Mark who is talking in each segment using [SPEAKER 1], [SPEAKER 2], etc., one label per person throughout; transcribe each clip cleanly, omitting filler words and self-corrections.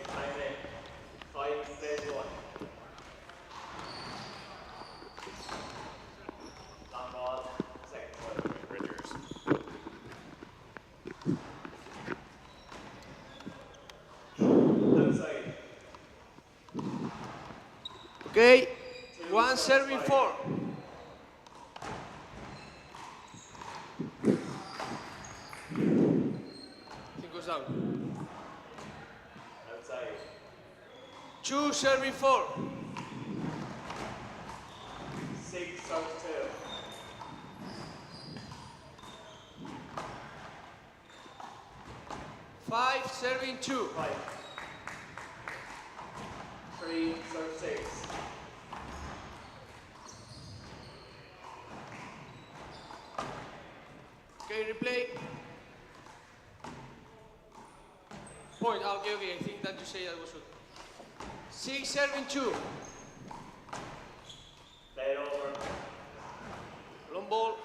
[SPEAKER 1] time in. 5 plays 1. Long ball, second serve.
[SPEAKER 2] Bridgers.
[SPEAKER 1] Outside.
[SPEAKER 3] Okay,
[SPEAKER 1] 2
[SPEAKER 3] one
[SPEAKER 1] serves
[SPEAKER 3] serving
[SPEAKER 1] 5.
[SPEAKER 3] 4. It goes down.
[SPEAKER 1] Outside.
[SPEAKER 3] 2 serving 4.
[SPEAKER 1] 6 serves 2.
[SPEAKER 3] 5 serving 2.
[SPEAKER 1] 5. 3 serves 6.
[SPEAKER 3] Okay, replay. Point. Okay, okay. I think that you say that was good. 6 serving 2.
[SPEAKER 1] Play it over.
[SPEAKER 3] Long ball.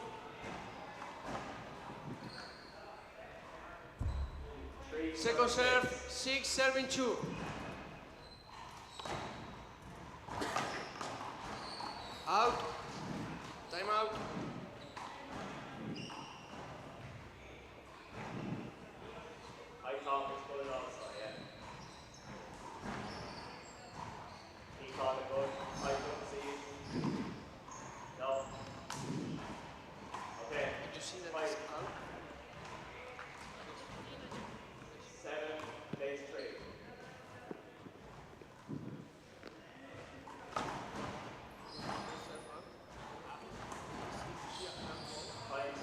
[SPEAKER 1] 3
[SPEAKER 3] Second
[SPEAKER 1] serves
[SPEAKER 3] serve. 6 serving 2. Out. Time out.
[SPEAKER 1] I call this good also, yeah. He called it good. I couldn't see it. No. Okay.
[SPEAKER 3] Did you see that?
[SPEAKER 1] 5.
[SPEAKER 3] It's out?
[SPEAKER 1] 7 plays 3. Five.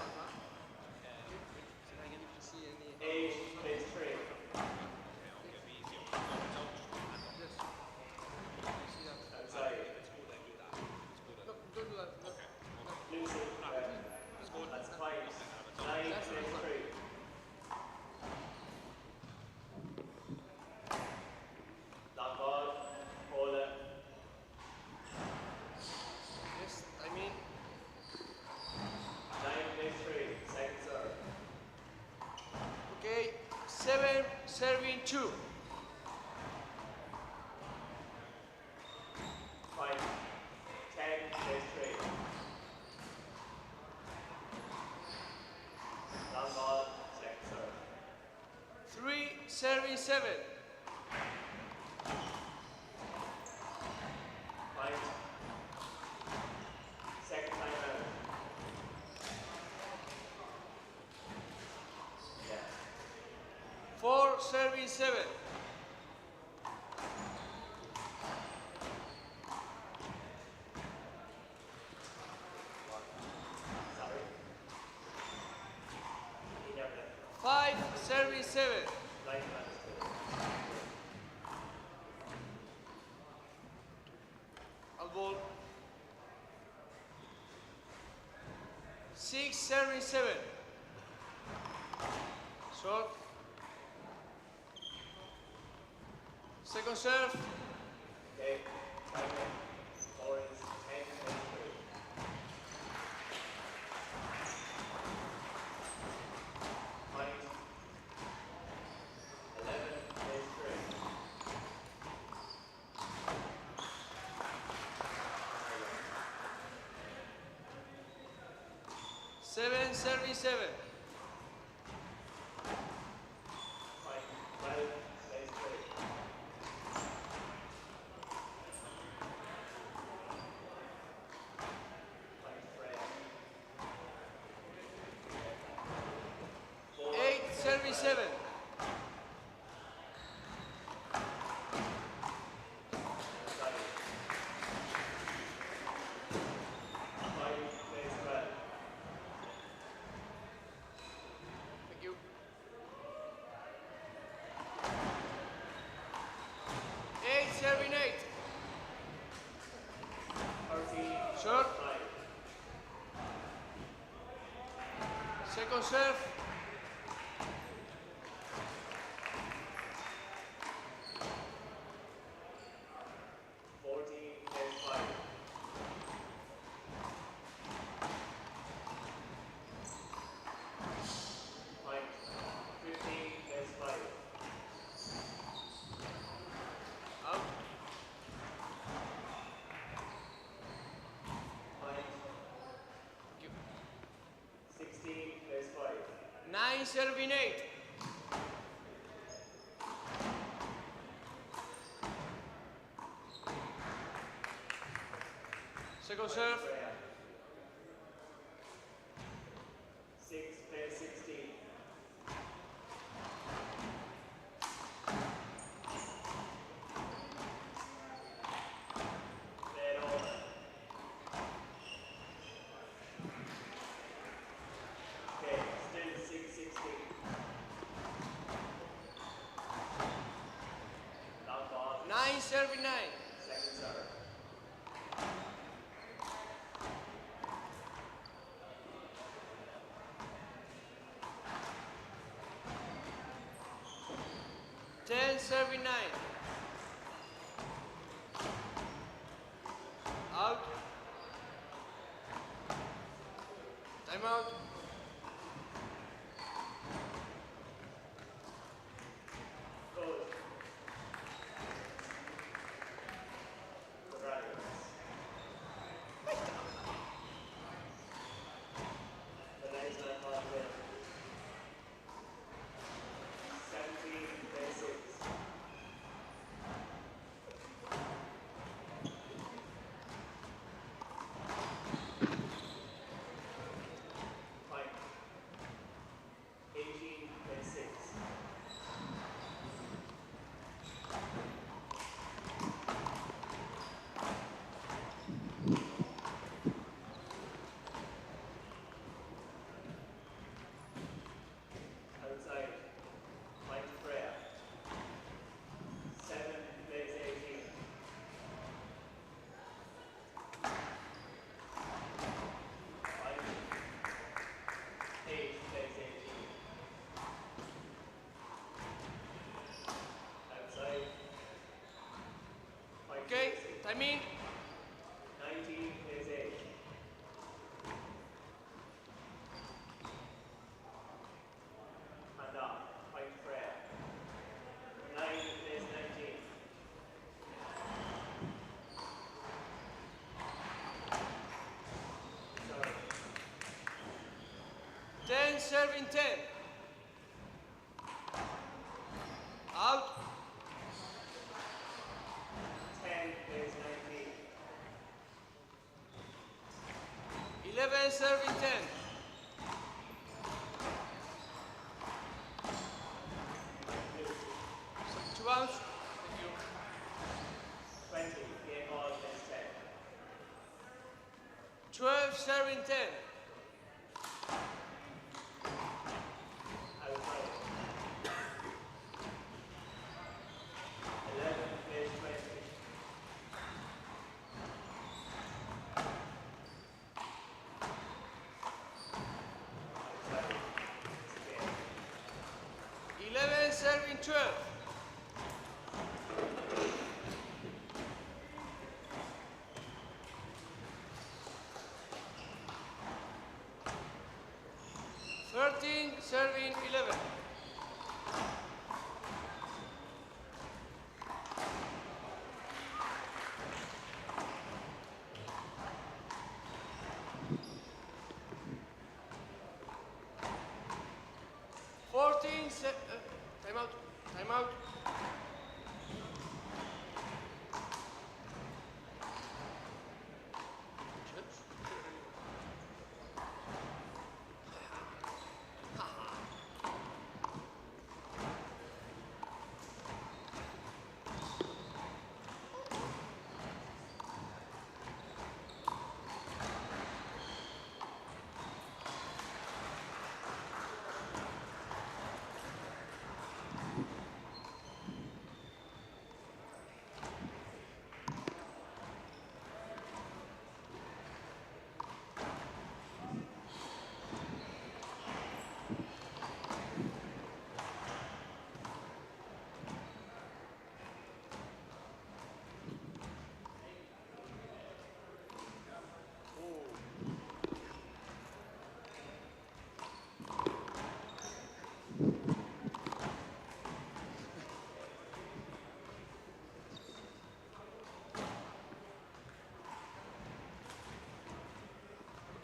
[SPEAKER 1] 8 plays 3. Outside.
[SPEAKER 3] No, don't do that. No.
[SPEAKER 1] Lucy. That's 5. 9 plays 3. Long ball. Hold it.
[SPEAKER 3] Yes, I mean.
[SPEAKER 1] 9 plays 3. Second serve.
[SPEAKER 3] Okay, 7 serving 2.
[SPEAKER 1] 5. 10 plays 3. Long ball. Second serve.
[SPEAKER 3] 3 serving 7.
[SPEAKER 1] 5. Second time out. Yeah.
[SPEAKER 3] 4 serving 7.
[SPEAKER 1] Sorry. He never did.
[SPEAKER 3] 5 serving 7.
[SPEAKER 1] Like that is good.
[SPEAKER 3] Out ball. 6 serving 7. Short. Second serve.
[SPEAKER 1] Okay. Time in. Orange. 10 plays 3. Point. 11 plays 3.
[SPEAKER 3] 7 serving 7.
[SPEAKER 1] Point. 12 plays 3. Point. Fred. 4
[SPEAKER 3] 8
[SPEAKER 1] plays
[SPEAKER 3] serving
[SPEAKER 1] 12.
[SPEAKER 3] 7.
[SPEAKER 1] Outside. 5 plays 12.
[SPEAKER 3] Thank you. 8 serving 8.
[SPEAKER 1] 13
[SPEAKER 3] Short.
[SPEAKER 1] 5.
[SPEAKER 3] Second serve.
[SPEAKER 1] 14 plays 5. Point. 15 plays 5.
[SPEAKER 3] serving 8. Second serve.
[SPEAKER 1] Freya. 6 plays 16. Play it over. Okay, still 6-16. Long ball.
[SPEAKER 3] 9 serving 9.
[SPEAKER 1] Second serve.
[SPEAKER 3] Ten serving 9. Out. Time out.
[SPEAKER 1] Goes. Correct. The line's not called well. 17 plays 6. Point. 18 plays 6. Outside. Point to Freya. 7 plays 18. Point. 8 plays 18. Outside. Point
[SPEAKER 3] Okay,
[SPEAKER 1] plays 6.
[SPEAKER 3] time in.
[SPEAKER 1] 19 plays 8. And off. Point to Freya. 9 plays 19. Sorry.
[SPEAKER 3] 10 serving 10. Out.
[SPEAKER 1] 10 plays 19.
[SPEAKER 3] 11 serving 10.
[SPEAKER 1] Blue.
[SPEAKER 3] 2 outs. Thank you.
[SPEAKER 1] 20. Game ball plays 10.
[SPEAKER 3] 12 serving 10.
[SPEAKER 1] Outside. 11 plays 20. Outside. It's game.
[SPEAKER 3] 11 serving 12. Serving 11. Time out. Time out.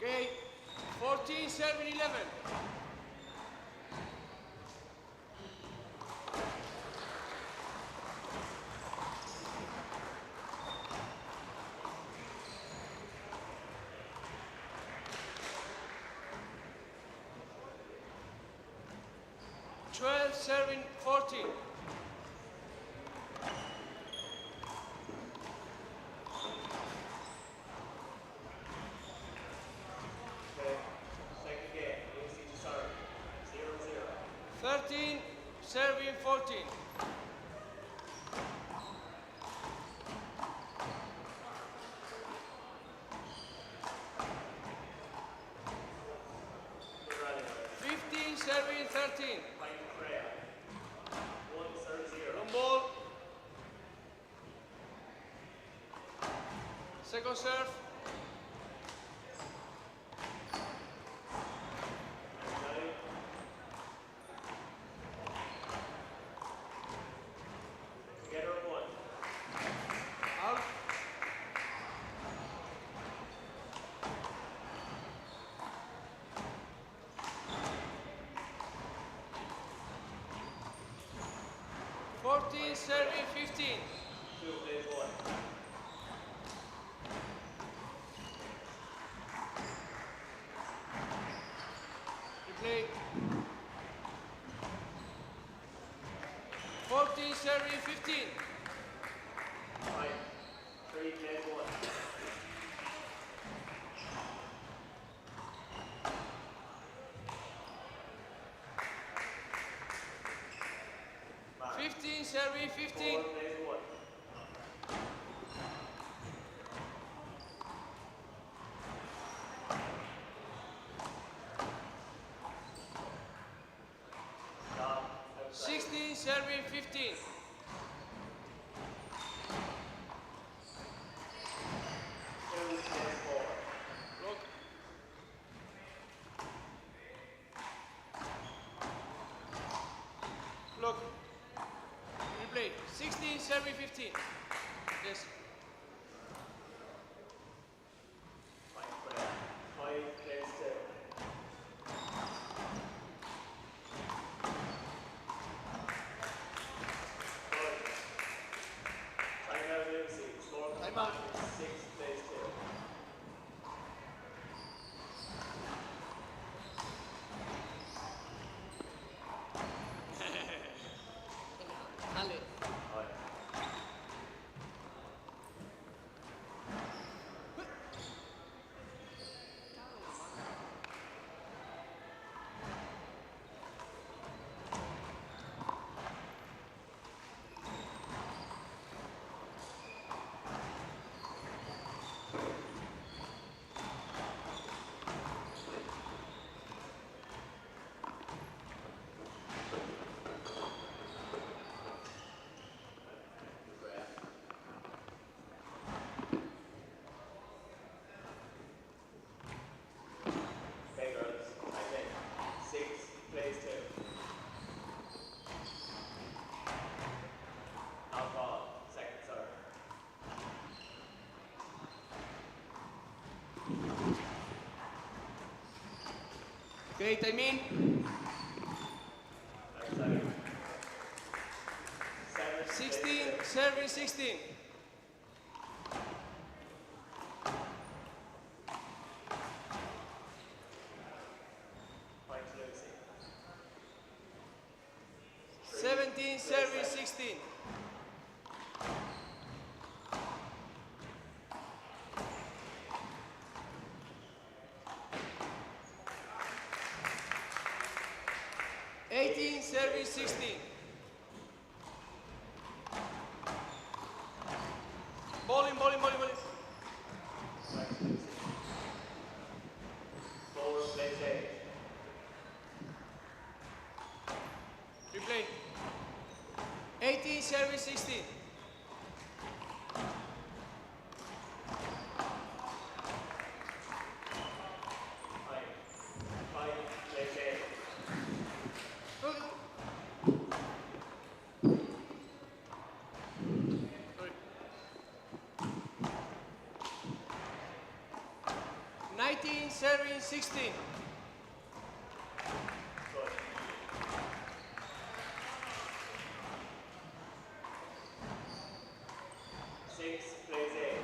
[SPEAKER 3] Okay, 14, serving 11. 12 serving 14.
[SPEAKER 1] Okay. Second game. Lucy to serve. 0-0.
[SPEAKER 3] 13 serving 14.
[SPEAKER 1] Good rally now.
[SPEAKER 3] 15 serving 13.
[SPEAKER 1] Point to Freya. 1-0.
[SPEAKER 3] Long ball. Second serve.
[SPEAKER 1] Nine. Together on one.
[SPEAKER 3] Out. Fourteen serving 15.
[SPEAKER 1] 2 plays 1.
[SPEAKER 3] Replay. 14 serving 15.
[SPEAKER 1] 3 plays 1. Mark.
[SPEAKER 3] 15 serving 15.
[SPEAKER 1] 4 plays 1. Stop. Outside.
[SPEAKER 3] 16 serving 15.
[SPEAKER 1] 2 plays 4.
[SPEAKER 3] Look. Look. Replay. 16 serving 15. Yes.
[SPEAKER 1] Point Freya. 5 plays 2. Good. Time out, Lucy. Score
[SPEAKER 3] Time out.
[SPEAKER 1] 6 plays 2.
[SPEAKER 3] Dale.
[SPEAKER 1] Right. Freya. Okay, girls. Time in. 6 plays 2. Out ball. Second serve.
[SPEAKER 3] Okay, time in.
[SPEAKER 1] Outside. 7 plays
[SPEAKER 3] 16
[SPEAKER 1] 2.
[SPEAKER 3] serving 16.
[SPEAKER 1] Point to Lucy.
[SPEAKER 3] 17 serving 16. 18 serving 16. Bowling, bowling, bowling, bowling.
[SPEAKER 1] Point to Lucy. 4 plays 8.
[SPEAKER 3] Replay. 18 serving 16.
[SPEAKER 1] Time. 5 plays 8.
[SPEAKER 3] Look. Sorry. 19 serving 16.
[SPEAKER 1] Good. 6 plays 8.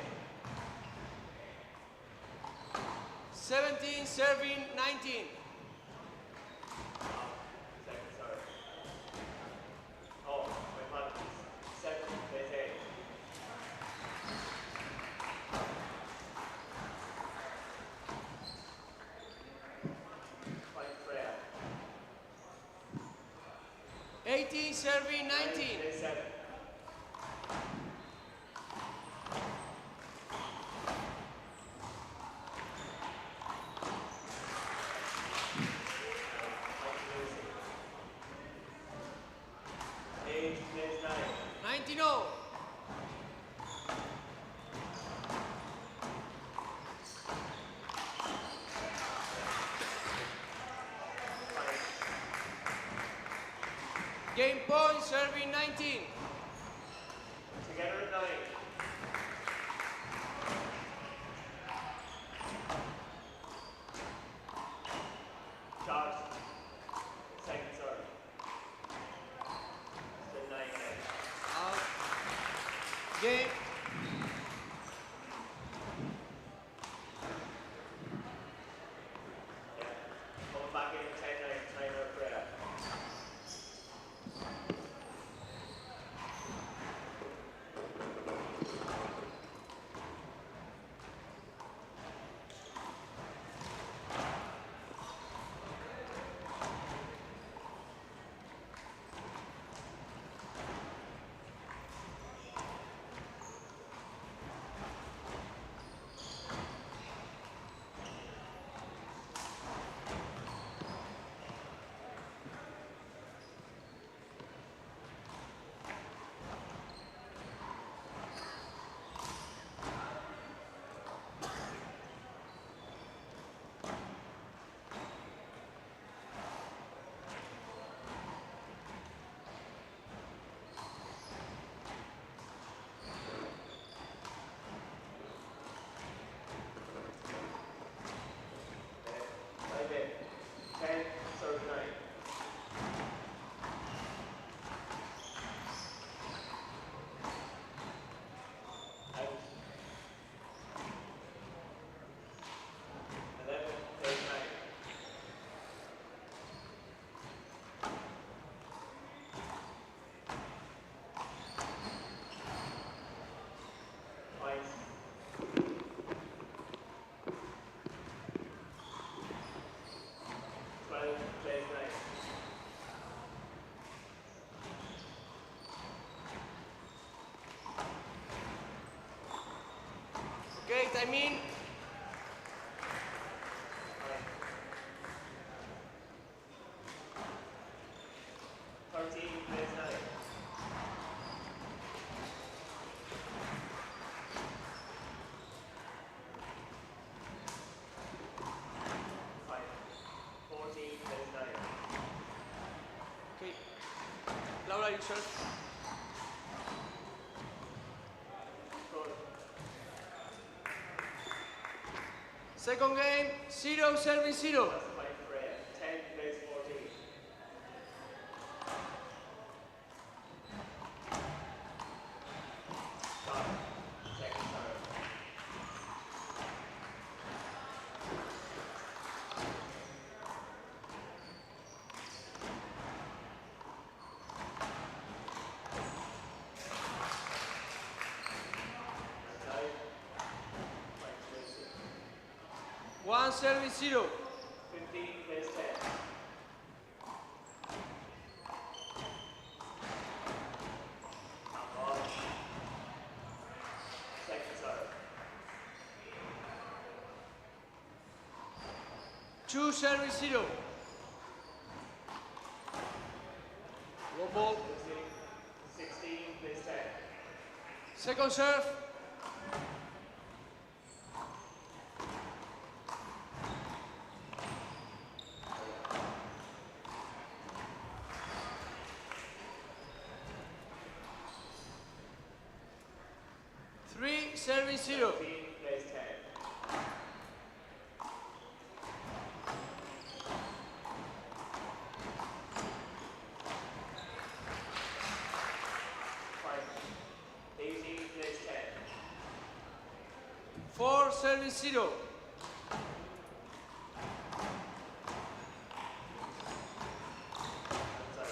[SPEAKER 3] 17 serving 19.
[SPEAKER 1] Second serve.
[SPEAKER 3] 18 serving 19.
[SPEAKER 1] Plays 7. Age plays 9.
[SPEAKER 3] 19 0. Game point, serving 19.
[SPEAKER 1] Together at 9. Charge. Second serve. Still 9 again.
[SPEAKER 3] Out. Game.
[SPEAKER 1] Yeah. Coming back in 10-9. Timeout prayer. Time in. 10, serve 9. Out. 11, plays 9. Points. 12, plays 9.
[SPEAKER 3] Okay, time in.
[SPEAKER 1] 13, plays 9. Fine. 14, plays 9.
[SPEAKER 3] Okay. Laura, you serve.
[SPEAKER 1] Good.
[SPEAKER 3] Second game, 0 serving 0.
[SPEAKER 1] That's the point for Red. 10, plays 14. Stop. Second serve. Time. Point plays 6.
[SPEAKER 3] 1 serving 0.
[SPEAKER 1] 15, plays 10. Top ball. Second serve.
[SPEAKER 3] 2 serving 0. Low ball.
[SPEAKER 1] Losing. 16, plays 10.
[SPEAKER 3] Second serve. Three serving 0.
[SPEAKER 1] 15, plays 10. Fine. 18, plays 10.
[SPEAKER 3] 4 serving 0.
[SPEAKER 1] Sorry.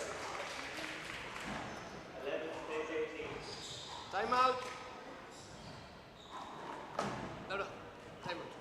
[SPEAKER 1] 11, plays 18.
[SPEAKER 3] Time out. Laura, time out.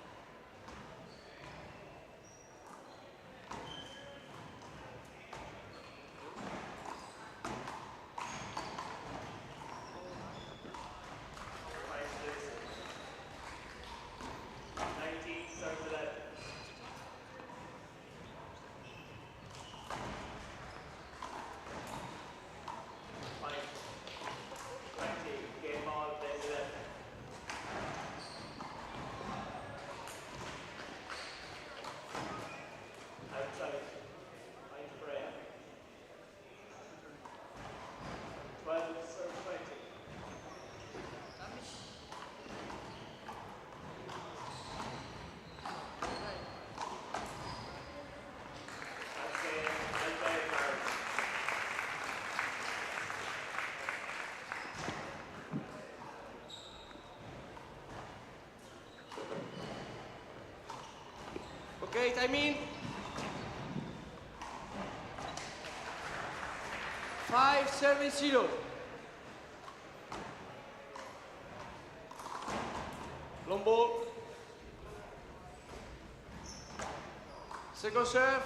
[SPEAKER 3] I mean. 5-7-0. Long ball. Second serve.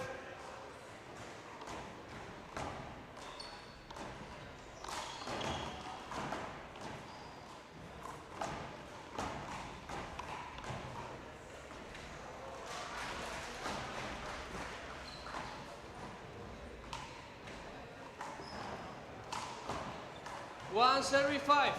[SPEAKER 3] One serving 5.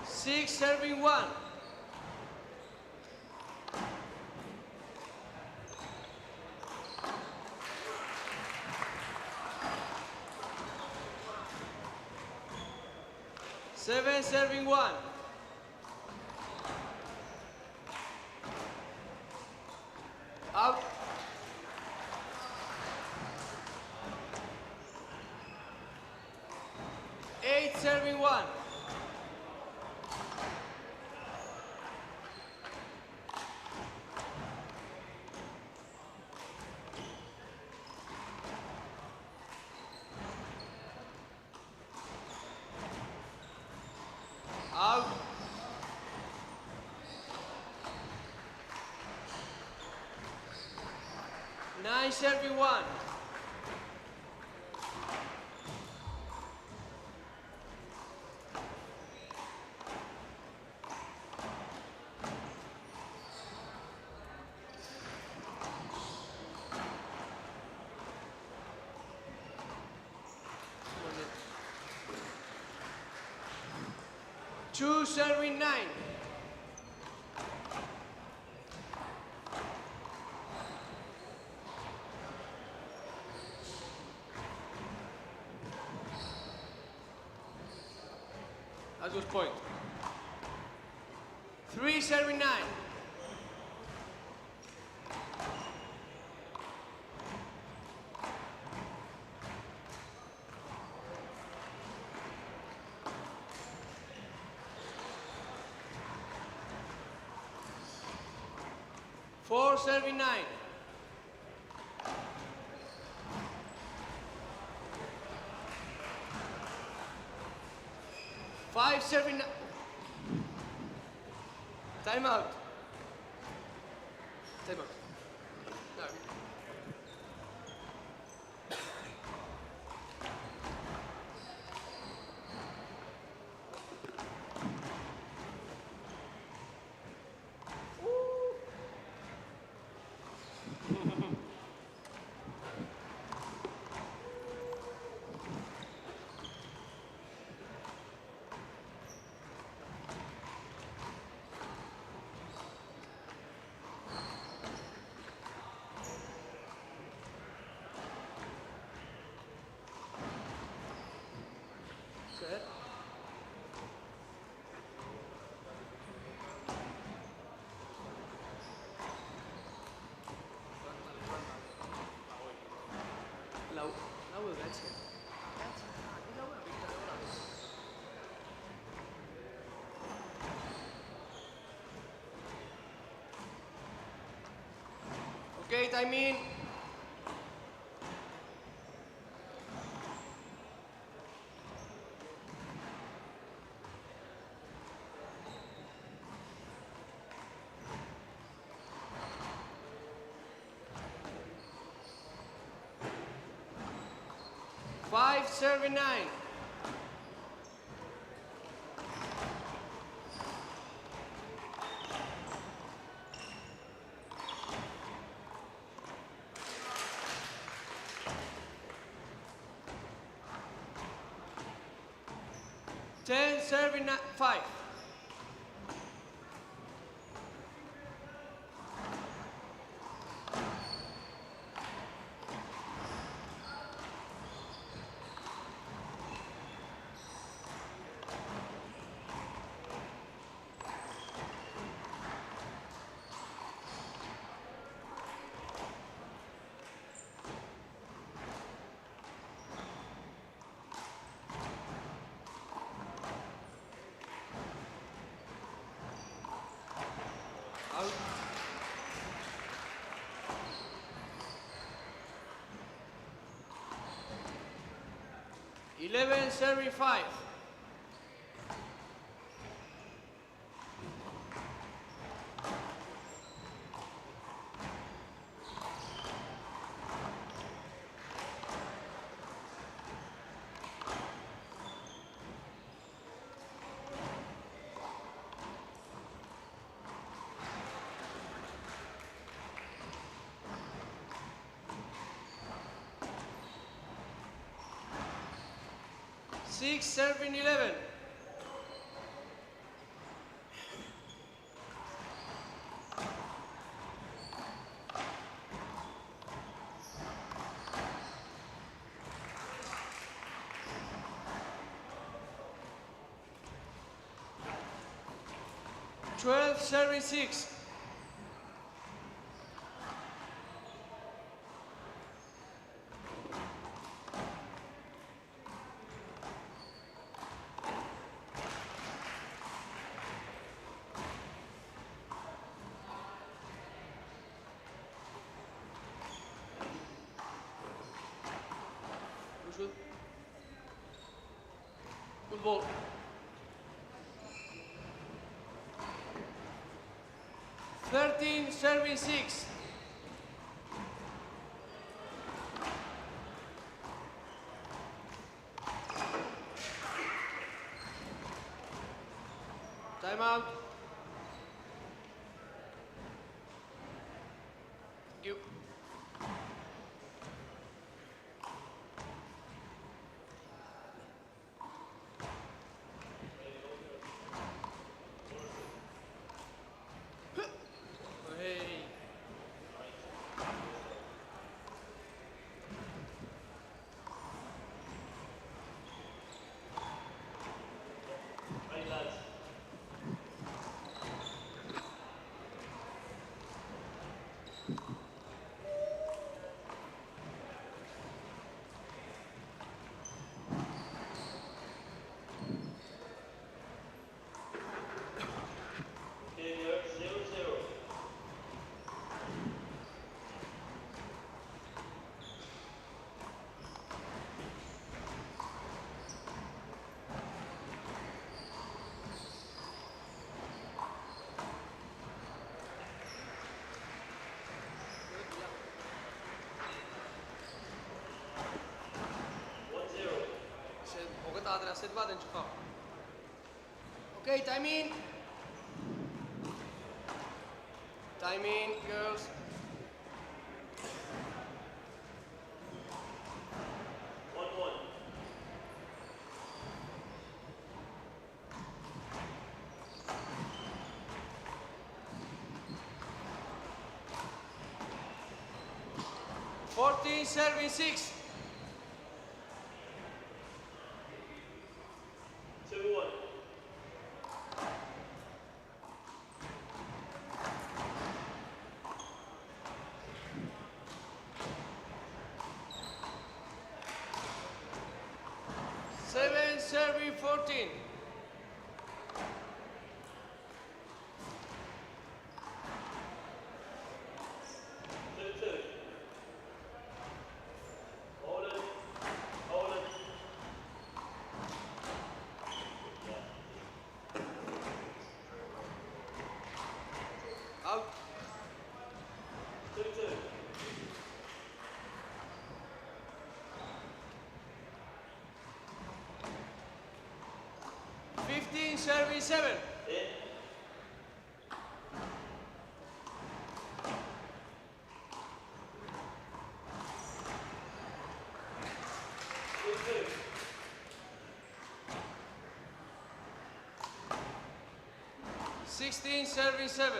[SPEAKER 3] Six serving 1. Seven serving 1. Out. Eight serving 1. Out. Nine serving 1. Two serving 9. That was point. Three serving 9. Four serving 9. Five serving 9. Time out. Time out. No. Set. Lâu rồi gái trẻ. Okay, time in. Five serving 9. Ten serving 5. 11, serving 5. Six, serving 11. Twelve, serving 6. Good. Good ball. Thirteen, serving 6. Time out. Thank you. Hey.
[SPEAKER 1] Right, lads. Okay, you're 0-0.
[SPEAKER 3] وقطع هذا الأسد بعد نشوفها. Okay, time in. Time in, girls.
[SPEAKER 1] One.
[SPEAKER 3] 14, serving 6.
[SPEAKER 1] 2-1.
[SPEAKER 3] 7, serving 14.
[SPEAKER 1] 2-2. Hold it.
[SPEAKER 3] Out.
[SPEAKER 1] 2-2.
[SPEAKER 3] 15, serving 7.
[SPEAKER 1] In. 2-2.
[SPEAKER 3] 16, serving 7.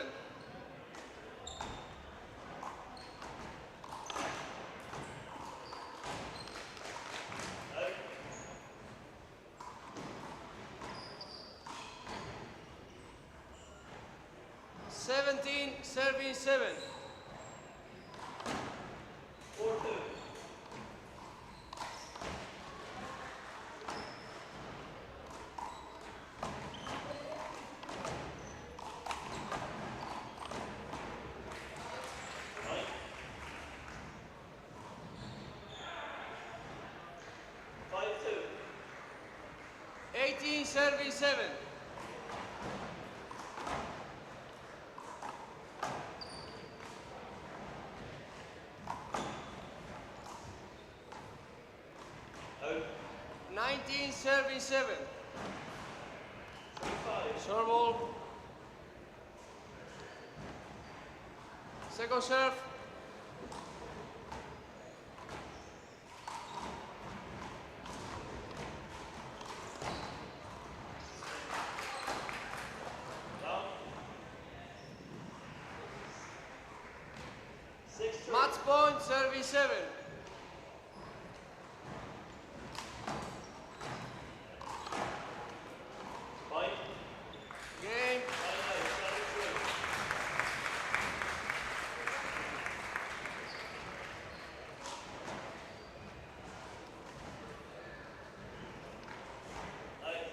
[SPEAKER 3] 17, serving 7.
[SPEAKER 1] 4-2. 5-2.
[SPEAKER 3] 18, serving 7.
[SPEAKER 1] Out.
[SPEAKER 3] 19, serving 7.
[SPEAKER 1] 25.
[SPEAKER 3] Serve ball. Second serve.
[SPEAKER 1] Down. 6-3.
[SPEAKER 3] Match point, serving 7.
[SPEAKER 1] Point.
[SPEAKER 3] Game.
[SPEAKER 1] Time out. 7-3. Out.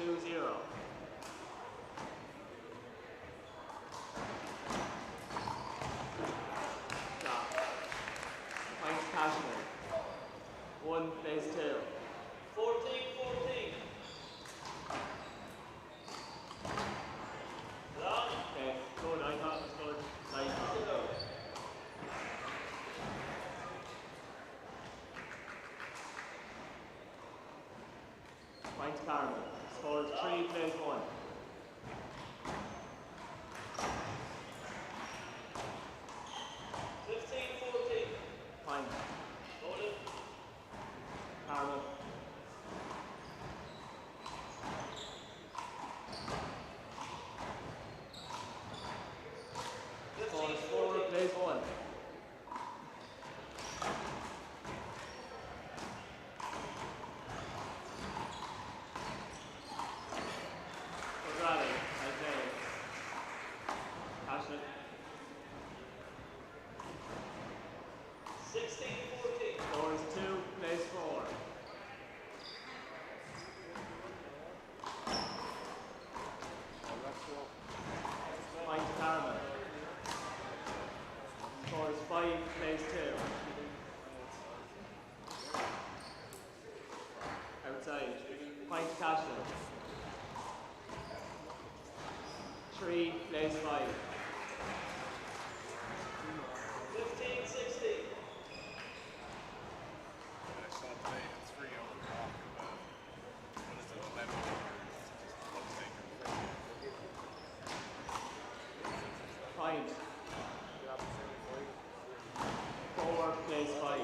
[SPEAKER 1] 2-0. Stop. Point Cashman. 1 plays 2.
[SPEAKER 3] 14-14. Long.
[SPEAKER 1] Okay, good. I thought it was good. Nice ball. Point Carmen. Scored 3 plays 1. Point. Carmen. Scored 4 plays 1. Good rally. Nice play. Passionate.
[SPEAKER 3] 16-14.
[SPEAKER 1] Scores 2 plays 4. Point Carmen. Scores 5 plays 2. Outside. Point Castle. 3 plays 5.
[SPEAKER 3] 15-16.
[SPEAKER 1] Point. 4 plays 5.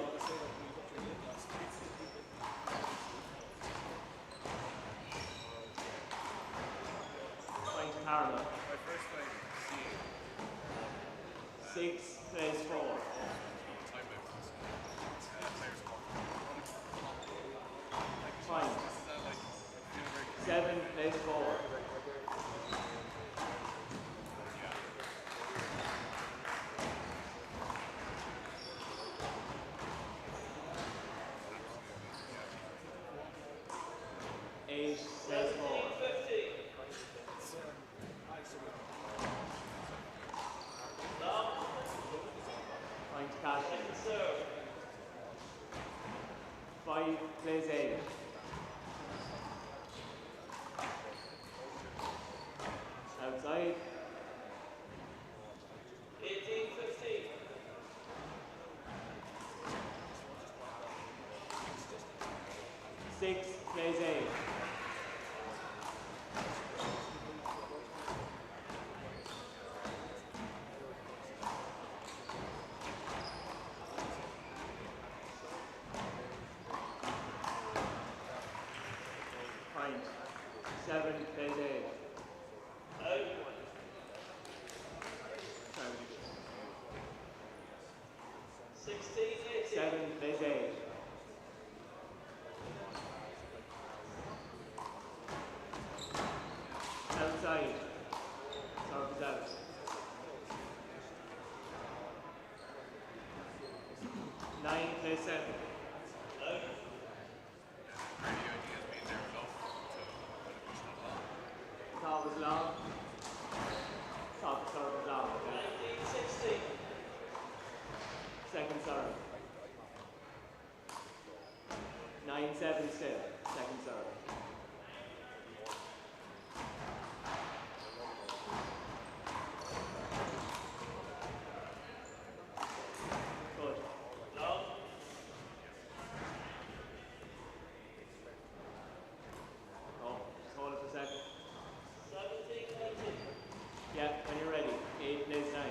[SPEAKER 1] Point Carmen. 6 plays 4. Point. 7 plays 4. Eight plays 4.
[SPEAKER 3] 15. Long.
[SPEAKER 1] Point Castle.
[SPEAKER 3] Serve.
[SPEAKER 1] 5 plays 8. Outside.
[SPEAKER 3] 18-15.
[SPEAKER 1] 6 plays 8. Point. 7 plays 8.
[SPEAKER 3] Out.
[SPEAKER 1] Sorry.
[SPEAKER 3] 16-18.
[SPEAKER 1] 7 plays 8. Outside. Serve is out. 9 plays 7.
[SPEAKER 3] Out.
[SPEAKER 1] Thought was long. Thought the serve was long. Okay.
[SPEAKER 3] 19-16.
[SPEAKER 1] Second serve. 9-7 still. Second serve. Good.
[SPEAKER 3] Long.
[SPEAKER 1] Oh, just hold it for a second.
[SPEAKER 3] 17-19.
[SPEAKER 1] Yeah, when you're ready. 8 plays 9.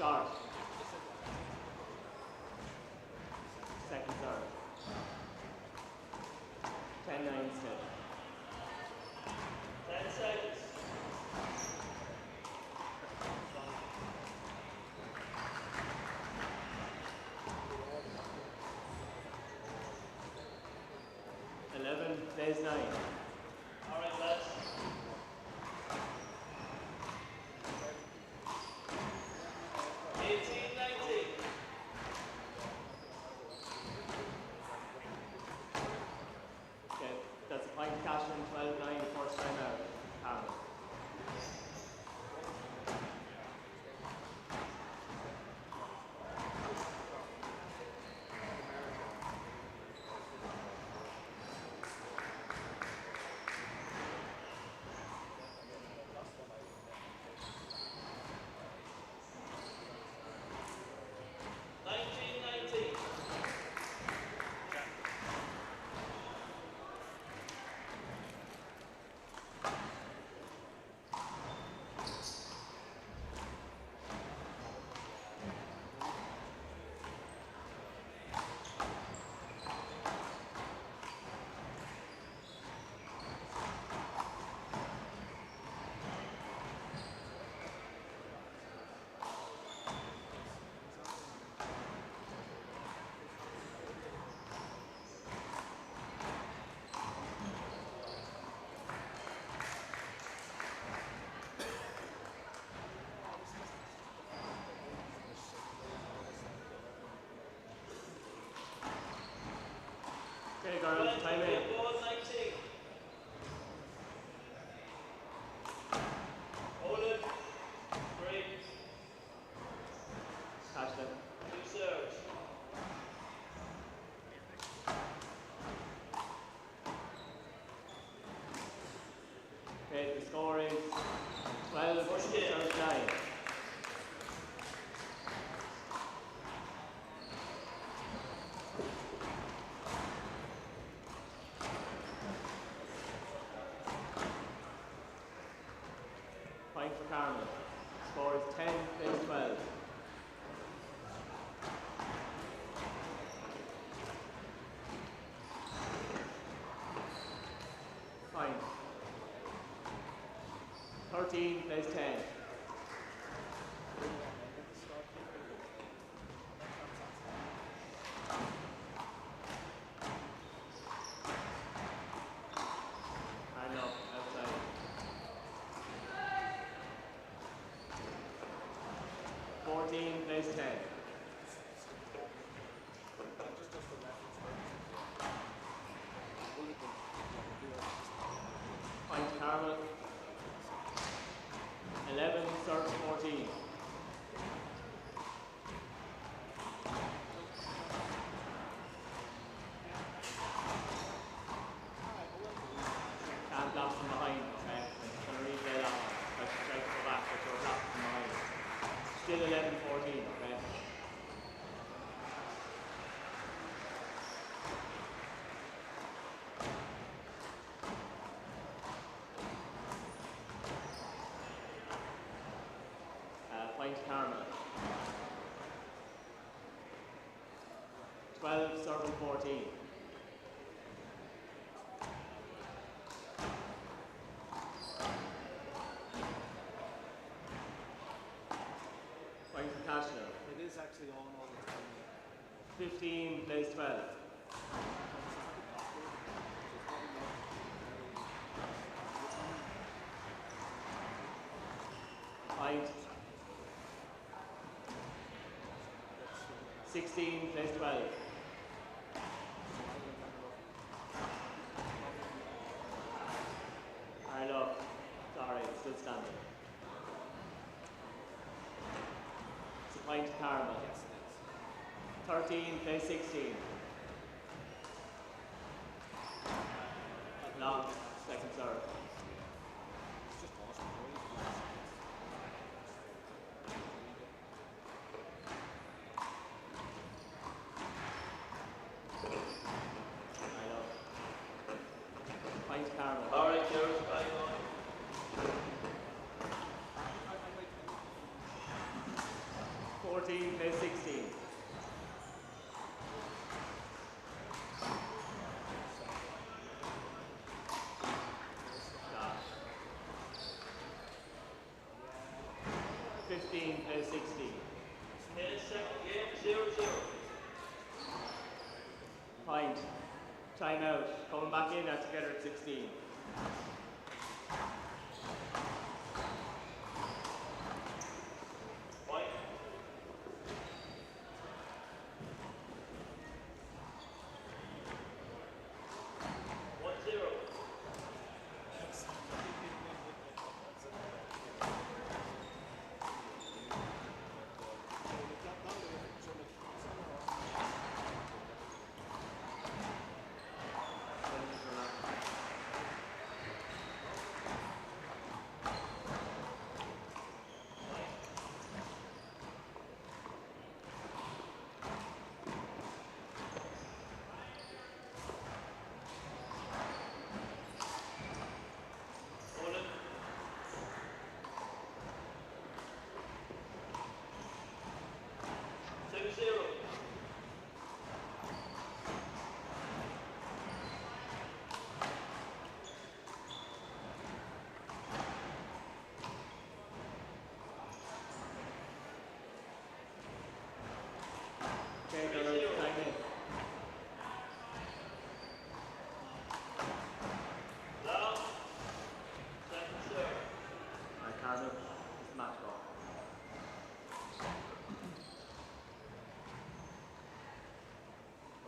[SPEAKER 1] Short. Second serve. 10-9 still.
[SPEAKER 2] 10 seconds.
[SPEAKER 1] Plays 9.
[SPEAKER 2] All right, lads.
[SPEAKER 1] Okay, that's a point cash in 12-9, first time out. Carmen. Okay, girls, time in.
[SPEAKER 2] Hold it. 3.
[SPEAKER 1] Catch them.
[SPEAKER 2] 2 serves.
[SPEAKER 1] Okay, the score is 12
[SPEAKER 2] First game.
[SPEAKER 1] serves 9. Point for Carmen. Score is 10 plays 12. Point. 13 plays 10. I know, outside. 14 plays 10. Point Carmel. 11 serves 14. Can't block from behind, okay? It's going to replay that one. But you try to go back, but you're blocked from behind. Still 11-14, okay? Point Carmel. 12 serving 14. Point for Cashner.
[SPEAKER 3] It is actually on all the time.
[SPEAKER 1] 15 plays 12. Point. 16 plays 12. Alright, look. Sorry, it's still standing. It's a point to Carmel. 13 plays 16. Long, second serve. Point to Carmel.
[SPEAKER 2] All right, girls, bye on.
[SPEAKER 1] 14 plays 16. Stop. 15 plays 16.
[SPEAKER 2] 10-second game, 0-0.
[SPEAKER 1] Point. Time out. Coming back in now together at 16.
[SPEAKER 2] Point. 1-0. Hold it. 2-0.
[SPEAKER 1] Okay, girls, time in.
[SPEAKER 2] Down. Second serve.
[SPEAKER 1] Right, Carmen, it's match ball.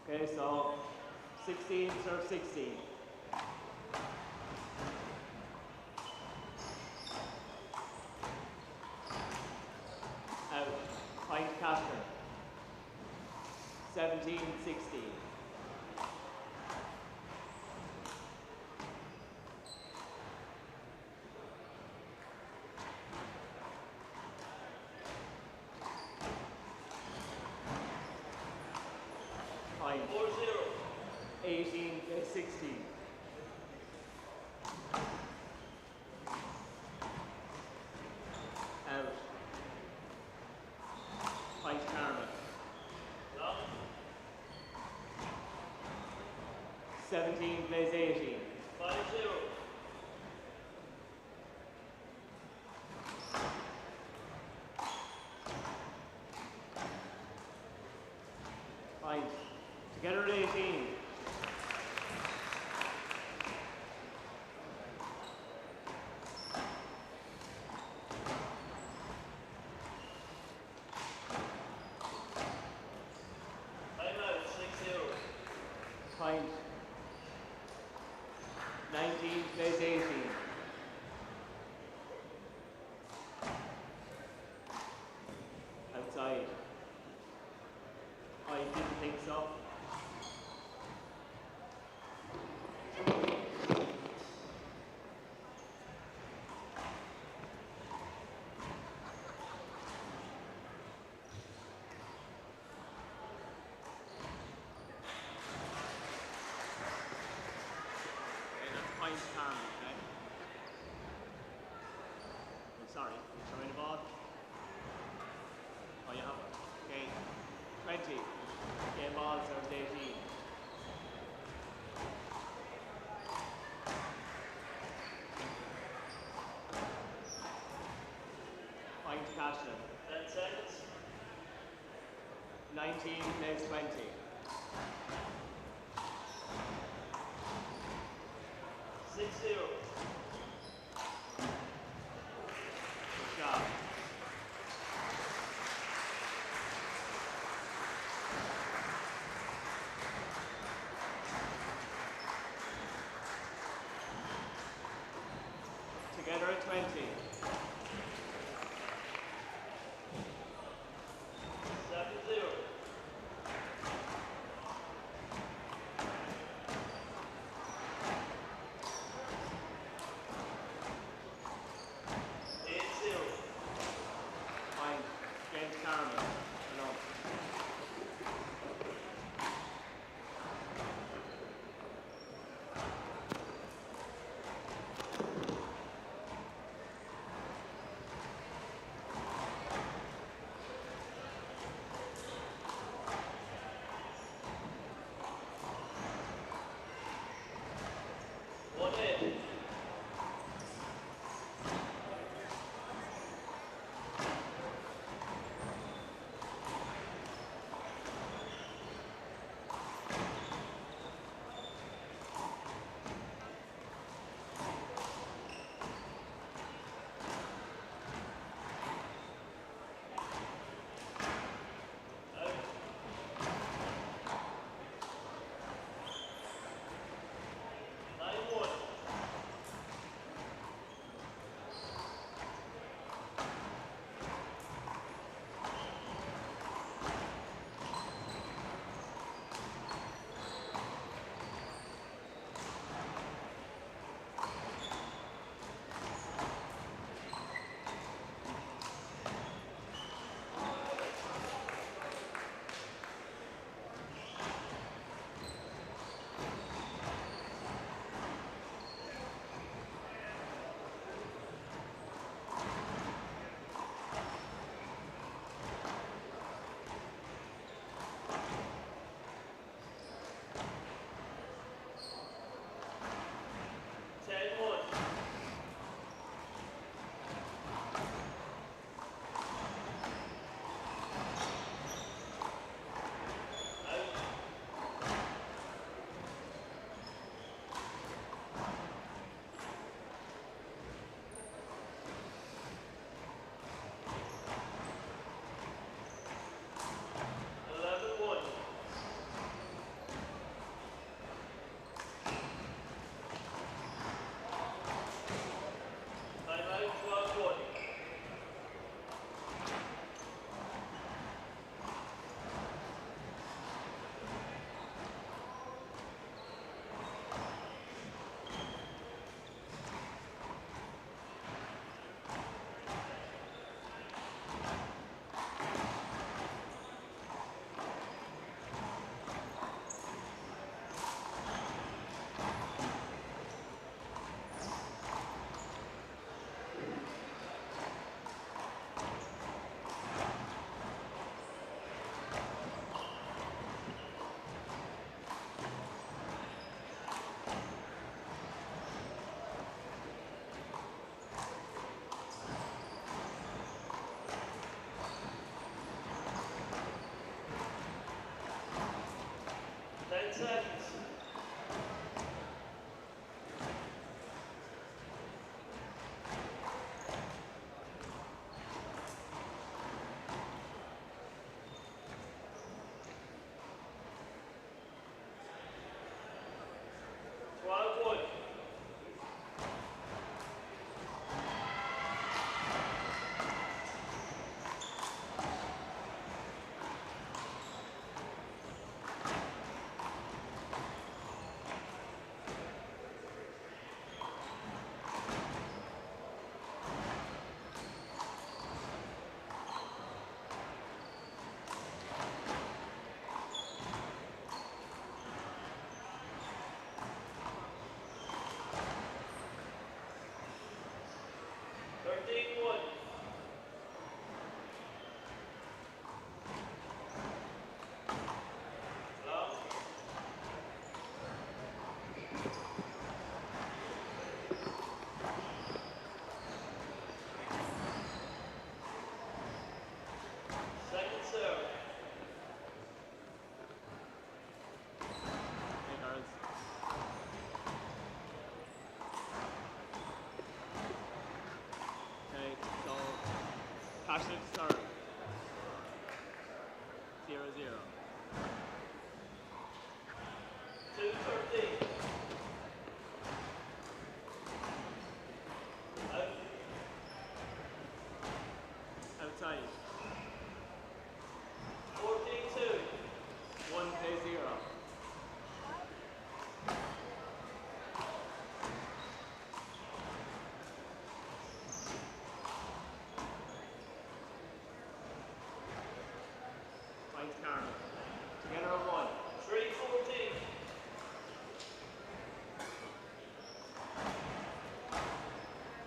[SPEAKER 1] Okay, so 16 serve 16. Out. Point Castro. 17 16. Point.
[SPEAKER 2] 4-0.
[SPEAKER 1] 18 plays 16. Out. Point Carmen.
[SPEAKER 2] Down.
[SPEAKER 1] 17 plays 18.
[SPEAKER 2] 5-0.
[SPEAKER 1] Point. Together at 18.
[SPEAKER 2] Timeout, 6-0.
[SPEAKER 1] Point. 19 plays 18. Outside. I didn't think so. Okay, that's point Carmen, okay? Oh, sorry, you're throwing the ball. Oh, you have it. Okay. 20. Game ball serves 18. Point Cashlin.
[SPEAKER 2] 10 seconds.
[SPEAKER 1] 19 plays 20.
[SPEAKER 2] 6-0.
[SPEAKER 1] Good job. Together at 20.
[SPEAKER 2] 7-0. 8-0.
[SPEAKER 1] Point. James Carmen. Alone.
[SPEAKER 2] 10 seconds. One. 13-1. Long. Second serve.
[SPEAKER 1] Hey, guards. Okay, so Passion start. 0-0.
[SPEAKER 2] 2-13. Out.
[SPEAKER 1] Outside.
[SPEAKER 2] 14-2.
[SPEAKER 1] 1-0. Point Karen. Together on 1.
[SPEAKER 2] 3-14.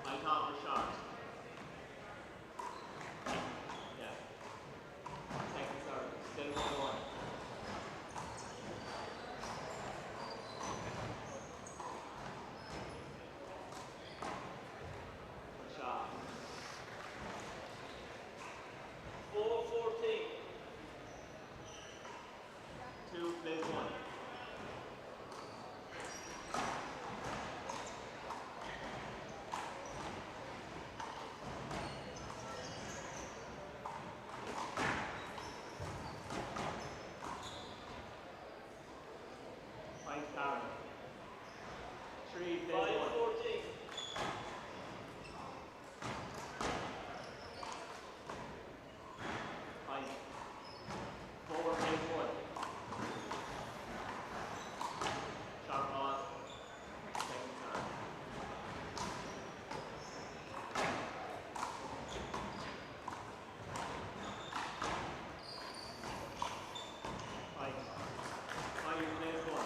[SPEAKER 1] Point top for shot. Yeah. Second serve. Still 1-1. Shot.
[SPEAKER 2] 4-14.
[SPEAKER 1] 2 plays 1. Point Karen. 3 plays 1.
[SPEAKER 2] 5-14.
[SPEAKER 1] Point. 4 plays 1. Shot lost. Second serve. Point. 5 plays 1.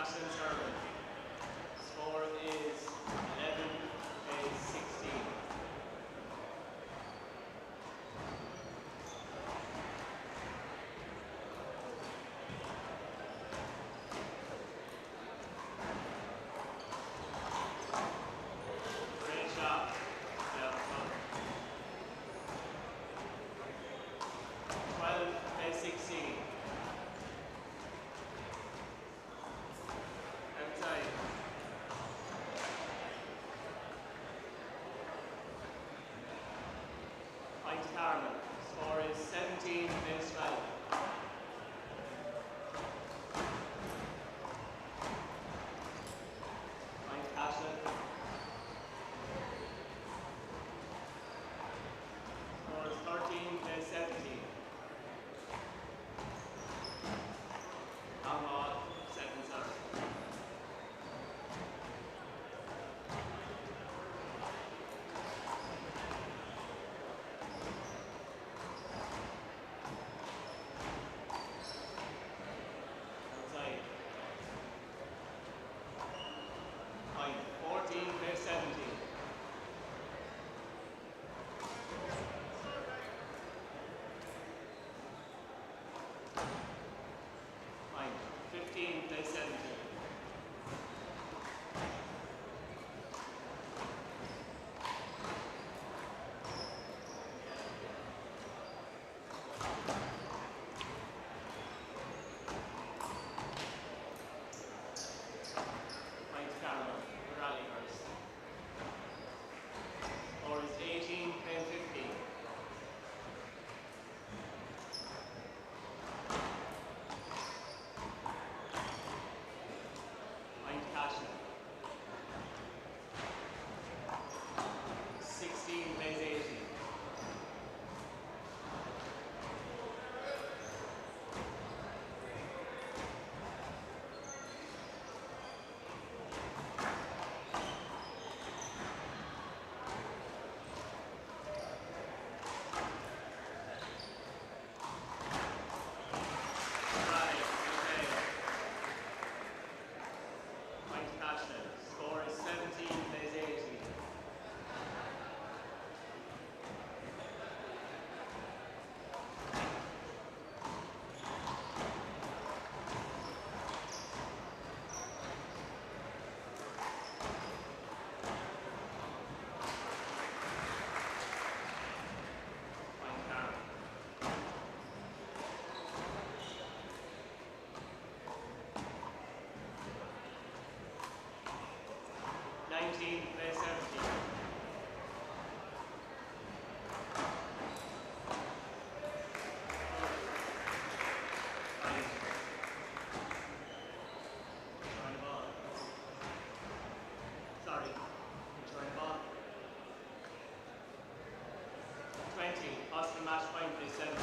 [SPEAKER 1] Ashton Sherman. Score is 11-16. Great shot. Yeah, 12-16. Outside. Point to Carmen. Score is 17-12. Point to Ashton. Score is 13-17. Long ball, second serve. Outside. Point 14-17. Point 15-17. Point to Carmen. Rally first. Score is 18-15. Point to Cashman. 16-18. Rally. Okay. Point to Cashman. Score is 17-18. Point to Carmen. 19-17. Point. Return the ball. Sorry. Return the ball. 20. Austin match point is 17.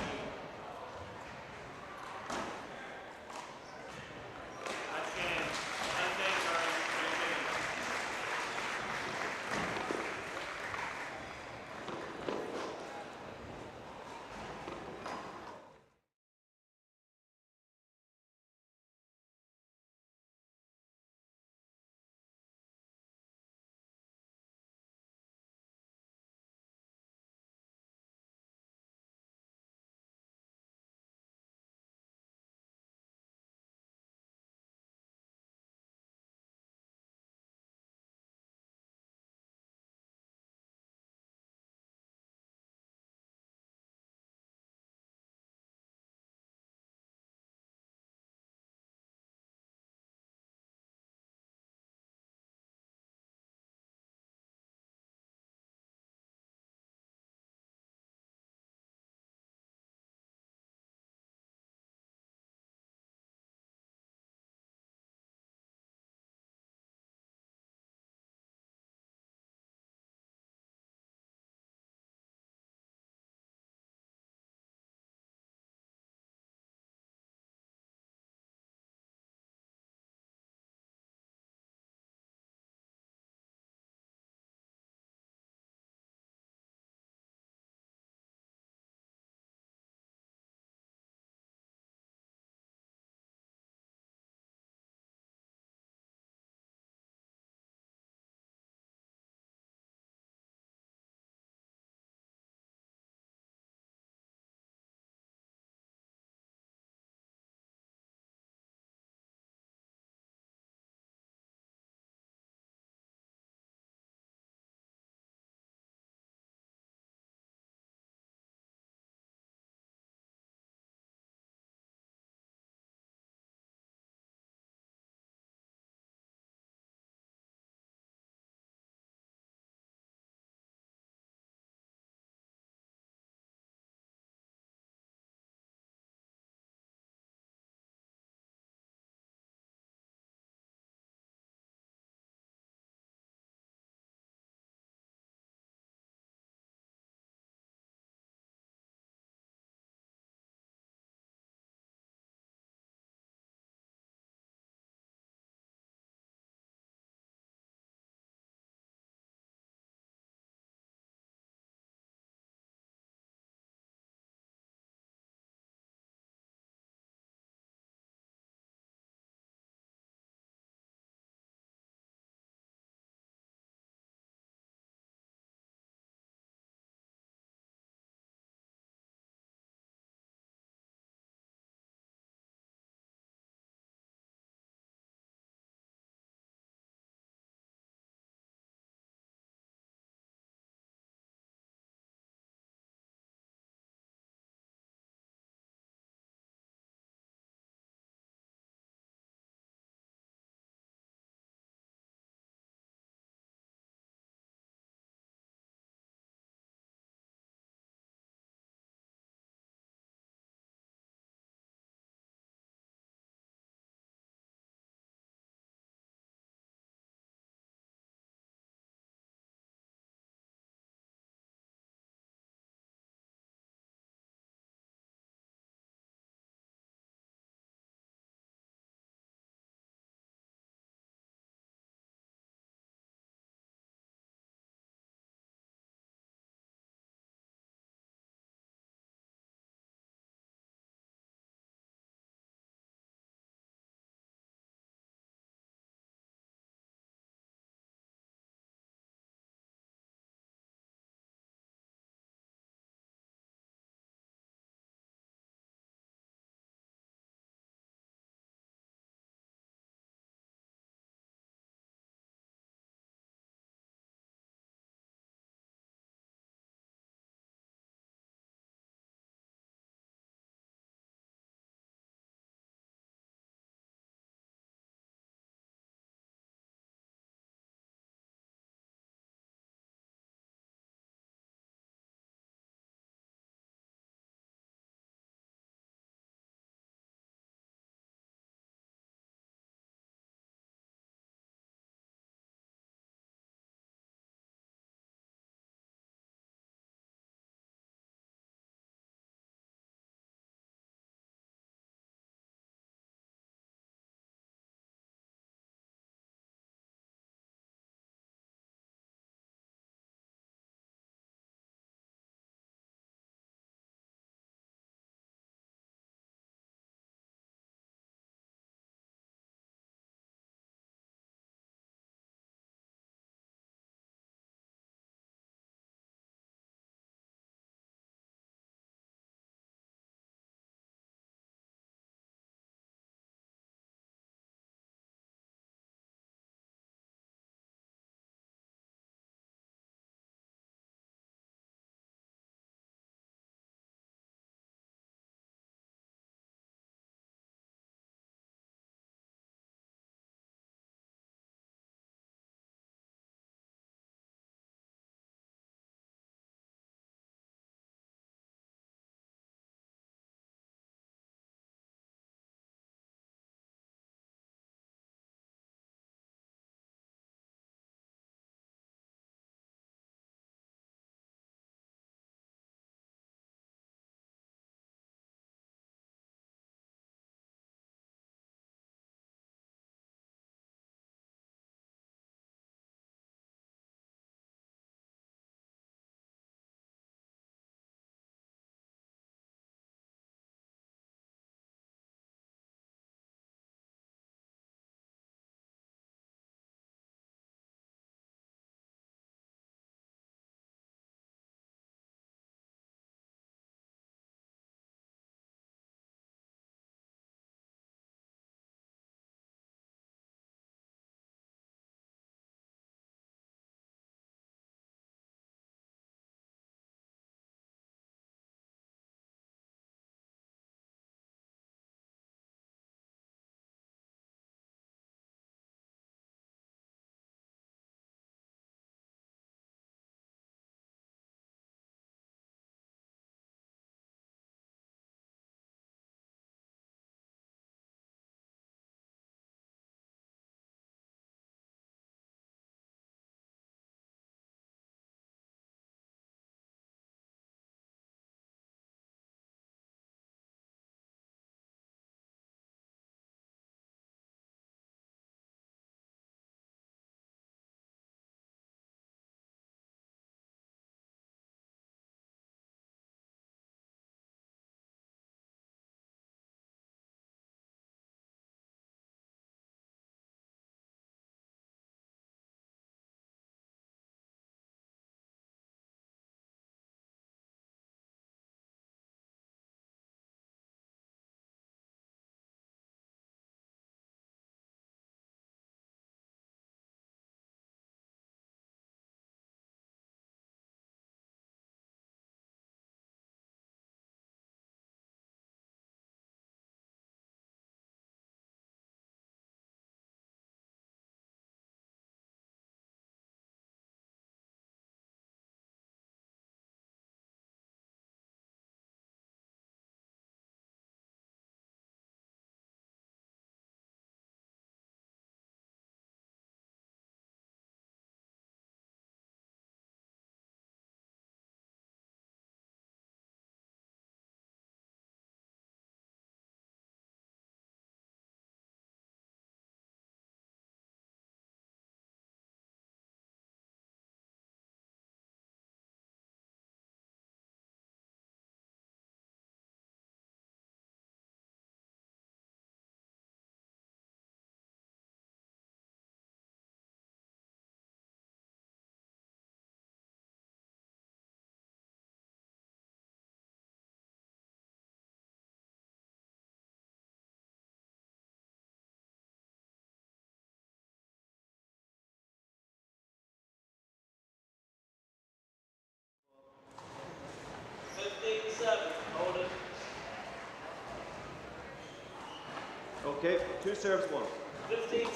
[SPEAKER 4] Okay, 2 serves 1.
[SPEAKER 2] 15-7.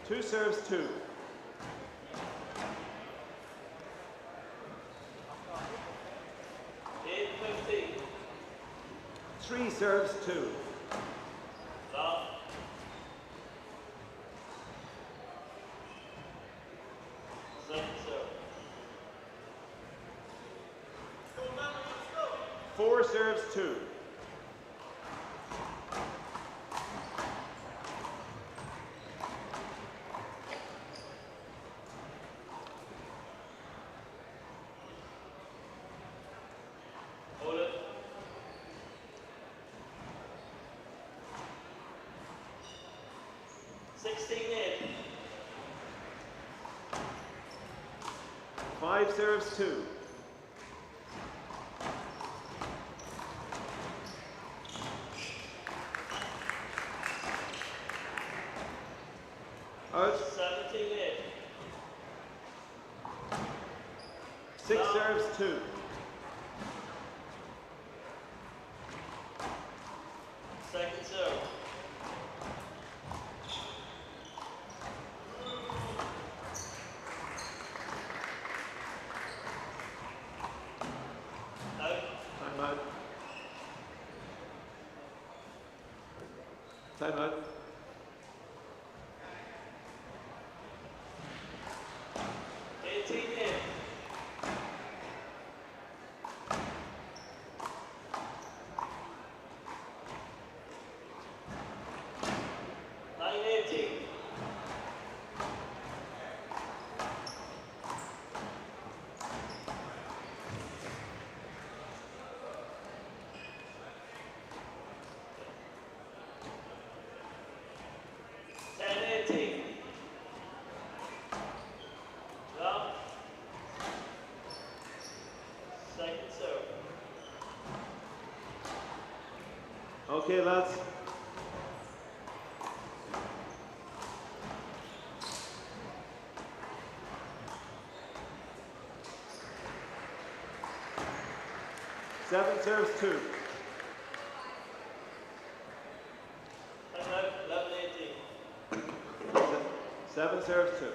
[SPEAKER 4] Two serves 2.
[SPEAKER 2] 8-15.
[SPEAKER 4] 3 serves 2.
[SPEAKER 2] Love. 7 serve.
[SPEAKER 4] 4 serves 2.
[SPEAKER 2] Hold it. 16-8.
[SPEAKER 4] 5 serves 2. Out.
[SPEAKER 2] 17-8.
[SPEAKER 4] 6 serves 2.
[SPEAKER 2] Second serve. Out.
[SPEAKER 4] Time out. Time out.
[SPEAKER 2] 18-8. 9-18. 10-18. Love. Second serve.
[SPEAKER 4] Okay, lads. Seven serves 2.
[SPEAKER 2] Time out. 11-18.
[SPEAKER 4] 7 serves 2.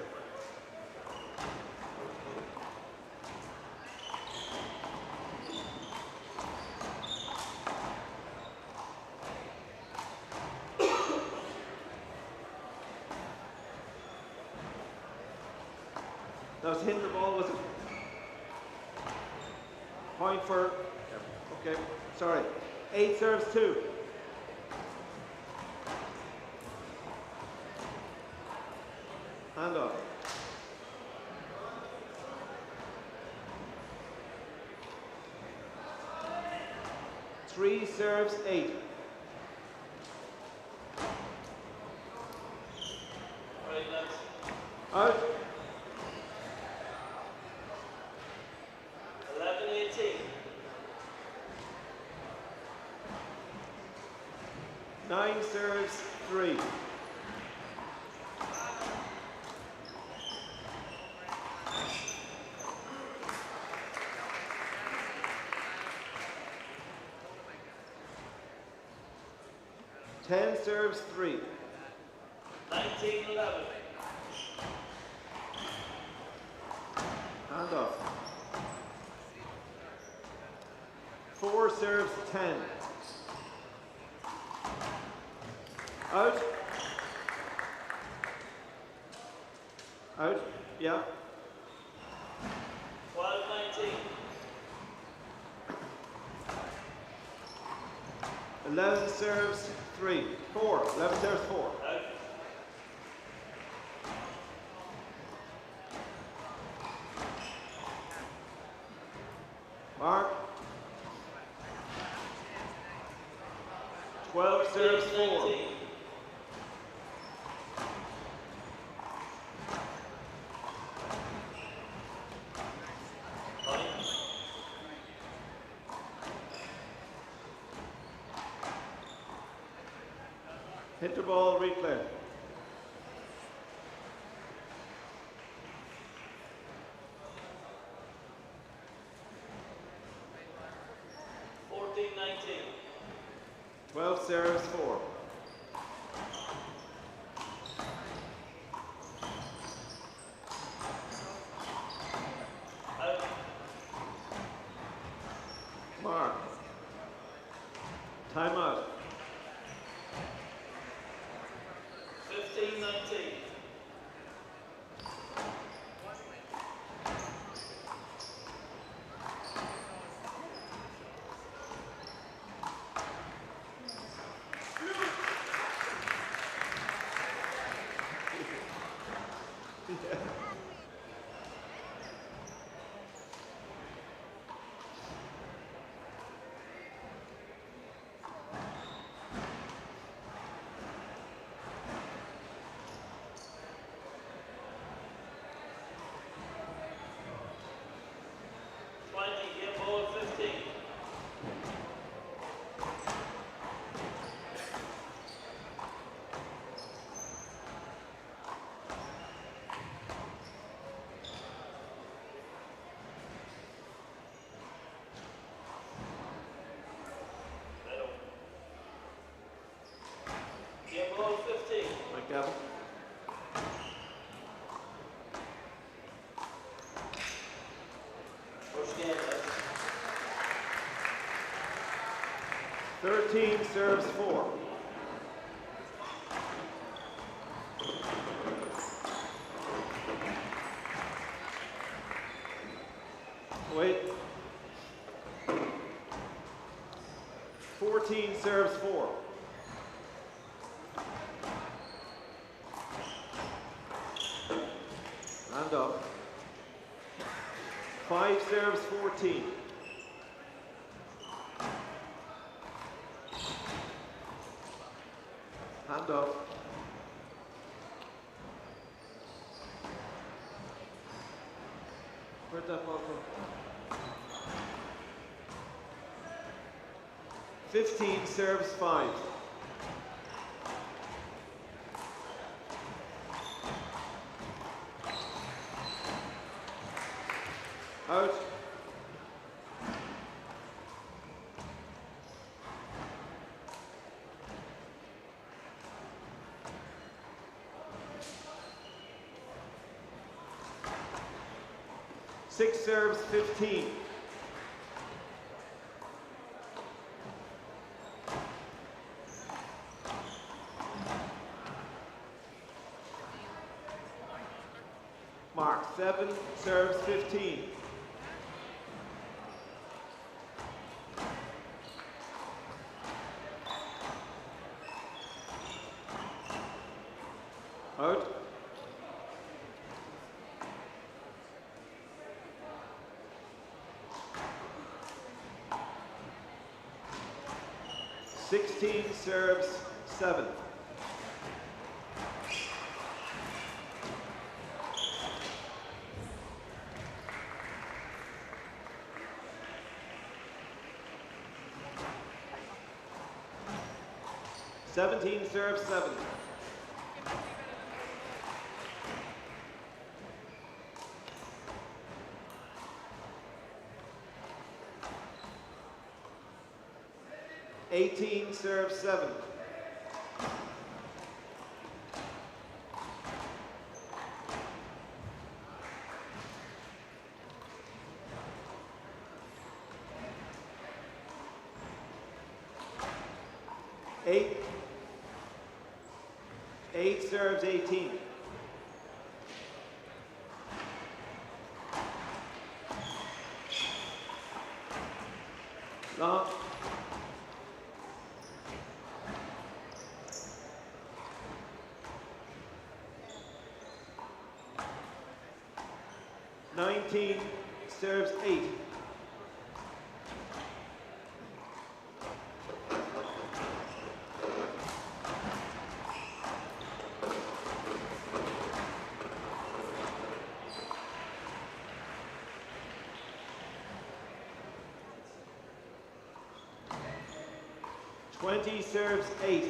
[SPEAKER 4] That was hitting the ball, was it? Point for. Okay, sorry. 8 serves 2. Hand off. Three serves 8.
[SPEAKER 2] All right, lads.
[SPEAKER 4] Out.
[SPEAKER 2] 11-18.
[SPEAKER 4] 9 serves 3. Ten serves 3.
[SPEAKER 2] 19-11.
[SPEAKER 4] Hand off. 4 serves 10. Out. Out. Yeah.
[SPEAKER 2] 12-19.
[SPEAKER 4] 11 serves 3. 4. 11 serves 4.
[SPEAKER 2] Out.
[SPEAKER 4] Mark. 12 serves 4.
[SPEAKER 2] 19. Point.
[SPEAKER 4] Interval replay.
[SPEAKER 2] Fourteen, 19.
[SPEAKER 4] 12 serves 4.
[SPEAKER 2] Out.
[SPEAKER 4] Mark. Timeout.
[SPEAKER 2] 15, 19. Game ball 15. Game ball 15.
[SPEAKER 4] Mike Gavel.
[SPEAKER 2] First game, lads.
[SPEAKER 4] 13 serves 4. Wait. 14 serves 4. And up. 5 serves 14. Hand up. Where'd that ball come? 15 serves 5. Out. Six serves 15. Mark 7 serves 15. Out. Sixteen serves 7. Seventeen serves 7. Eighteen serves 7. Eight serves 18. Long. Nineteen serves 8. Twenty serves 8.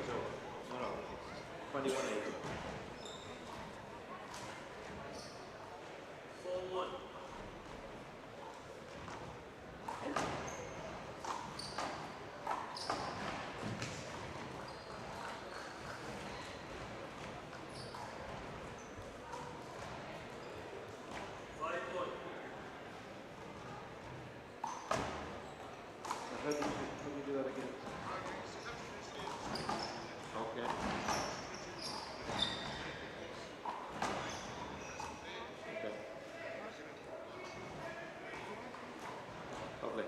[SPEAKER 4] points over. No, no. 21-18.
[SPEAKER 2] 4-1.
[SPEAKER 4] How do you do that again? Okay. Okay. Lovely.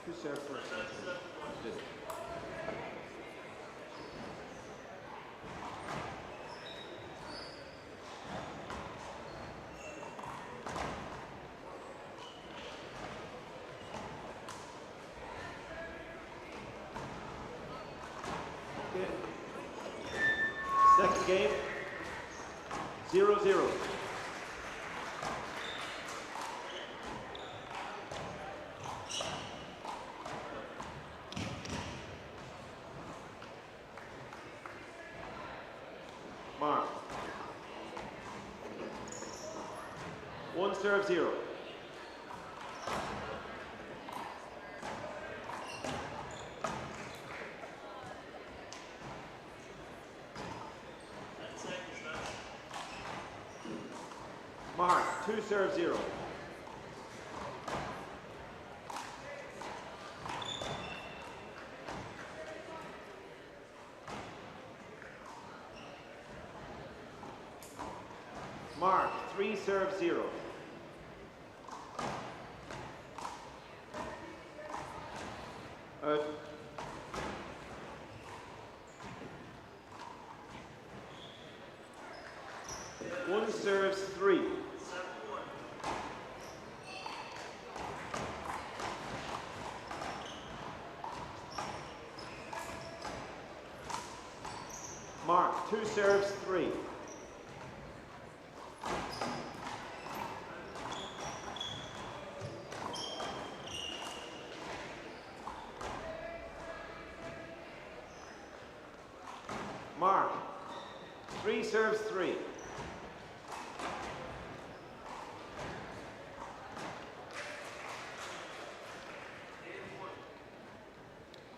[SPEAKER 4] Who served first? Did it? Okay. Second game, 0-0. Mark. 1 serve 0. Mark. 2 serve 0. Mark. 3 serve 0. Out. One serves 3. Mark. 2 serves 3. Mark. 3 serves 3.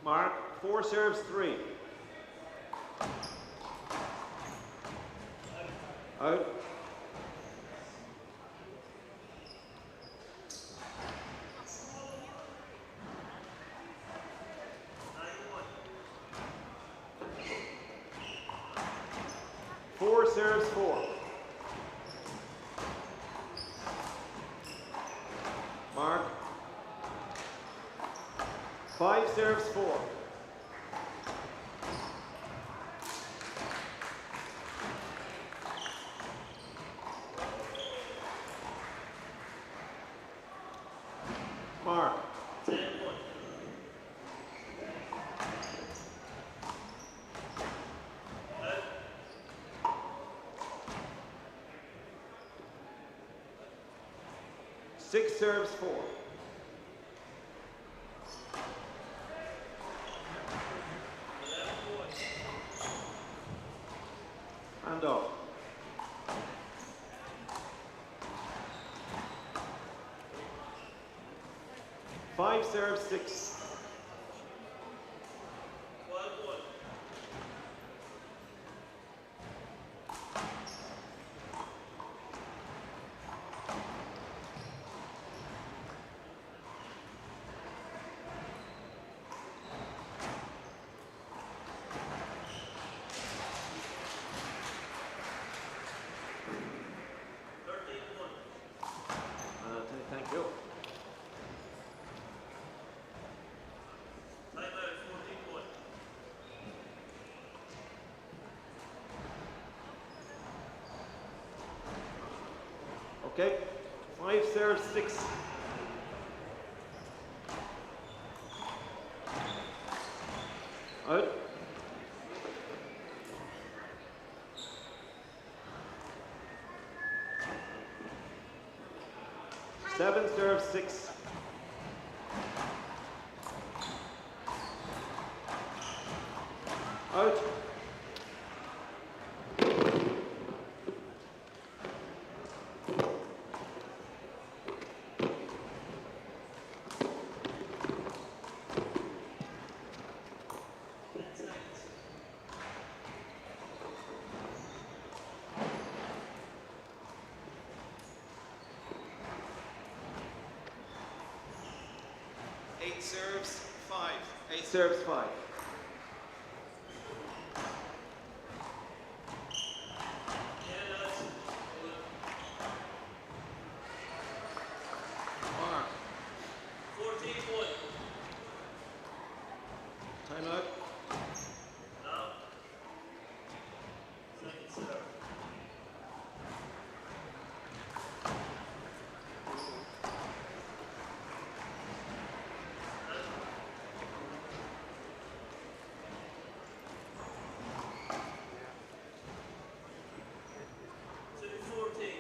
[SPEAKER 4] Mark. 4 serves 3. Out. Four serves 4. Mark. 5 serves 4. Mark. 6 serves 4. And off. 5 serves 6. Thank you. Okay. 5 serves 6. Out. 7 serves 6. Out.
[SPEAKER 5] Eight serves, 5.
[SPEAKER 4] 8 serves 5. Mark.
[SPEAKER 2] 14 point.
[SPEAKER 4] Time out.
[SPEAKER 2] Now. Second serve. Two 14.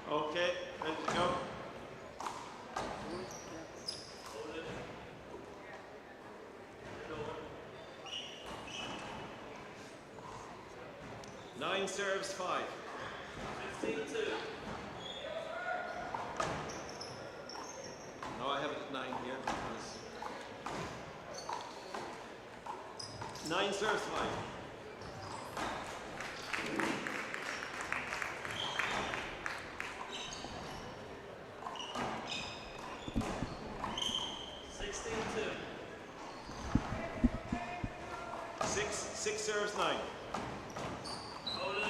[SPEAKER 4] Okay, ready to go.
[SPEAKER 2] Hold it.
[SPEAKER 5] Nine serves, 5.
[SPEAKER 2] 15-2.
[SPEAKER 5] No, I have it at 9 here because
[SPEAKER 4] 9 serves 5.
[SPEAKER 5] Six serves, 9.
[SPEAKER 2] Hold it.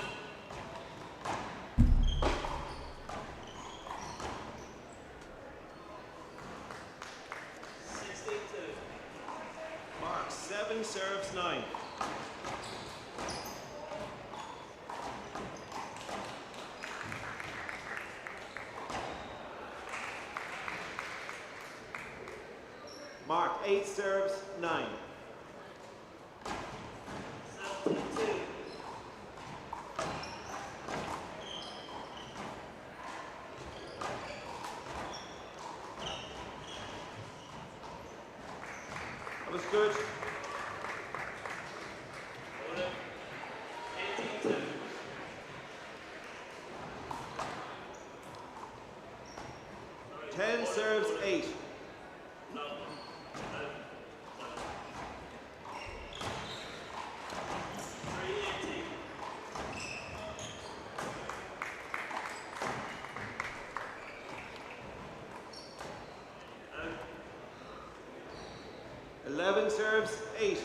[SPEAKER 5] Mark, 7 serves, 9.
[SPEAKER 4] Mark, 8 serves 9.
[SPEAKER 2] 17-2.
[SPEAKER 4] That was good.
[SPEAKER 2] Hold it. 18-2.
[SPEAKER 4] 10 serves 8.
[SPEAKER 2] No. No. 3-18.
[SPEAKER 4] 11 serves 8.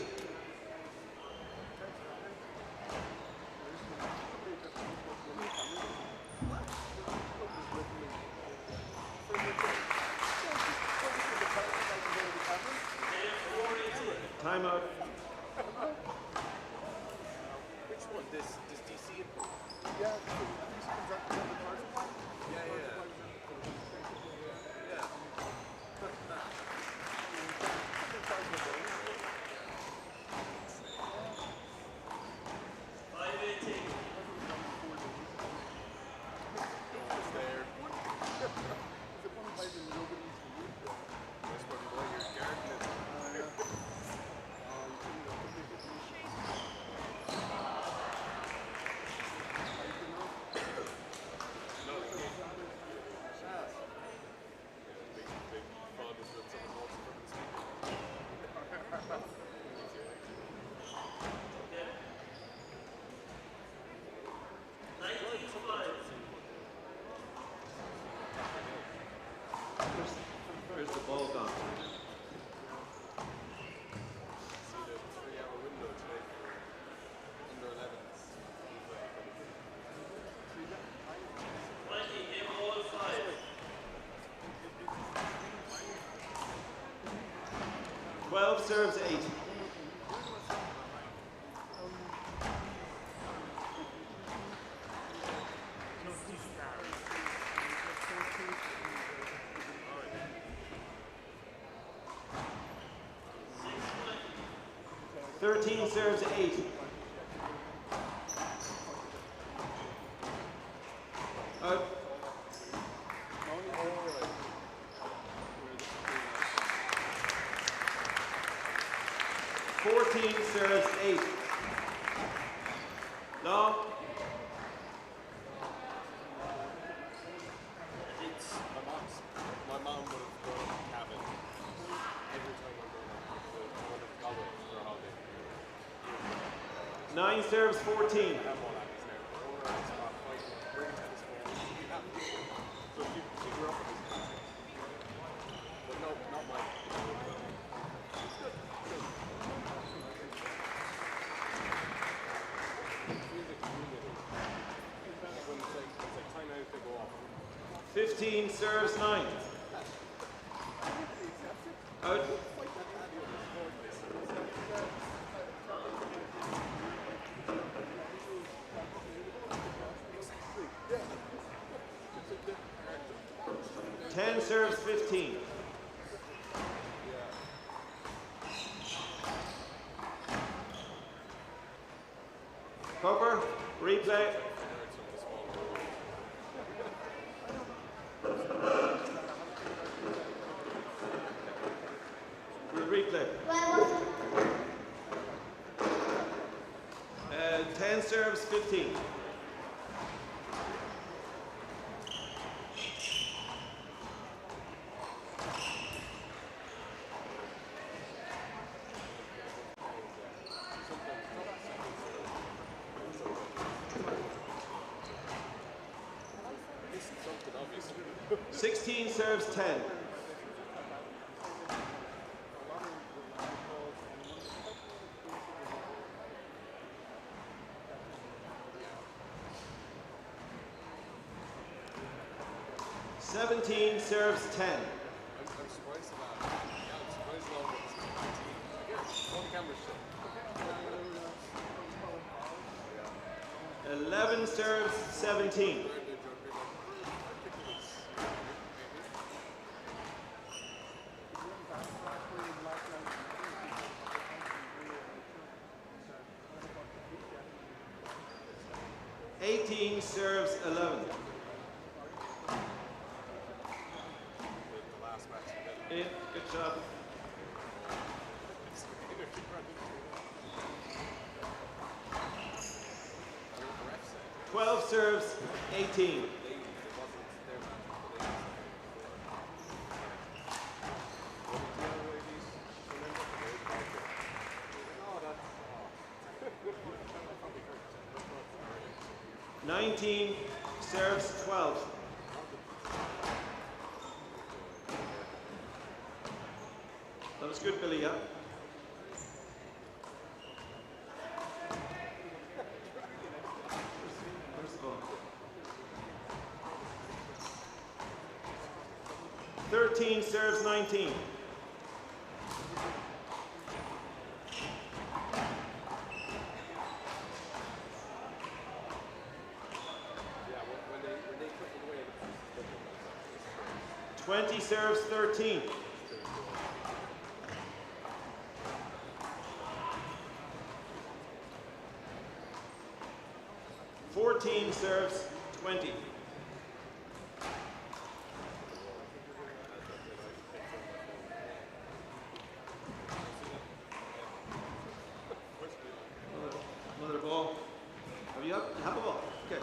[SPEAKER 4] Time out.
[SPEAKER 6] Which one? This DC? Yeah. Yeah.
[SPEAKER 2] 5-18.
[SPEAKER 6] There. That's what boy, you're gardening. No, big fun is when someone walks in front of the speaker.
[SPEAKER 2] Okay. 19-5.
[SPEAKER 4] Where's the ball gone?
[SPEAKER 6] See the 3-hour window today for
[SPEAKER 4] 12 serves 8. Thirteen serves 8. Out. 14 serves 8. Long.
[SPEAKER 6] My mom would have grown up in a cabin every time I'm going to Galway for a holiday.
[SPEAKER 4] 9 serves 14.
[SPEAKER 6] I have all that there. Over at the spot, like, bring tennis balls. You have people. So she grew up with this country. But no, not mine. It's good. Good. Music community. When it's like time out, they go off.
[SPEAKER 4] 15 serves 9. Out. Ten serves 15. Copper, replay. Replay. 10 serves 15.
[SPEAKER 6] Something obvious.
[SPEAKER 4] 16 serves 10. Seventeen serves 10.
[SPEAKER 6] I'm surprised about it. Yeah, I'm surprised about it. On camera shit.
[SPEAKER 4] 11 serves 17. Eighteen serves 11.
[SPEAKER 6] The last match.
[SPEAKER 4] In, good job.
[SPEAKER 6] The ref said
[SPEAKER 4] 12 serves 18.
[SPEAKER 6] it wasn't their match, but they
[SPEAKER 4] 19 serves 12. That was good, Billy, yeah? Where's the ball? 13 serves 19.
[SPEAKER 6] when they took it away, it was
[SPEAKER 4] 20 serves 13. 14 serves 20. Another ball. Have you have a ball? Okay.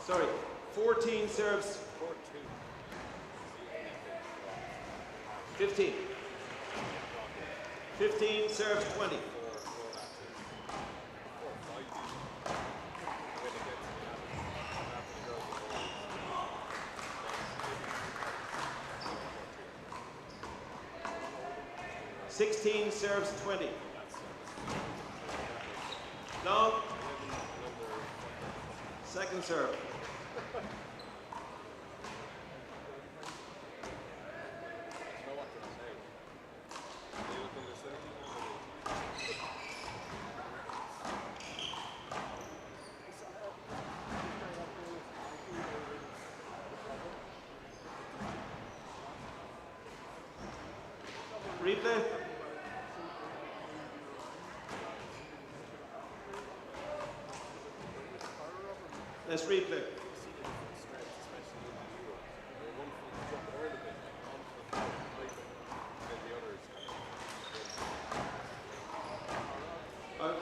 [SPEAKER 4] Sorry. 14 serves 15. 15 serves 20. 16 serves 20. Long. Second serve. Replay. Let's replay. Uh,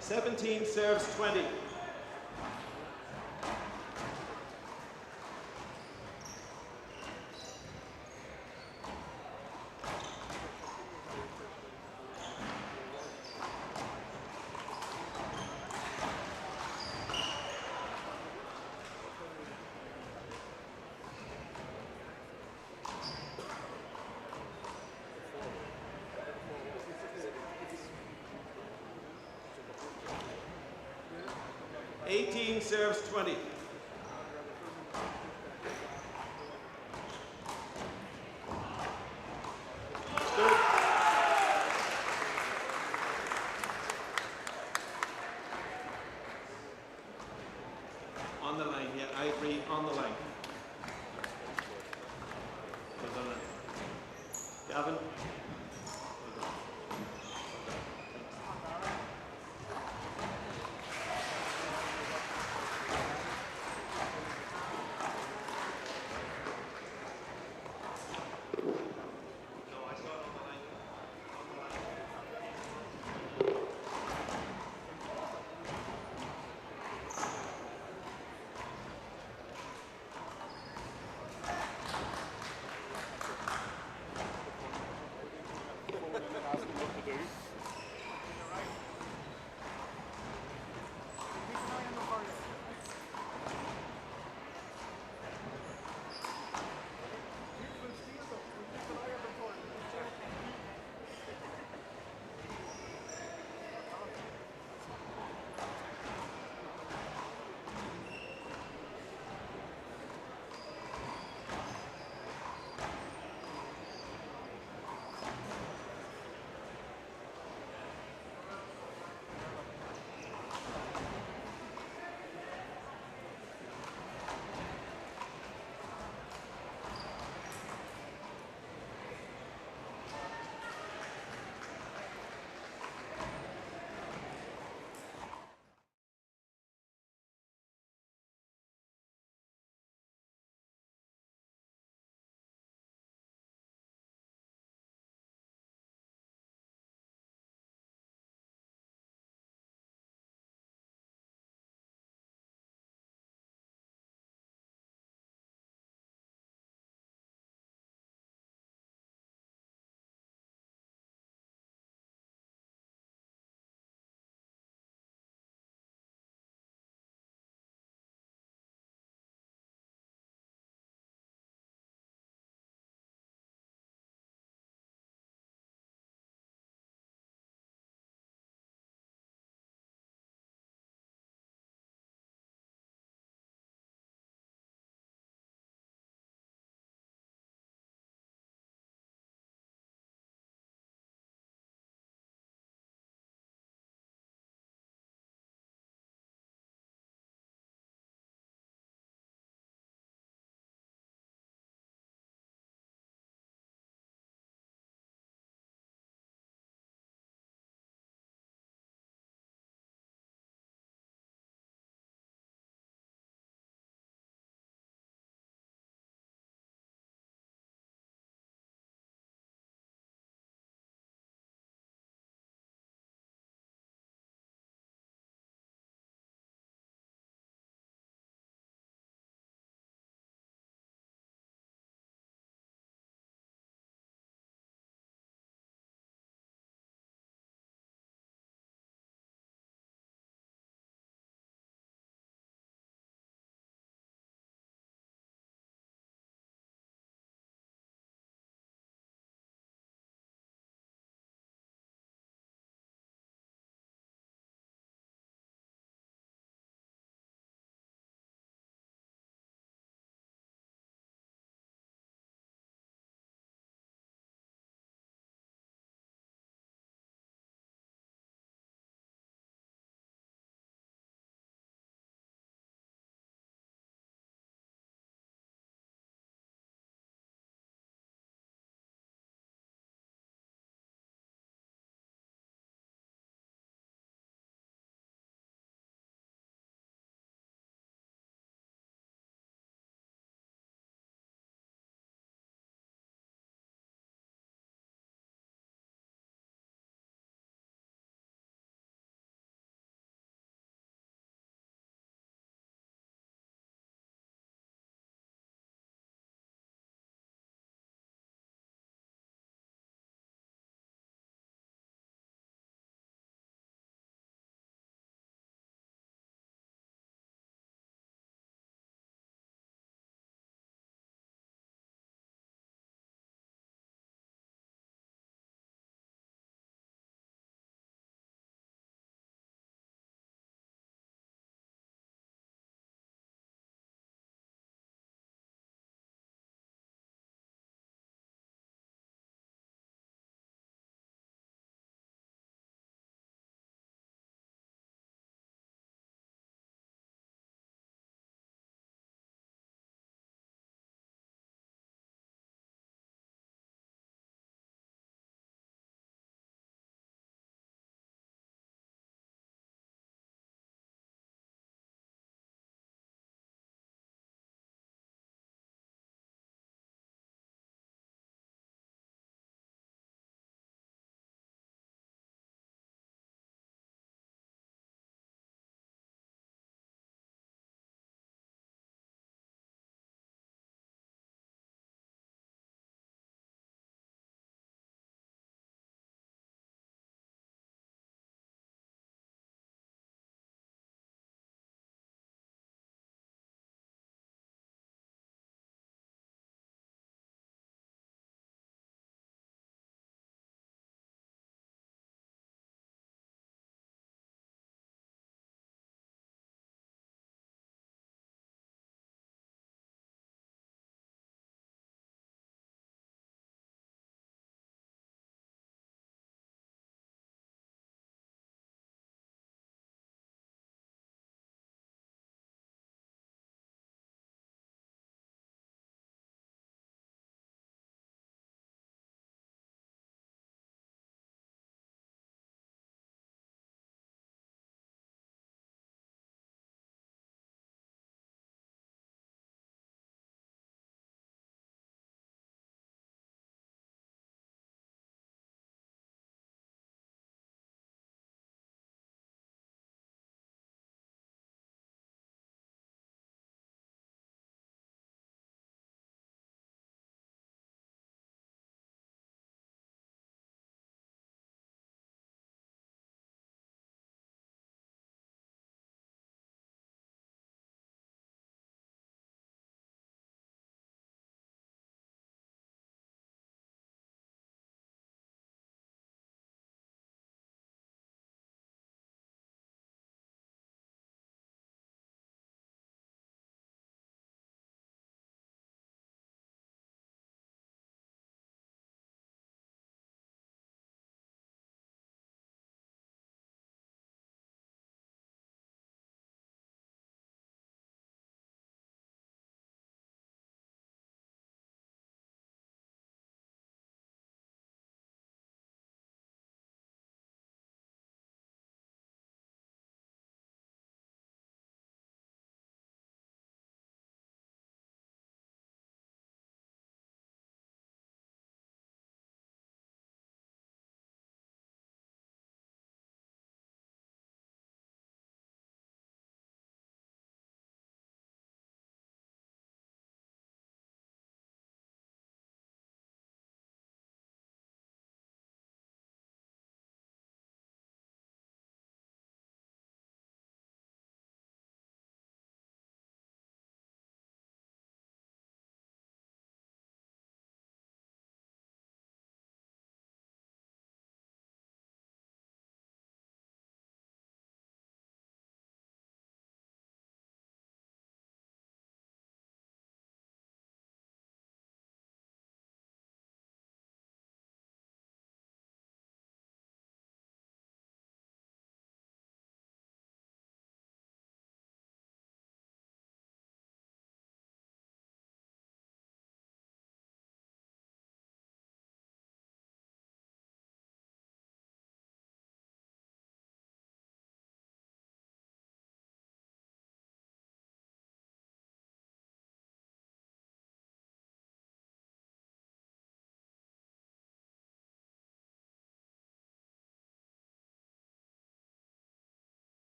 [SPEAKER 4] 17 serves 20. Eighteen serves 20. Good. On the line, yeah, I agree, on the line. Well done, Gavin. Well done. No, I saw it on the line. On the line.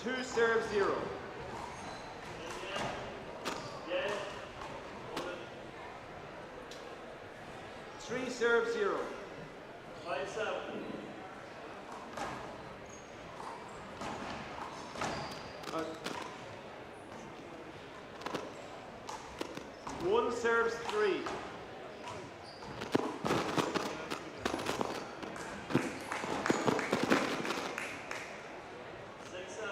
[SPEAKER 4] 2 serves 0.
[SPEAKER 2] Yes.
[SPEAKER 4] 3 serves 0.
[SPEAKER 2] 5-7.
[SPEAKER 4] 1 serves 3.
[SPEAKER 2] 6-7.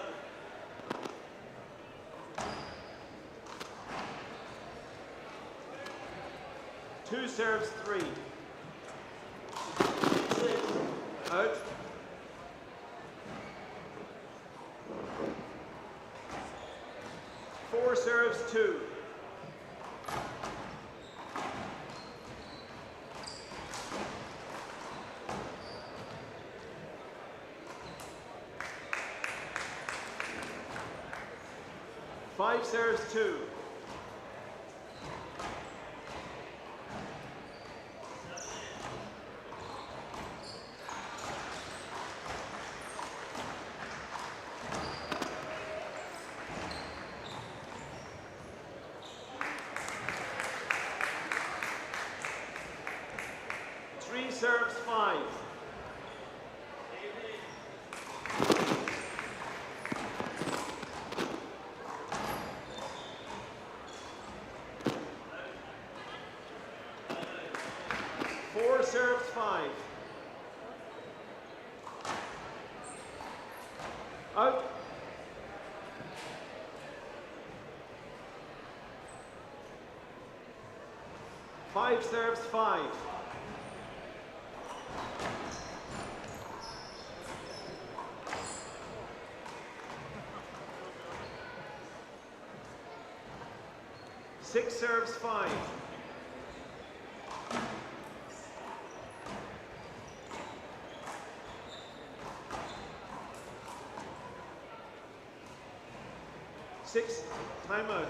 [SPEAKER 4] 2 serves 3.
[SPEAKER 2] 6.
[SPEAKER 4] Out. 4 serves 2. 5 serves 2. 3 serves 5. 4 serves 5. Out. 5 serves 5. 6 serves 5. 6 timeout.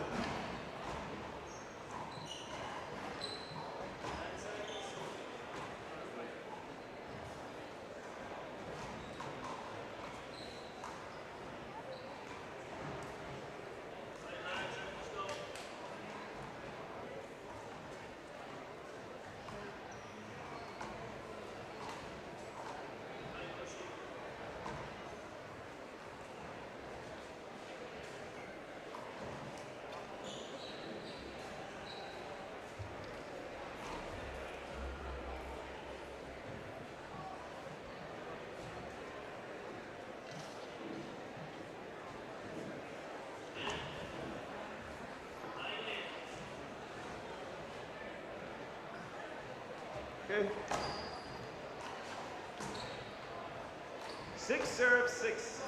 [SPEAKER 4] Okay. 6 serves 6.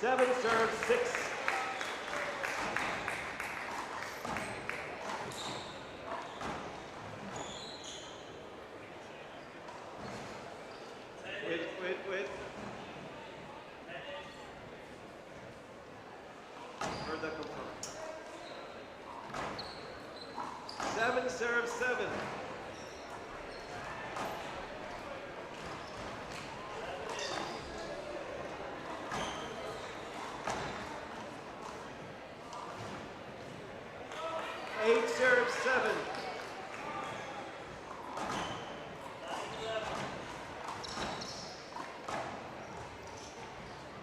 [SPEAKER 4] 7 serves 6. 'Wait. Where'd that come from? 7 serves 7. 8 serves 7.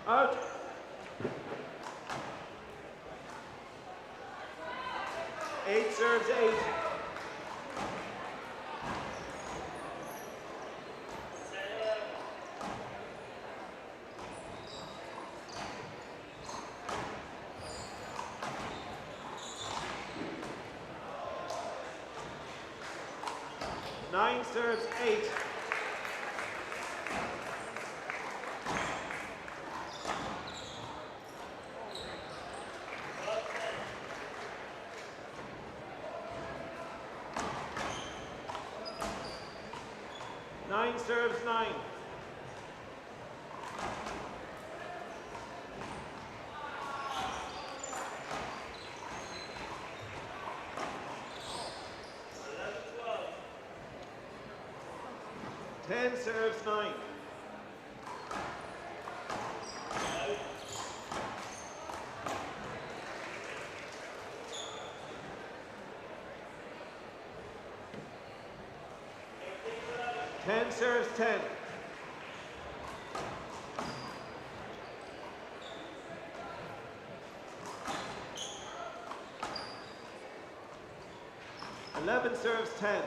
[SPEAKER 4] 'Out. 8 serves 8. 9 serves 8. 9 serves 9.
[SPEAKER 2] 11-12.
[SPEAKER 4] 10 serves 9. Ten serves 10. Eleven serves 10.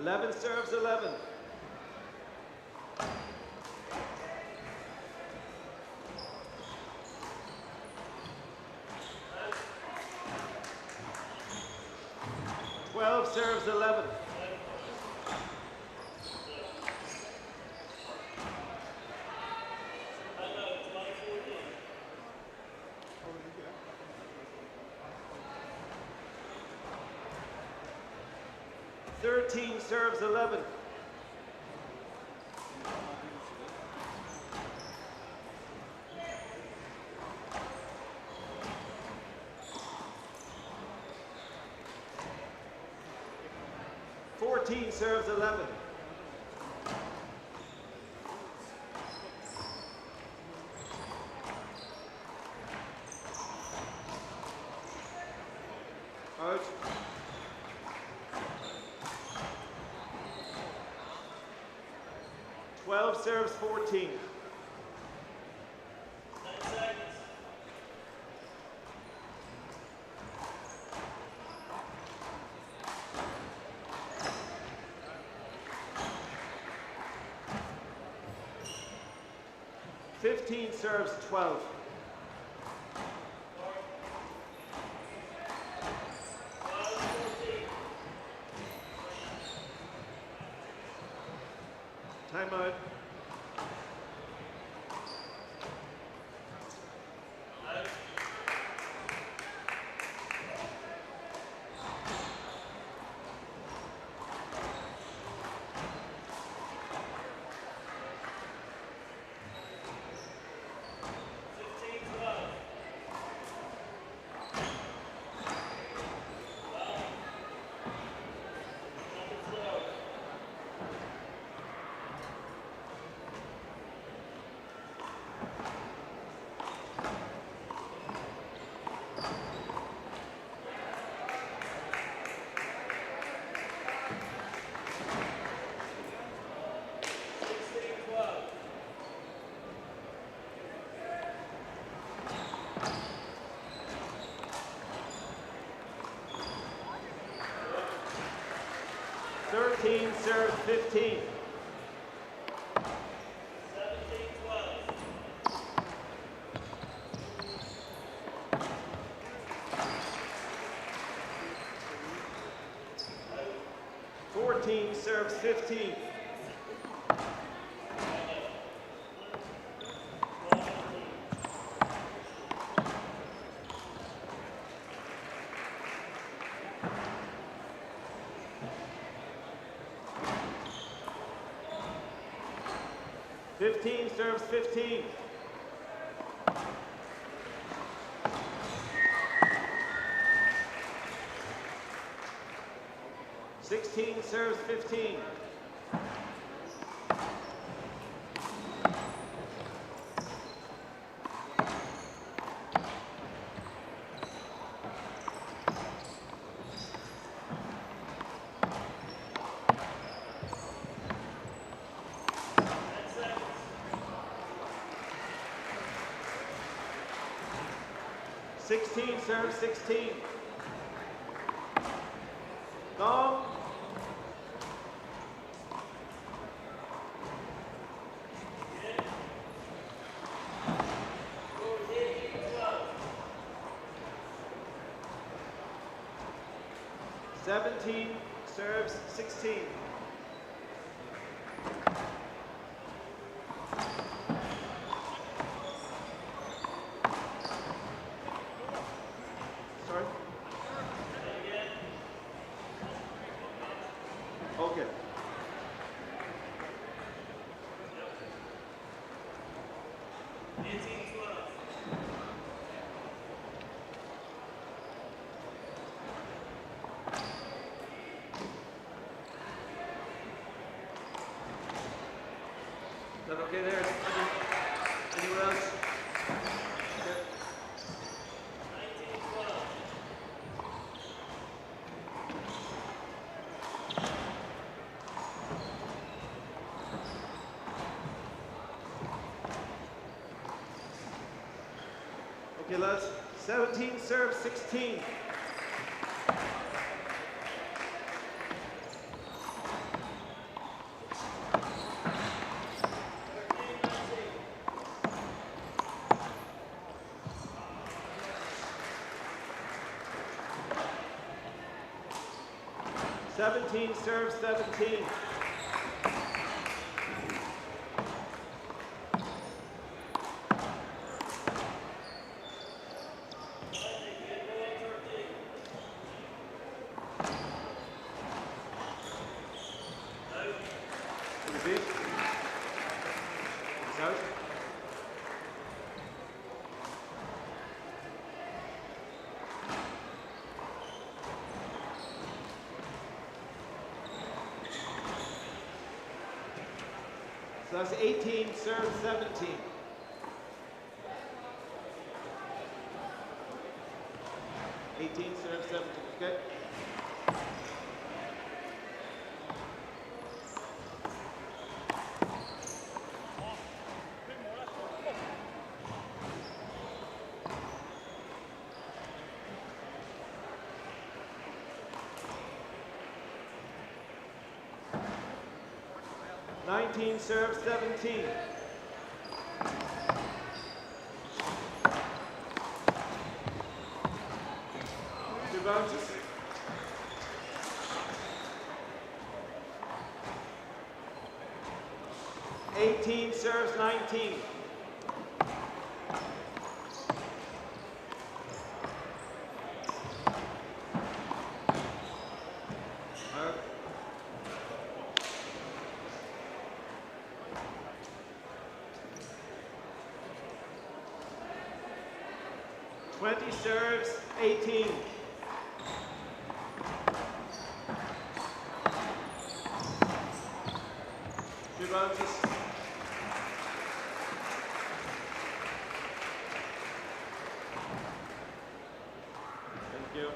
[SPEAKER 4] Eleven serves 11. Serves 11. Serves 11. Serves 11. Out. Serves 14.
[SPEAKER 2] 10 seconds.
[SPEAKER 4] 15 serves 12. Time out. Serves 15. 14 serves 15. 15 serves 15. 16 serves 15. 16 serves 16. Long. Seventeen serves 16. Sorry? Okay. Okay, there. Anyone else? Okay.
[SPEAKER 2] 19-12.
[SPEAKER 4] Okay, lads. 17 serves 16. Serves 17. Repeat. It's out. So that's 18, serve 17. Serve 17, okay? Serve 17. Two bounces. Serves 19. Out. 20 serves 18. Two bounces. Thank you.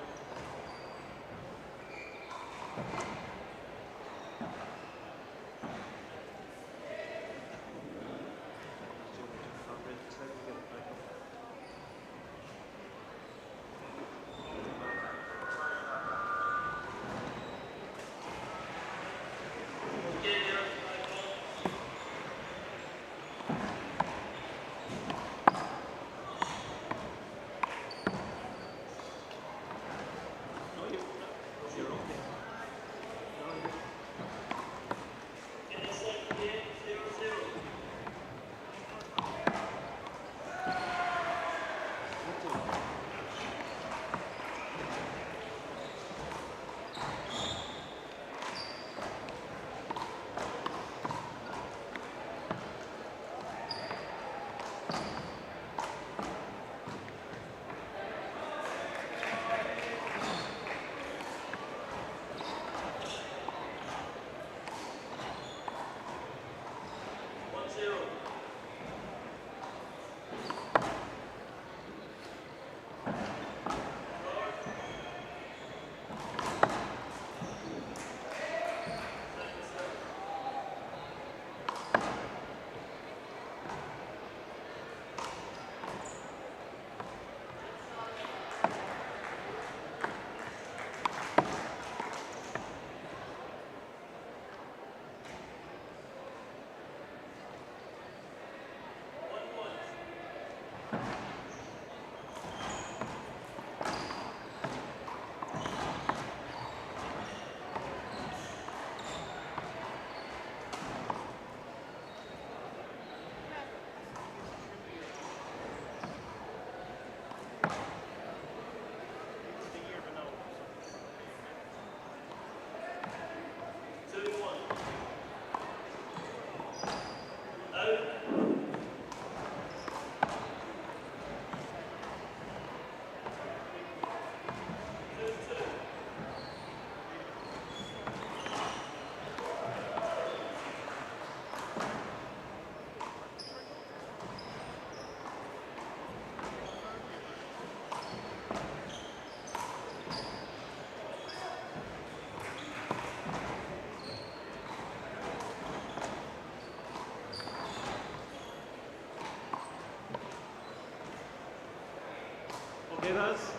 [SPEAKER 4] chance.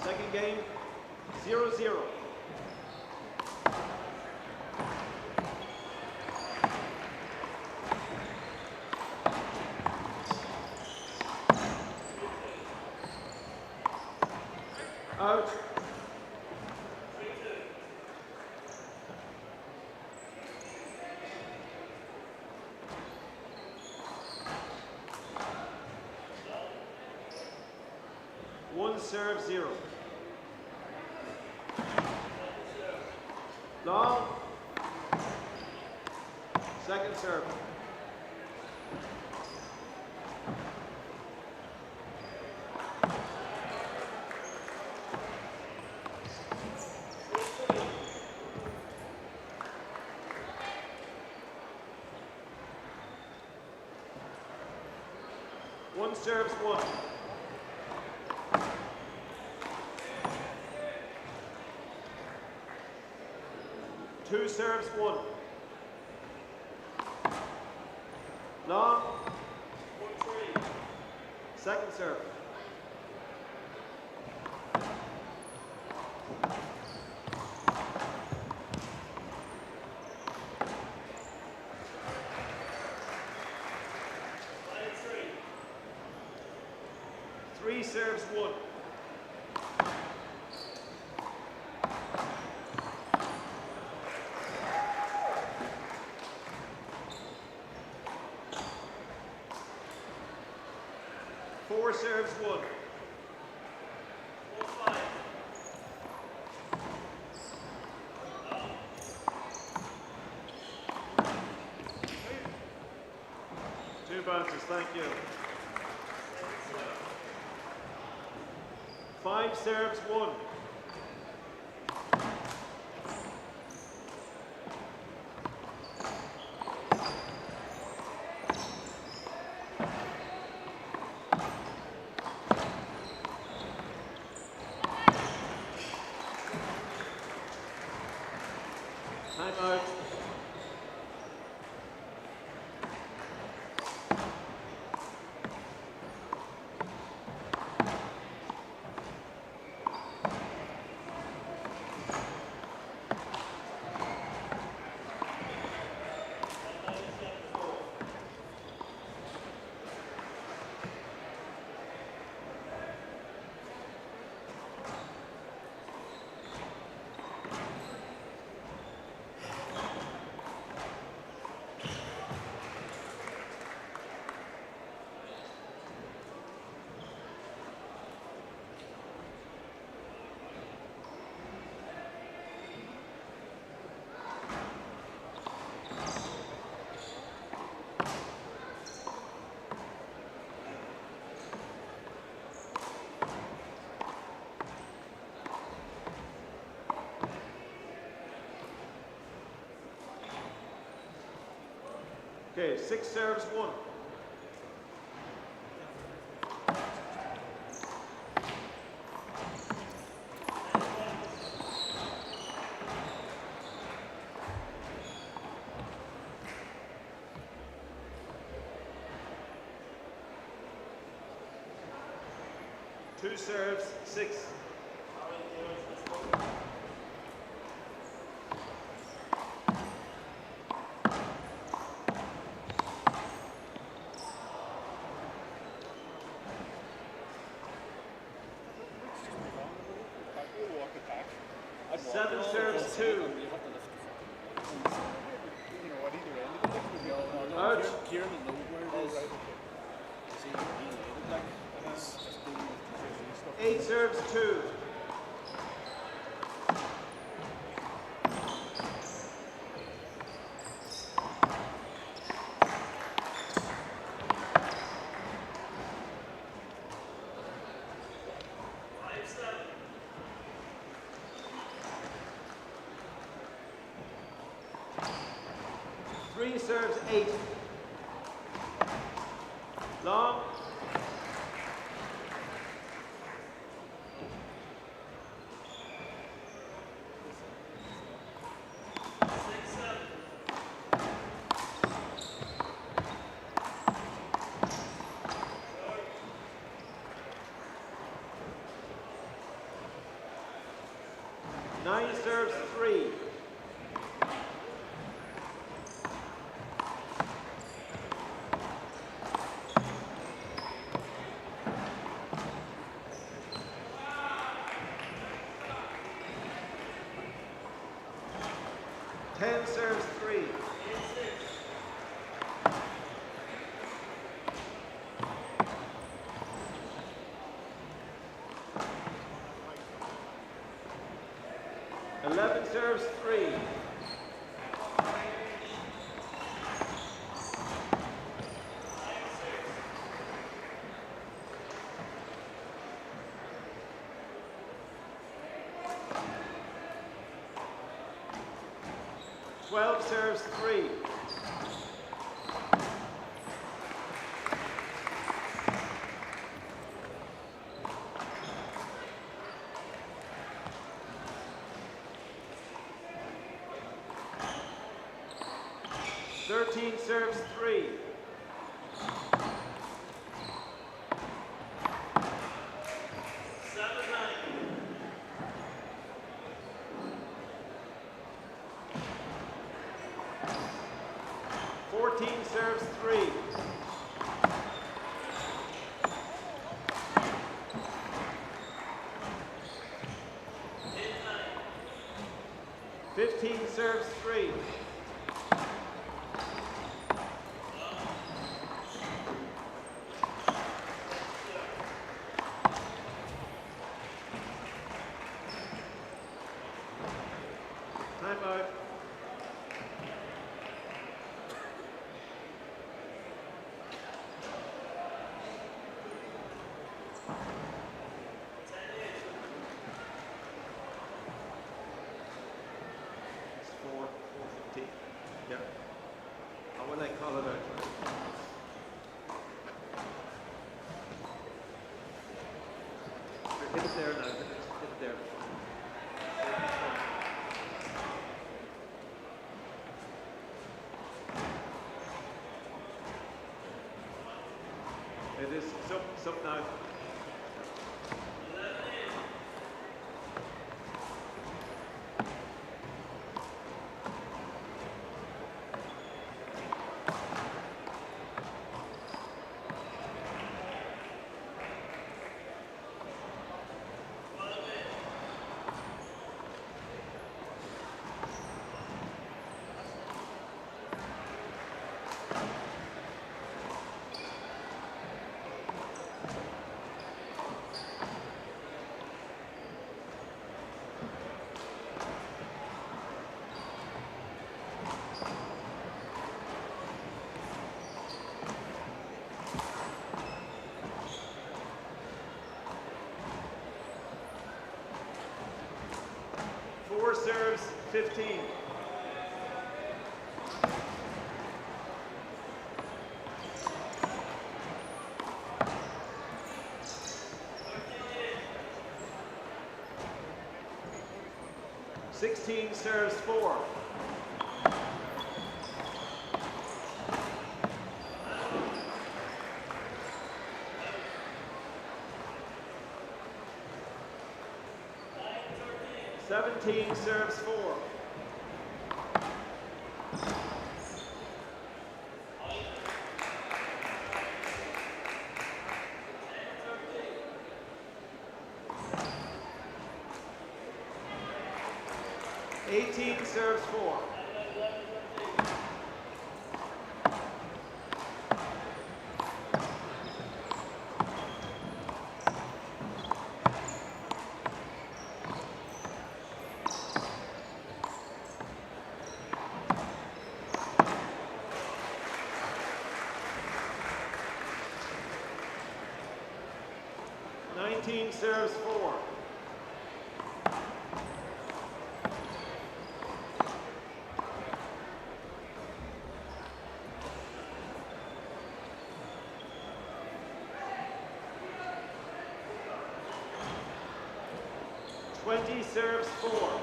[SPEAKER 4] Second game, 0-0. Out. One serve, 0. Long. Second serve. One serves, 1. Two serves, 1. Long. Second serve. Three serves, 1. Four serves, 1. Two bounces, thank you. Five serves, 1. Time out. Okay, six serves, 1. Two serves, 6. Seven serves, 2. Out. Eight serves, 2. Three serves, 8. Long. 9 serves 3. Ten serves 3. Eleven serves 3. Twelve serves 3. Thirteen serves 3. Serves 3. Fifteen serves 3. Time out. Yeah. How will I call it out? Hit it there now. Hit it there. It is up now. Four serves 15. Sixteen serves 4. Seventeen serves 4. Eighteen serves 4. Nineteen serves 4. Twenty serves 4.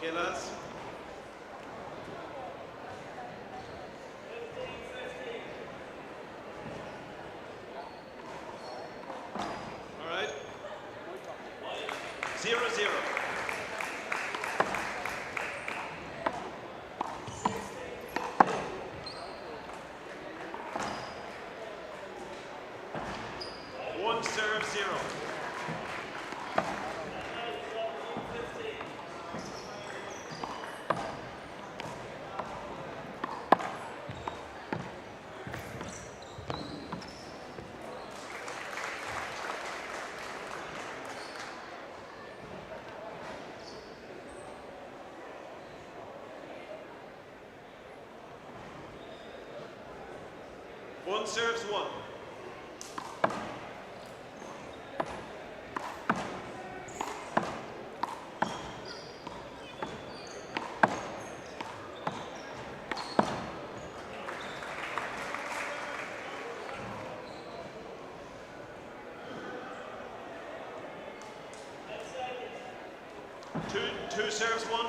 [SPEAKER 5] Okay, lads. All right. 0-0. One serve 0. One serves 1. Two serves 1.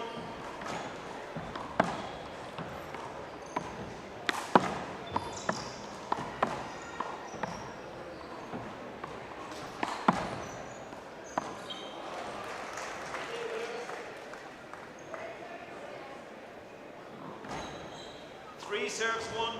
[SPEAKER 5] Three serves 1.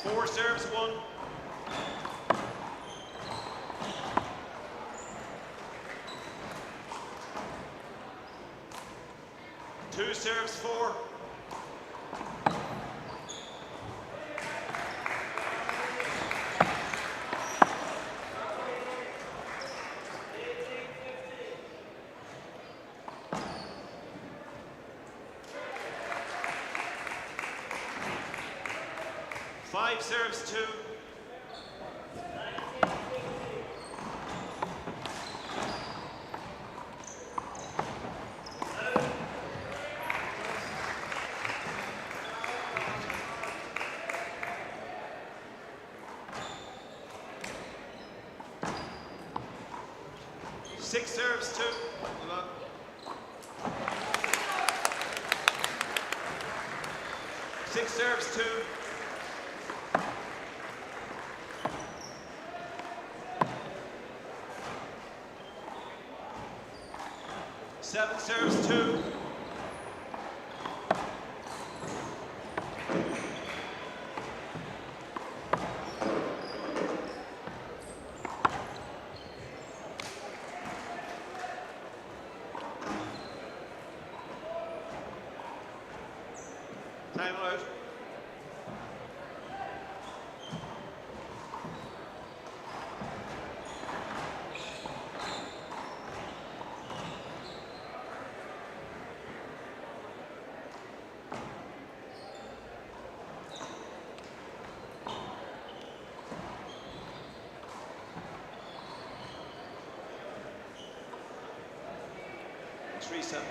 [SPEAKER 5] Four serves 1. Two serves 4. Five serves 2. Six serves 2. Hold on. Six serves 2. Seven serves 2. Time out. Let's reset.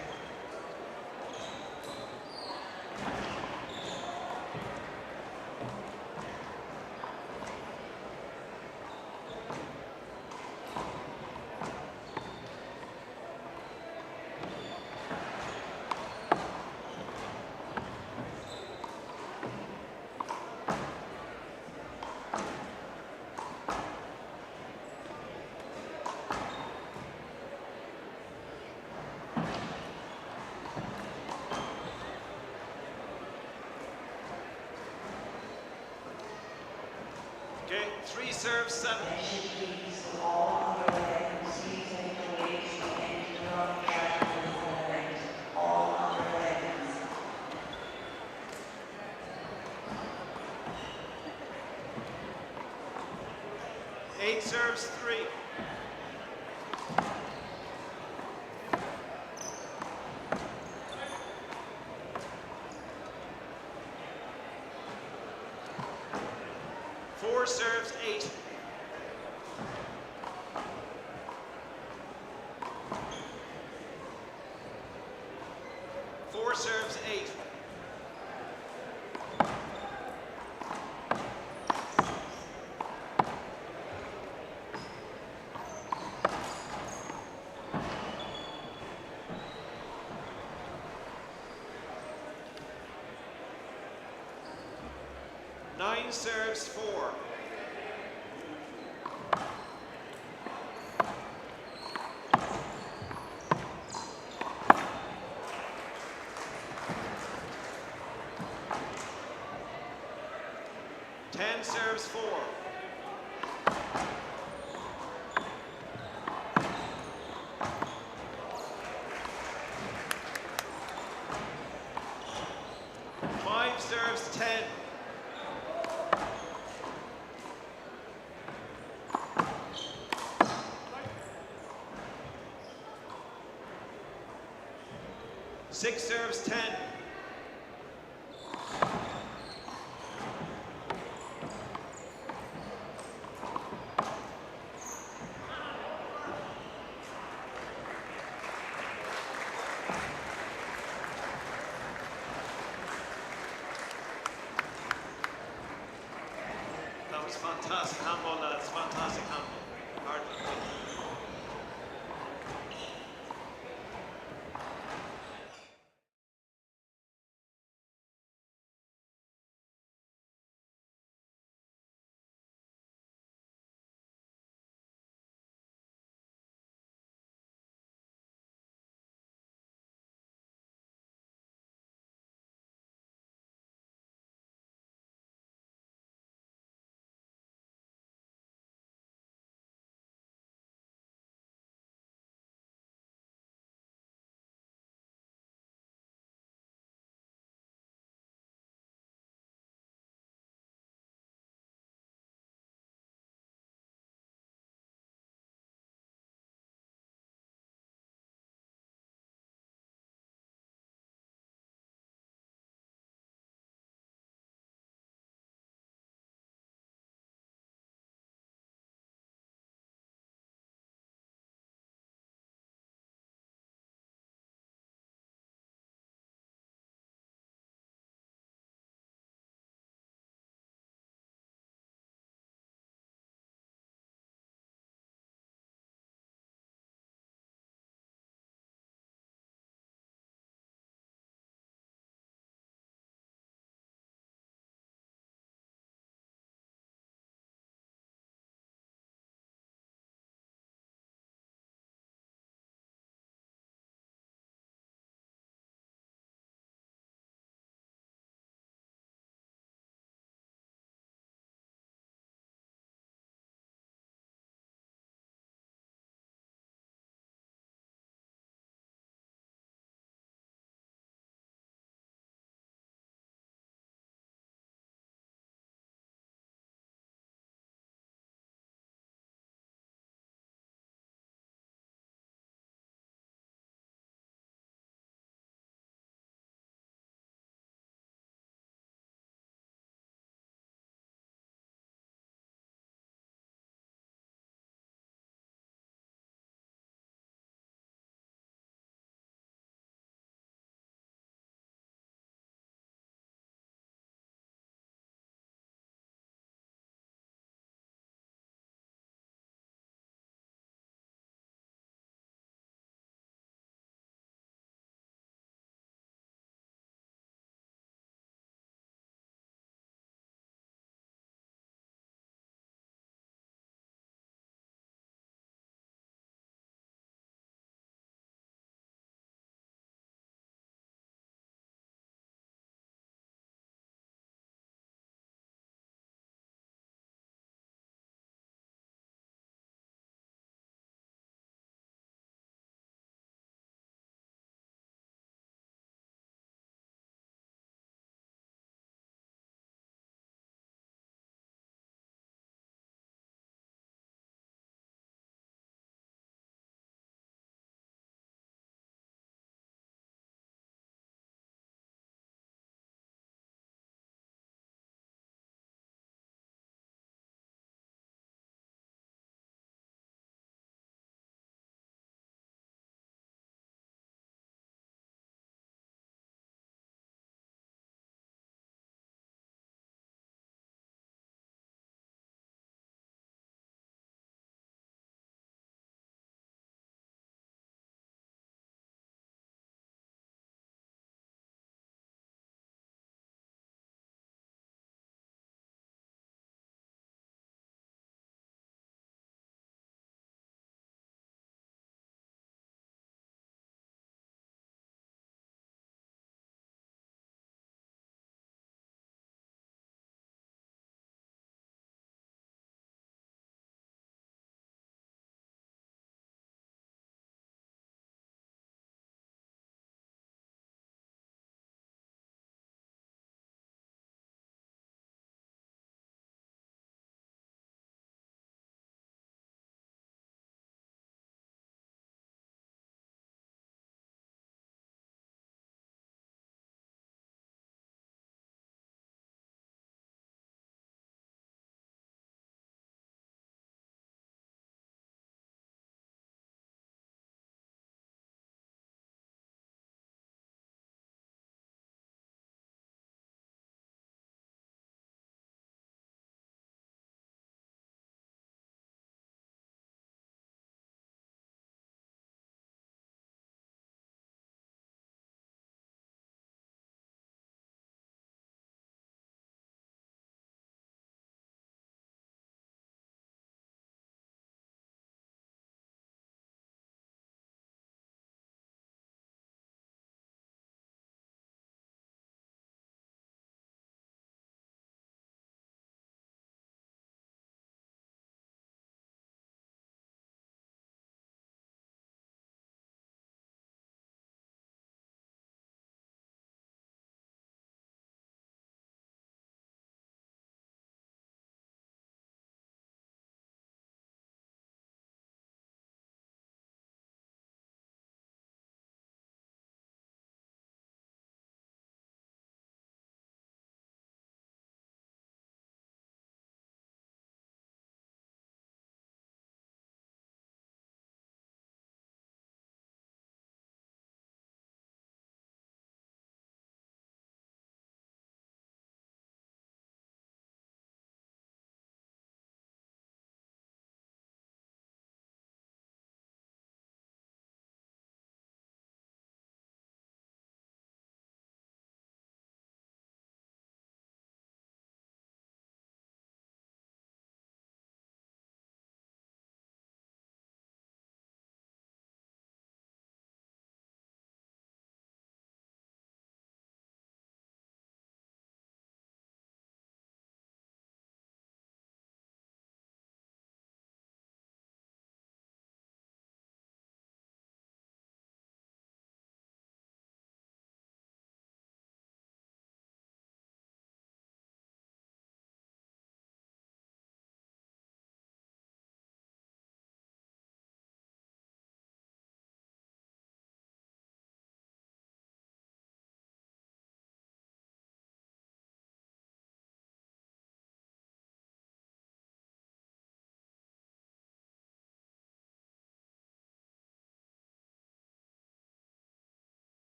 [SPEAKER 5] Okay, three serves 7. Eight serves 3. Four serves 8. 4 serves 8. Nine serves 4. Ten serves 4. Five serves 10. Six serves 10. That was fantastic handball, lads. Fantastic handball. Hardly.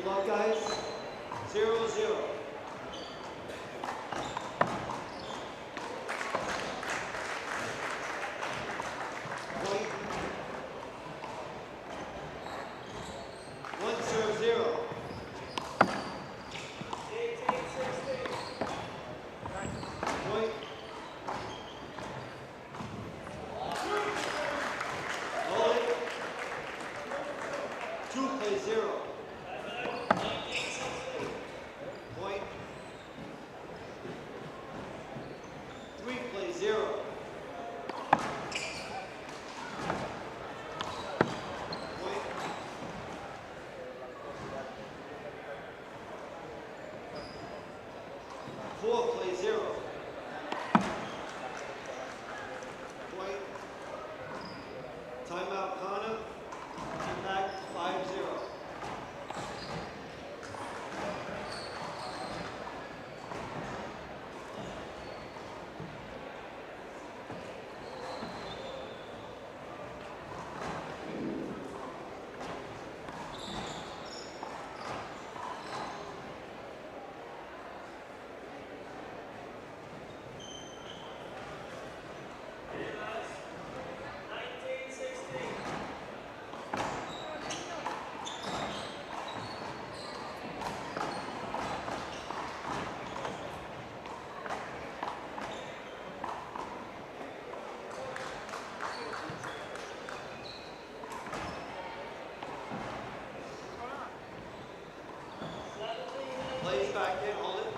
[SPEAKER 4] Good luck, guys. 0-0. Point. 1-0. Point. Hold it. 2-0. Point. 3-0. Point. 4-0. Point. Timeout, Connor. Come back 5-0. Plays back in, hold it.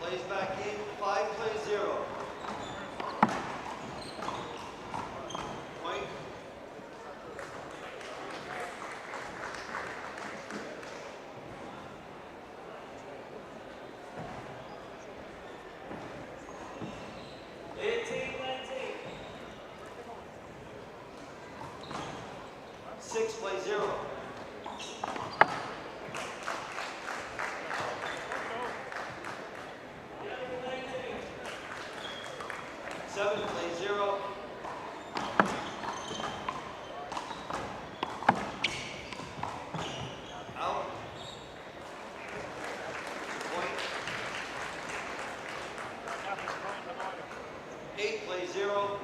[SPEAKER 4] Plays back in, 5-0. Point. Six play 0. Seven play 0. Out. Point. 8 play 0.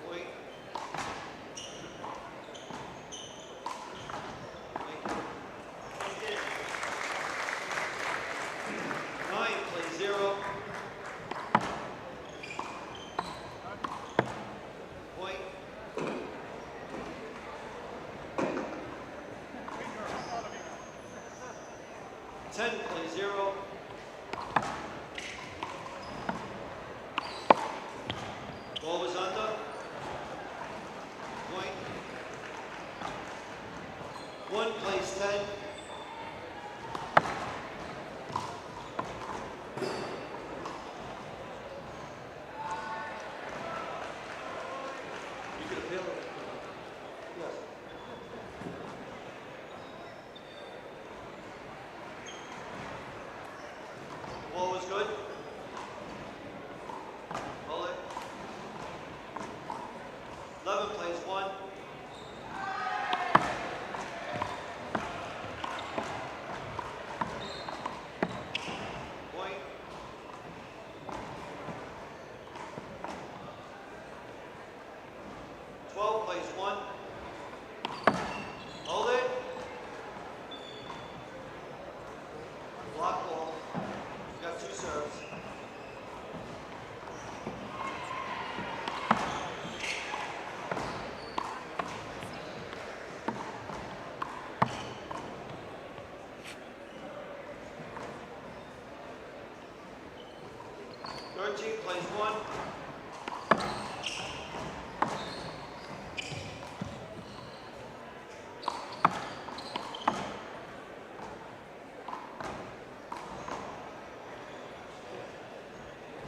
[SPEAKER 4] Point. Nine play 0. Point. 10 play 0. Ball was under. Point. 1 plays 10. You can appeal it. Yes. Ball was good. Hold it. 11 plays 1. Point. 12 plays 1. Hold it. Block ball. You got 2 serves. Plays 1.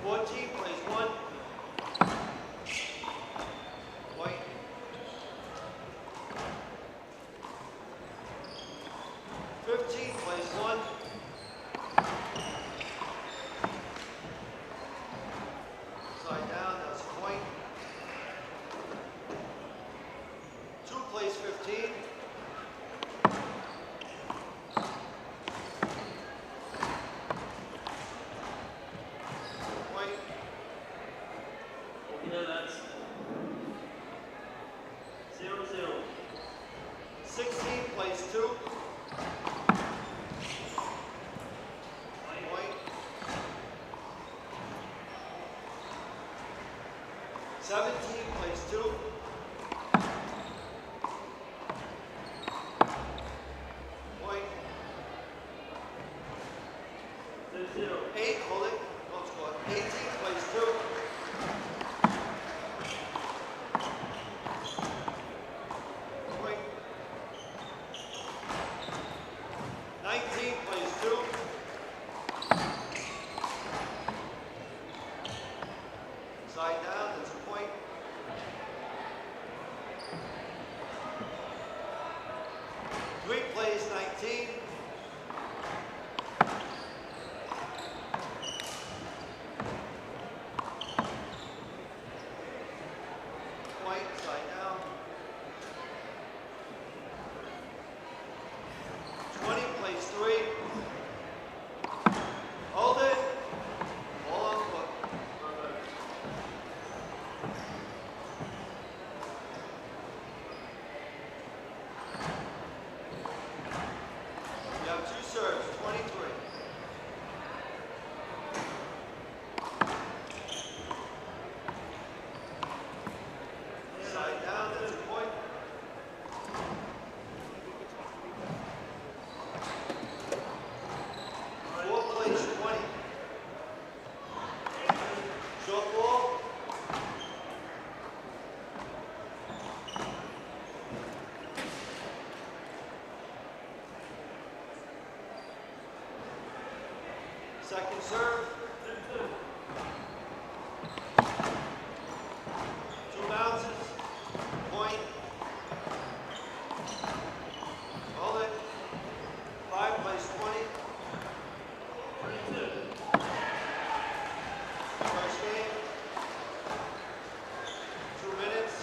[SPEAKER 4] 14 plays 1. White. 15 plays 1. Side down, that's point.
[SPEAKER 7] 17 plays 2. Point. 8, hold it. Don't score. 18 plays 2. Point. 19 plays 2. Side down, that's a point. 3 plays 19. Point, side down. 20 plays 3. Hold it. Ball on foot. You have 2 serves, 23. Side down, that's a point. 4 plays 20. Short ball. Second serve. 2 bounces. Point. Hold it. 5 plays 20. First game. 2 minutes.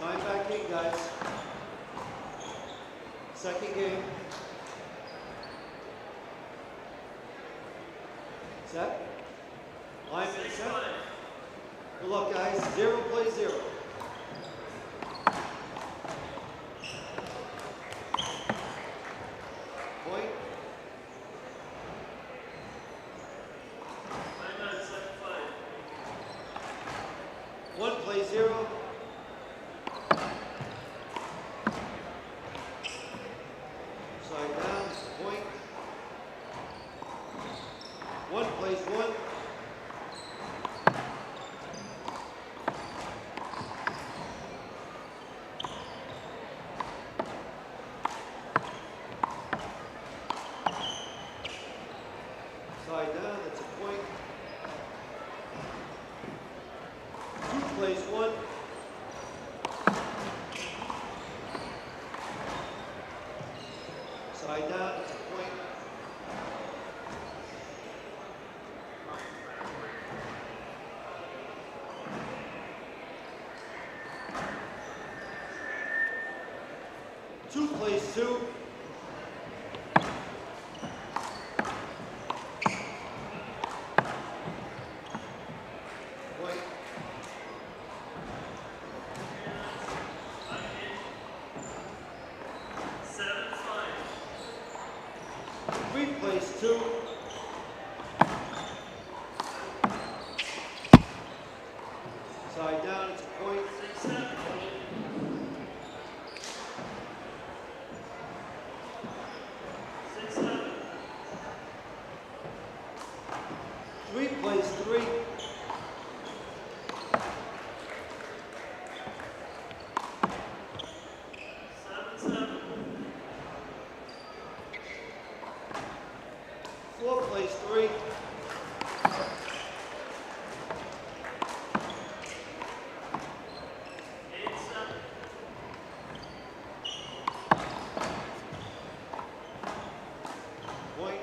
[SPEAKER 7] Time back in, guys. Second game. Set. Lineman set. Good luck, guys. 0 plays 0. Point. One plays 0. Side down, point. 1 plays 1. Side down, it's a point. Two plays two. Point. Three plays two. Side down, it's a point. Three plays three. Four plays three. Point.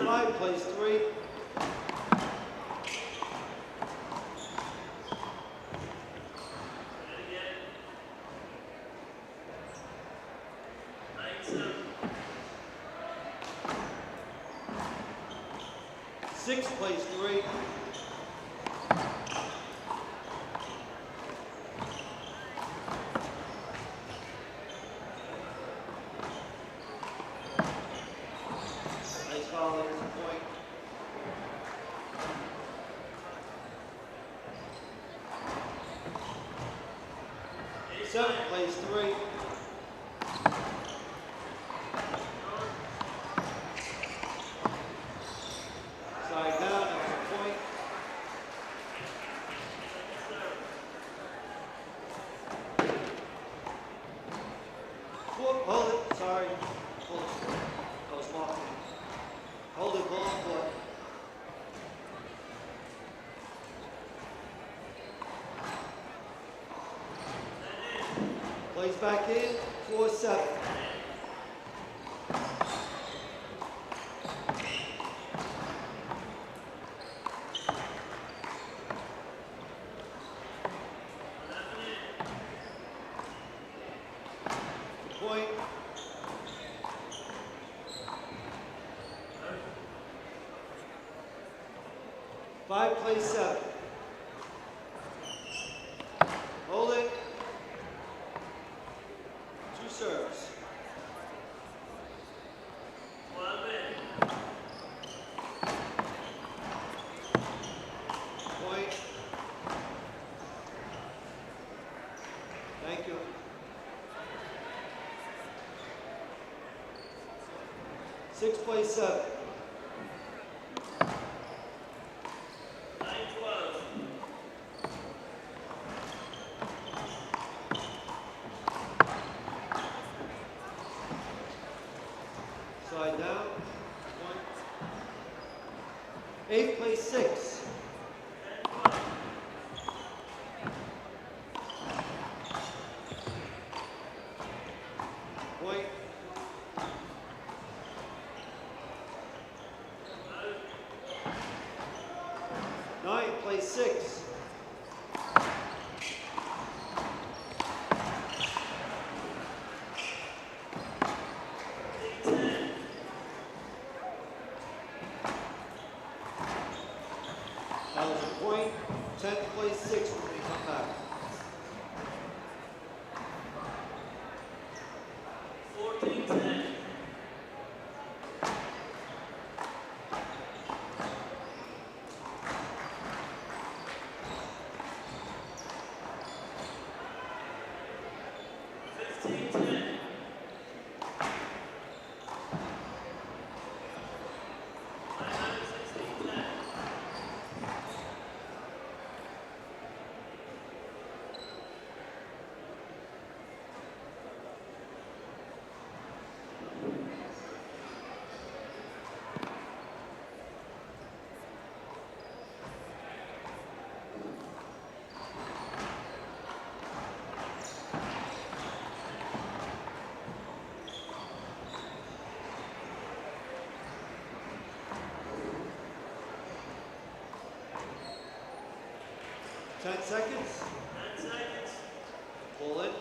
[SPEAKER 7] Five plays three. Six plays three. Nice foul, there's a point. Seven plays three. Side down, that's a point. Hold it, sorry. Hold it. I was walking. Hold it, ball, foot. Plays back in, 4-7. Point. Five plays seven. Hold it. Two serves. Point. Thank you. Six plays seven. Side down. Point. Eight plays six. Point. Nine plays six. That was a point. 10 plays six when we come back. seconds.
[SPEAKER 2] 10 seconds.
[SPEAKER 7] Pull in.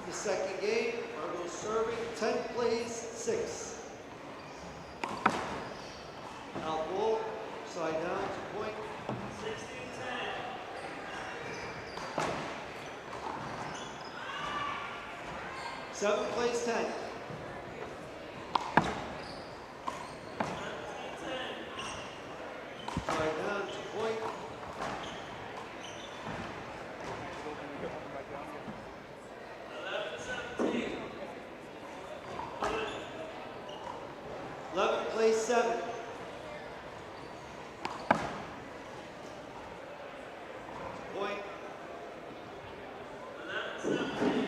[SPEAKER 7] The second game, Virgo serving, 10 plays, 6. Out ball, side down to point.
[SPEAKER 2] 16-10.
[SPEAKER 7] 7 plays, 10.
[SPEAKER 2] 17-10.
[SPEAKER 7] Side down to point.
[SPEAKER 6] When you get one back down again.
[SPEAKER 2] 11-17.
[SPEAKER 7] 11 plays, 7. Point.
[SPEAKER 2] 11-17.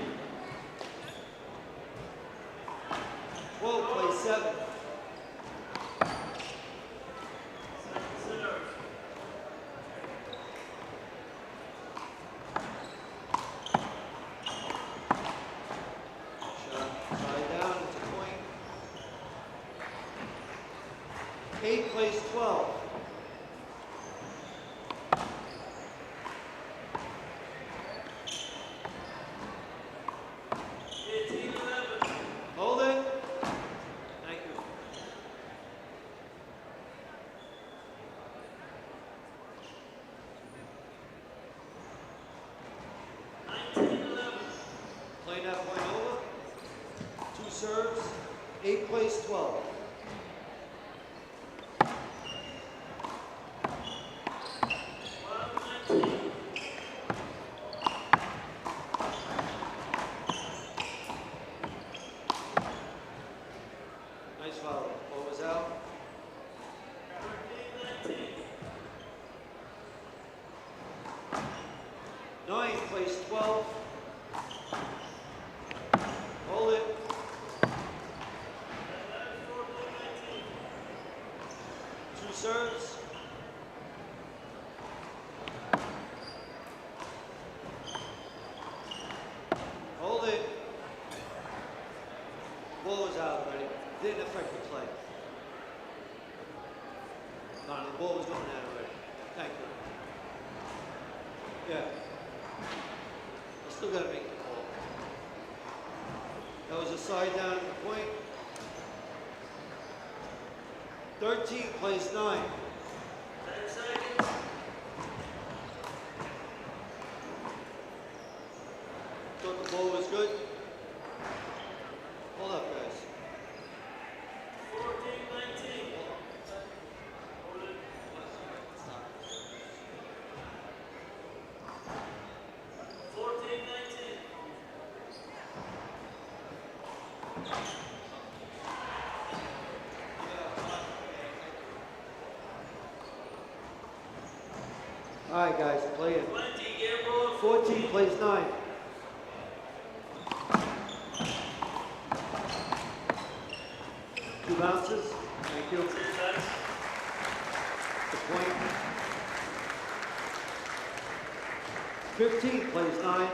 [SPEAKER 7] 12 plays, 7.
[SPEAKER 2] Second serve.
[SPEAKER 7] Shot side down to point. 8 plays, 12.
[SPEAKER 2] 15-11.
[SPEAKER 7] Hold it. Thank you. Playing that point over. 2 serves. 8 plays, 12.
[SPEAKER 2] 12-19.
[SPEAKER 7] Nice foul. Ball was out.
[SPEAKER 2] 13-19.
[SPEAKER 7] 9 plays, 12. Hold it. 2 serves. Hold it. Ball was out already. Didn't affect the play. No, the ball was going out already. Thank you. Yeah. I still got to make the call. That was a side down at the point. 13 plays 9.
[SPEAKER 2] 10 seconds.
[SPEAKER 7] Thought the ball was good. Hold up, guys.
[SPEAKER 2] 14-19. Hold it. 14-19.
[SPEAKER 7] All right, guys, play it.
[SPEAKER 2] 20, game ball.
[SPEAKER 7] 14 plays 9. Two bounces. Thank you.
[SPEAKER 2] Cheers, lads.
[SPEAKER 7] The point. 15 plays 9.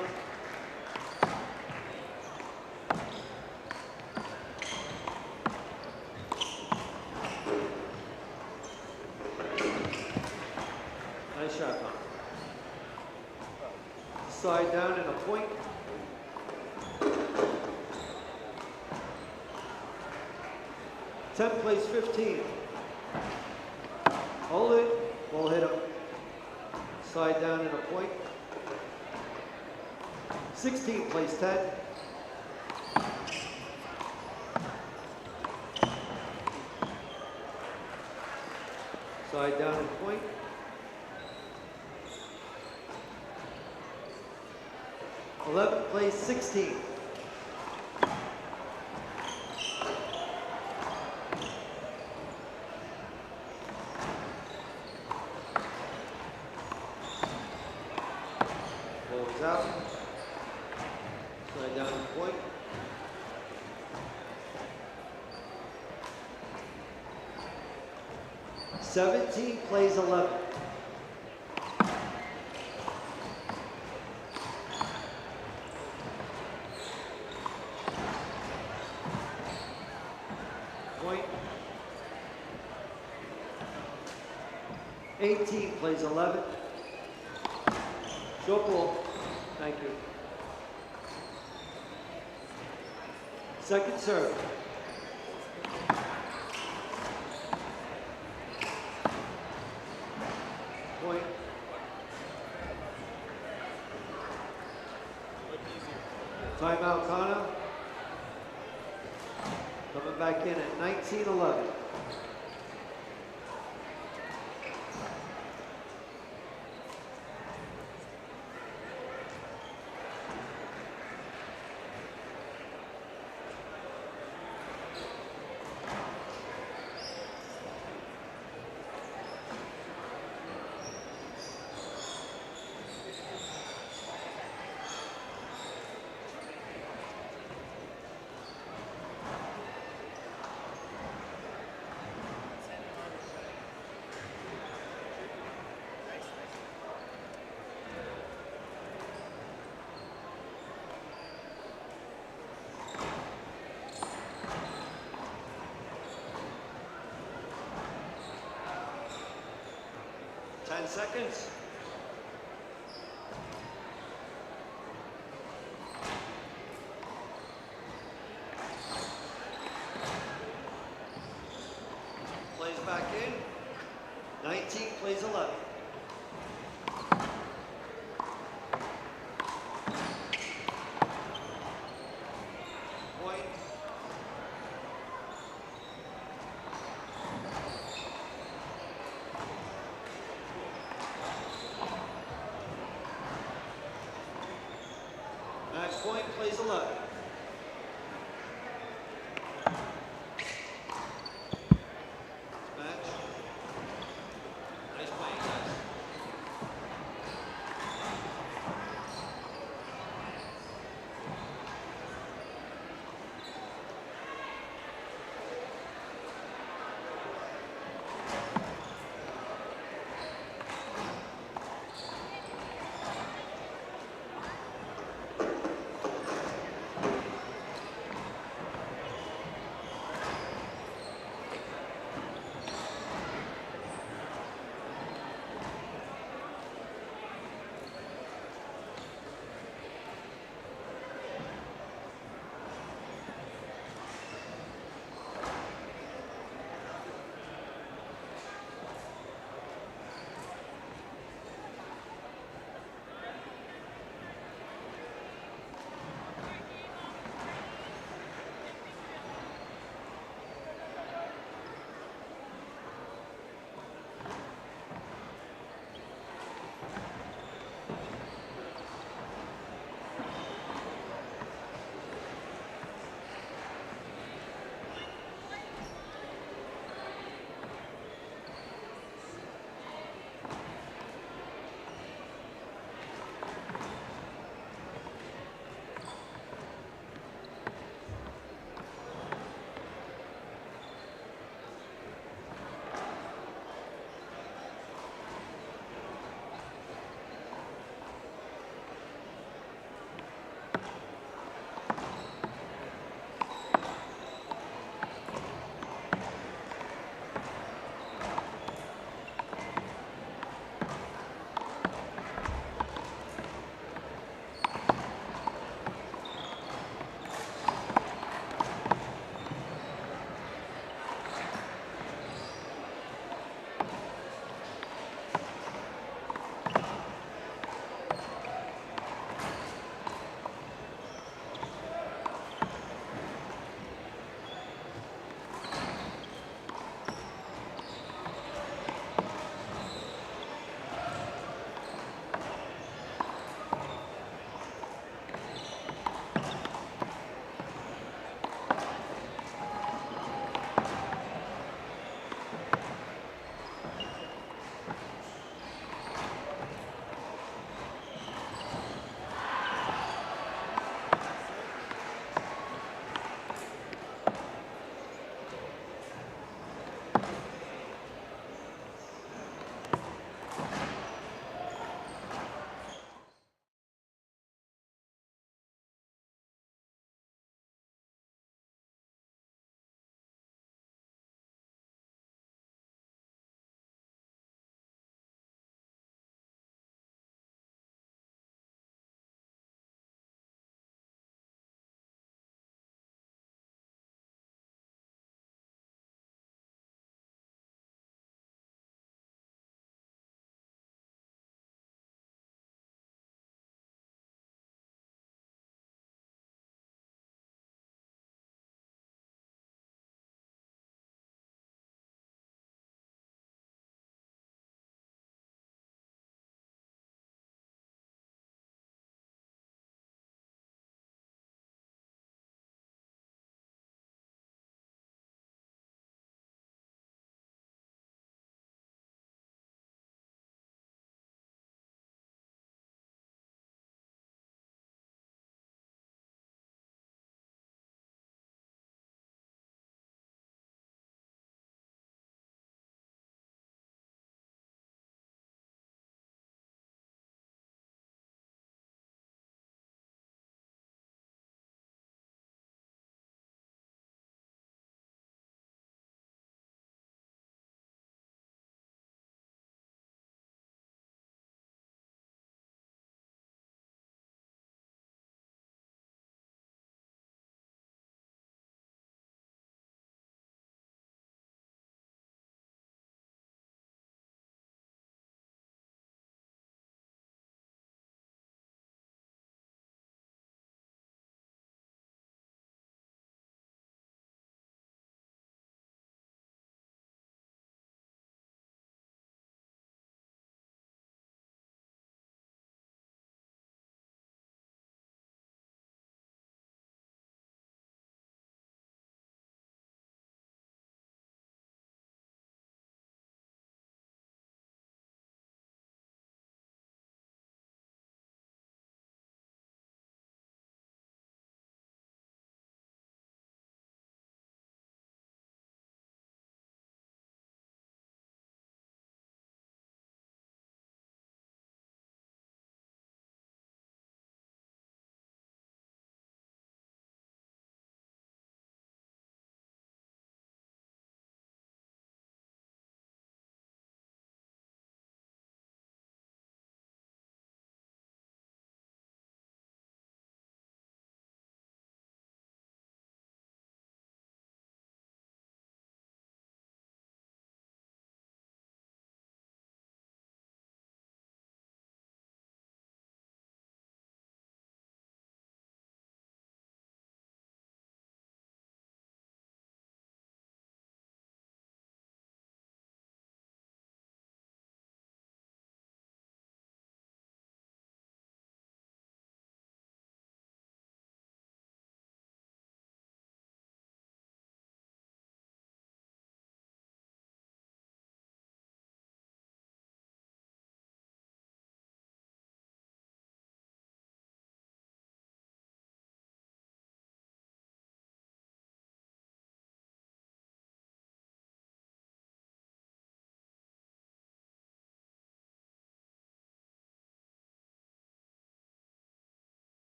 [SPEAKER 7] Nice shot, Tom. Side down and a point. Ten plays 15. Hold it. Ball hit him. Side down and a point. 16 plays 10. Side down and point. 11 plays 16. Ball is out. Side down and point. Seventeen plays 11. Point. 18 plays 11. Short ball.
[SPEAKER 4] Thank you.
[SPEAKER 7] Second serve. Point. Timeout, Connor. Coming back in at 19-11.
[SPEAKER 5] Ten seconds.
[SPEAKER 7] Plays back in. 19 plays 11. Point. Match point plays 11. Match. Nice playing, guys.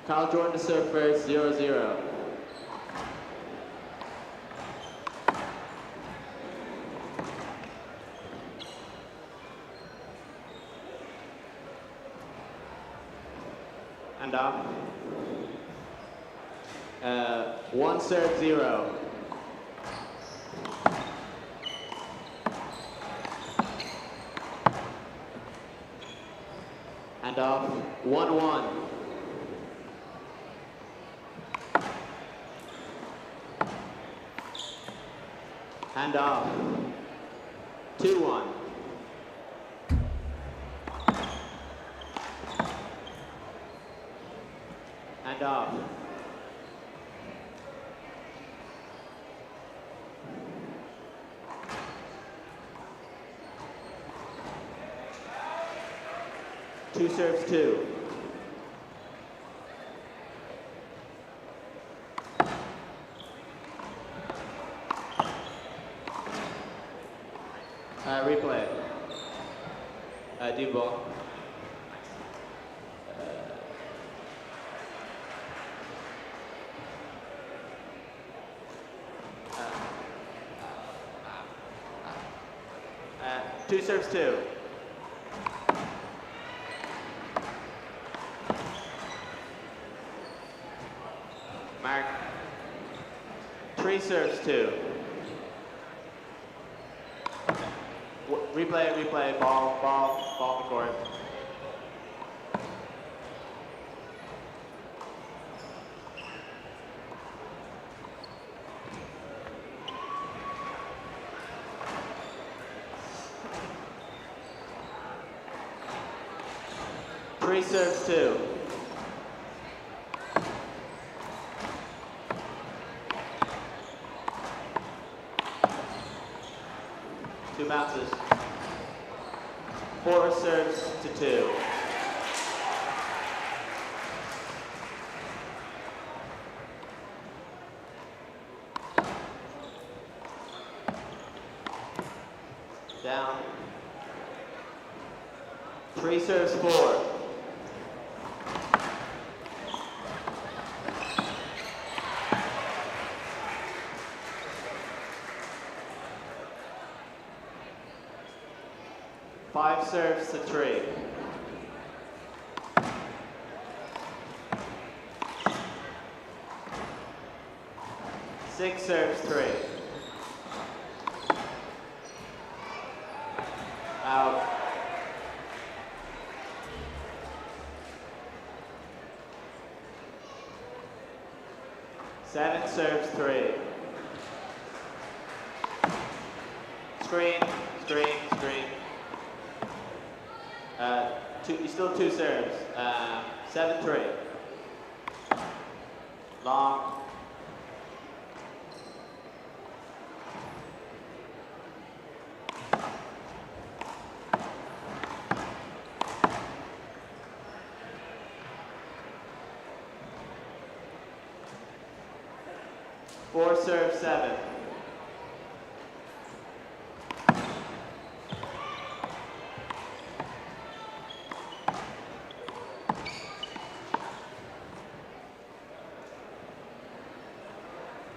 [SPEAKER 8] Kyle Jordan to serve first, 0-0. And off. 1 serve, 0. And off. 1-1. Hand off. 2-1. Hand off. Two serves, 2. Replay. Deep ball. Two serves, 2. Mark. 3 serves, 2. Replay, ball in court. Three serves, 2. Two bounces. 4 serves to 2. Down. 3 serves, 4. Five serves to 3. Six serves, 3. Out. Seven serves, 3. Screen. You still have 2 serves. 7-3. Long. Four serves, 7.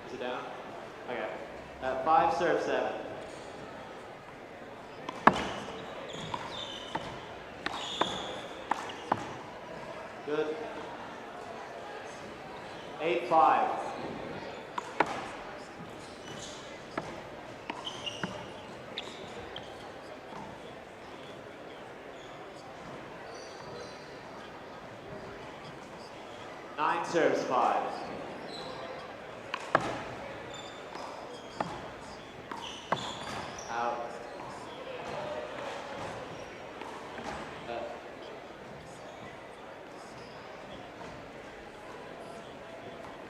[SPEAKER 8] Is it down? Okay. 5 serves, 7. Good. 8-5. Nine serves, 5. Out.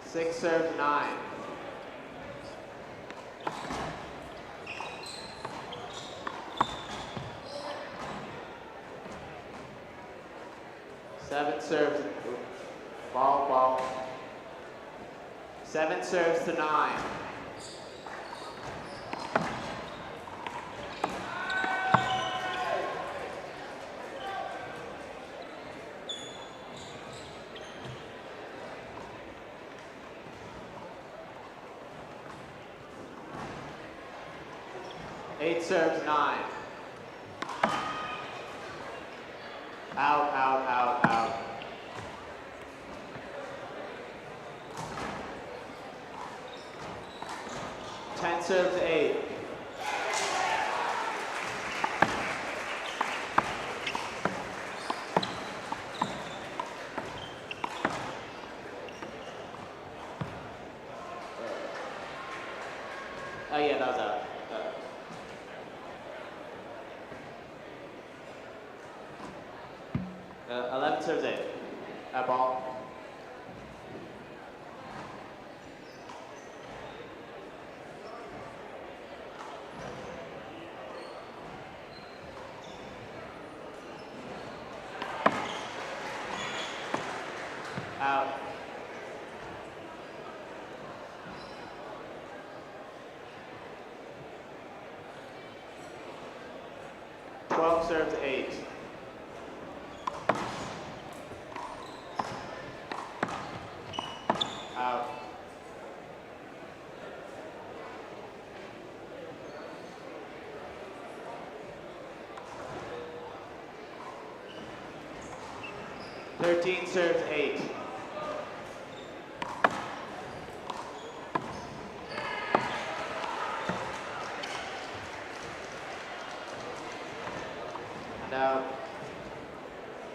[SPEAKER 8] 6 serves, 9. Seven serves. Ball. 7 serves to 9. 8 serves 9. Out, out, out, out. 10 serves 8. Oh yeah, that was out. 11 serves 8. Ball. Out. 12 serves 8. Out. Thirteen serves 8. And out.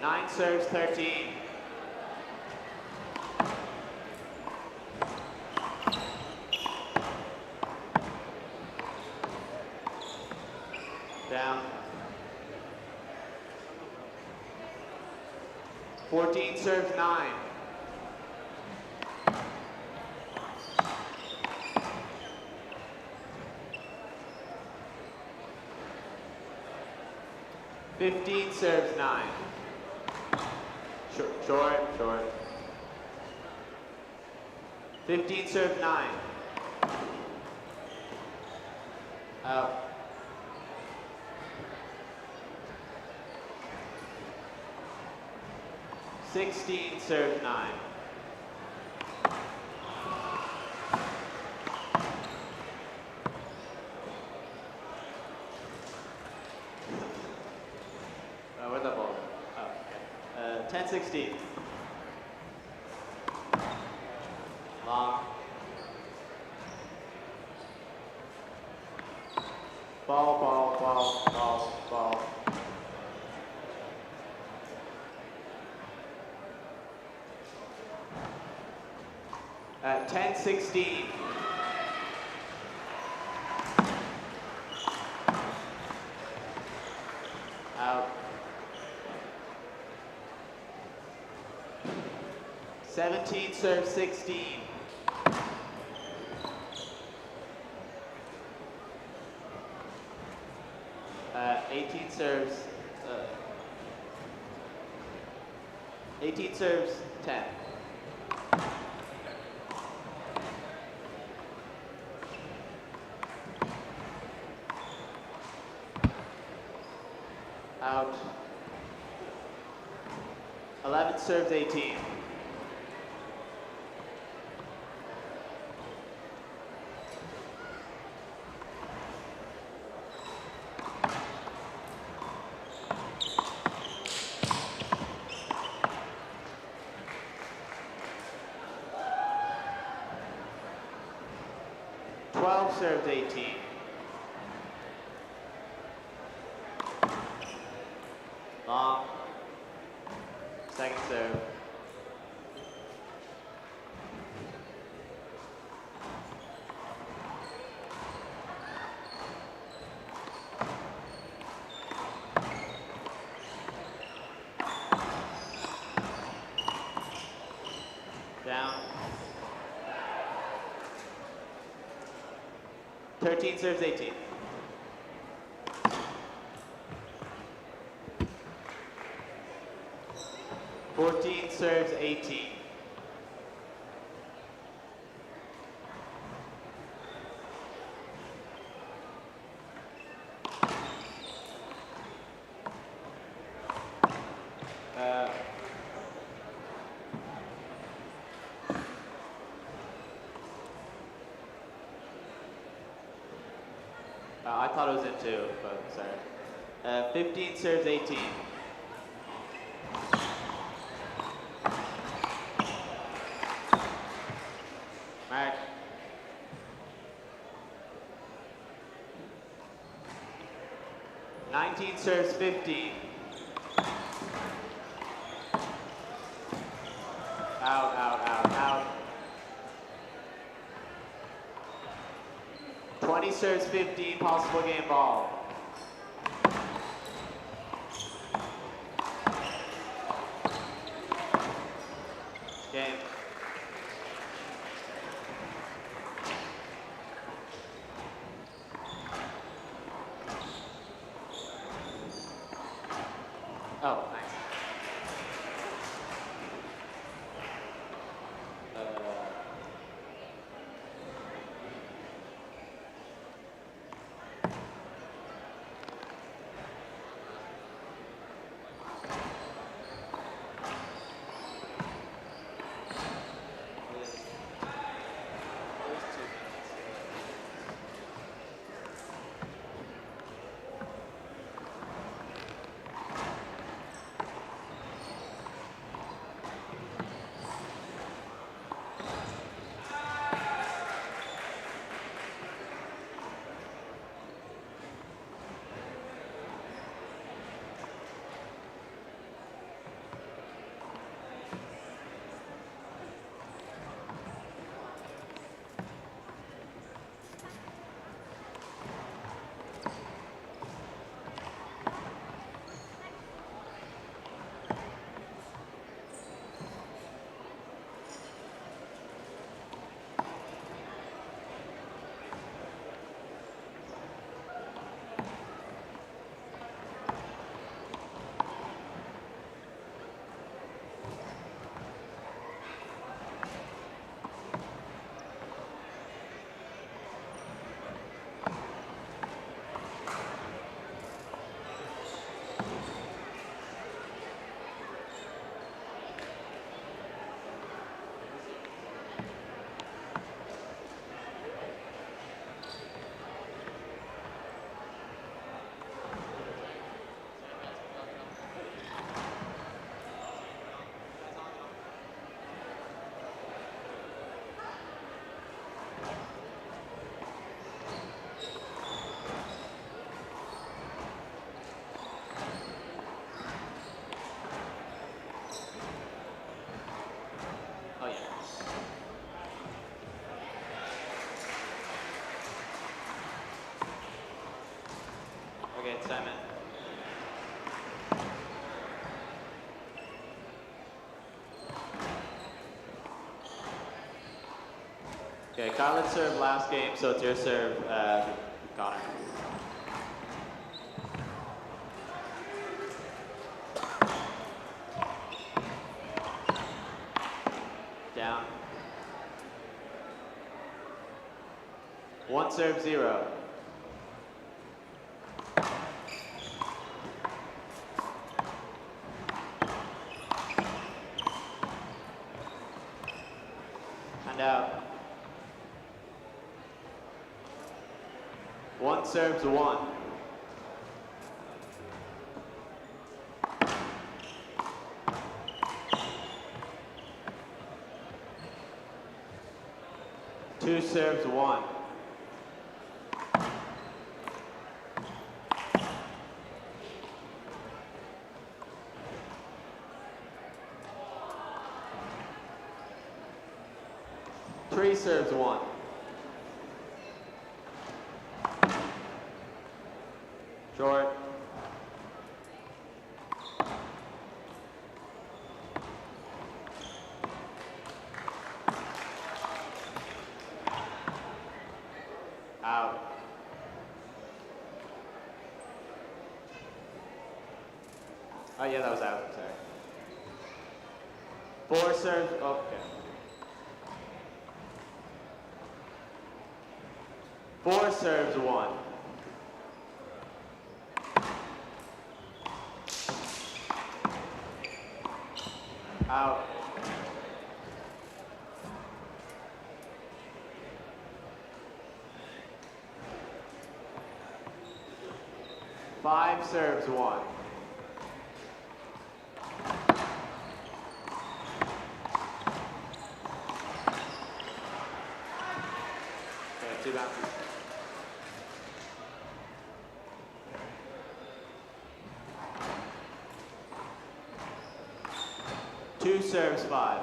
[SPEAKER 8] 9 serves 13. Down. 14 serves 9. Fifteen serves 9. Short. 15 serves 9. Out. 16 serves 9. Where's that ball? Oh, okay. 10-16. Long. Ball. 10-16. Out. 17 serves 16. Uh, 18 serves. 18 serves 10. Out. 11 serves 18. Served 18. Long. Second serve. Down. 13 serves 18. Fourteen serves 18. I thought it was in 2, but sorry. 15 serves 18. Mark. Nineteen serves 15. Out, out, out, out. 20 serves 15, possible game ball. Game. Oh, nice. Oh, yeah. Okay, Simon. Okay, Khaled served last game, so it's your serve, Connor. Down. 1 serve 0. And out. 1 serves 1. Two serves 1. Three serves 1. Short. Out. Oh yeah, that was out, sorry. 4 serves, okay. 4 serves 1. Out. 5 serves 1. Okay, 2 bounces. Two serves 5.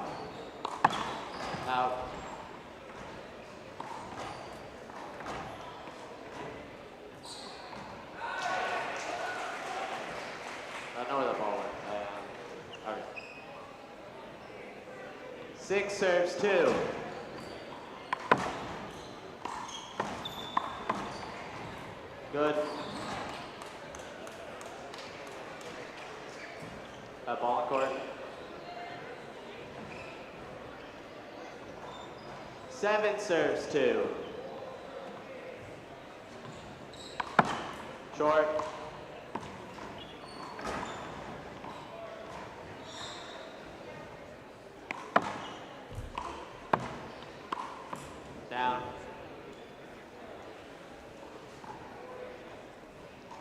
[SPEAKER 8] Out. I know where the ball went. Okay. 6 serves 2. Good. Ball on court. 7 serves 2. Short. Down.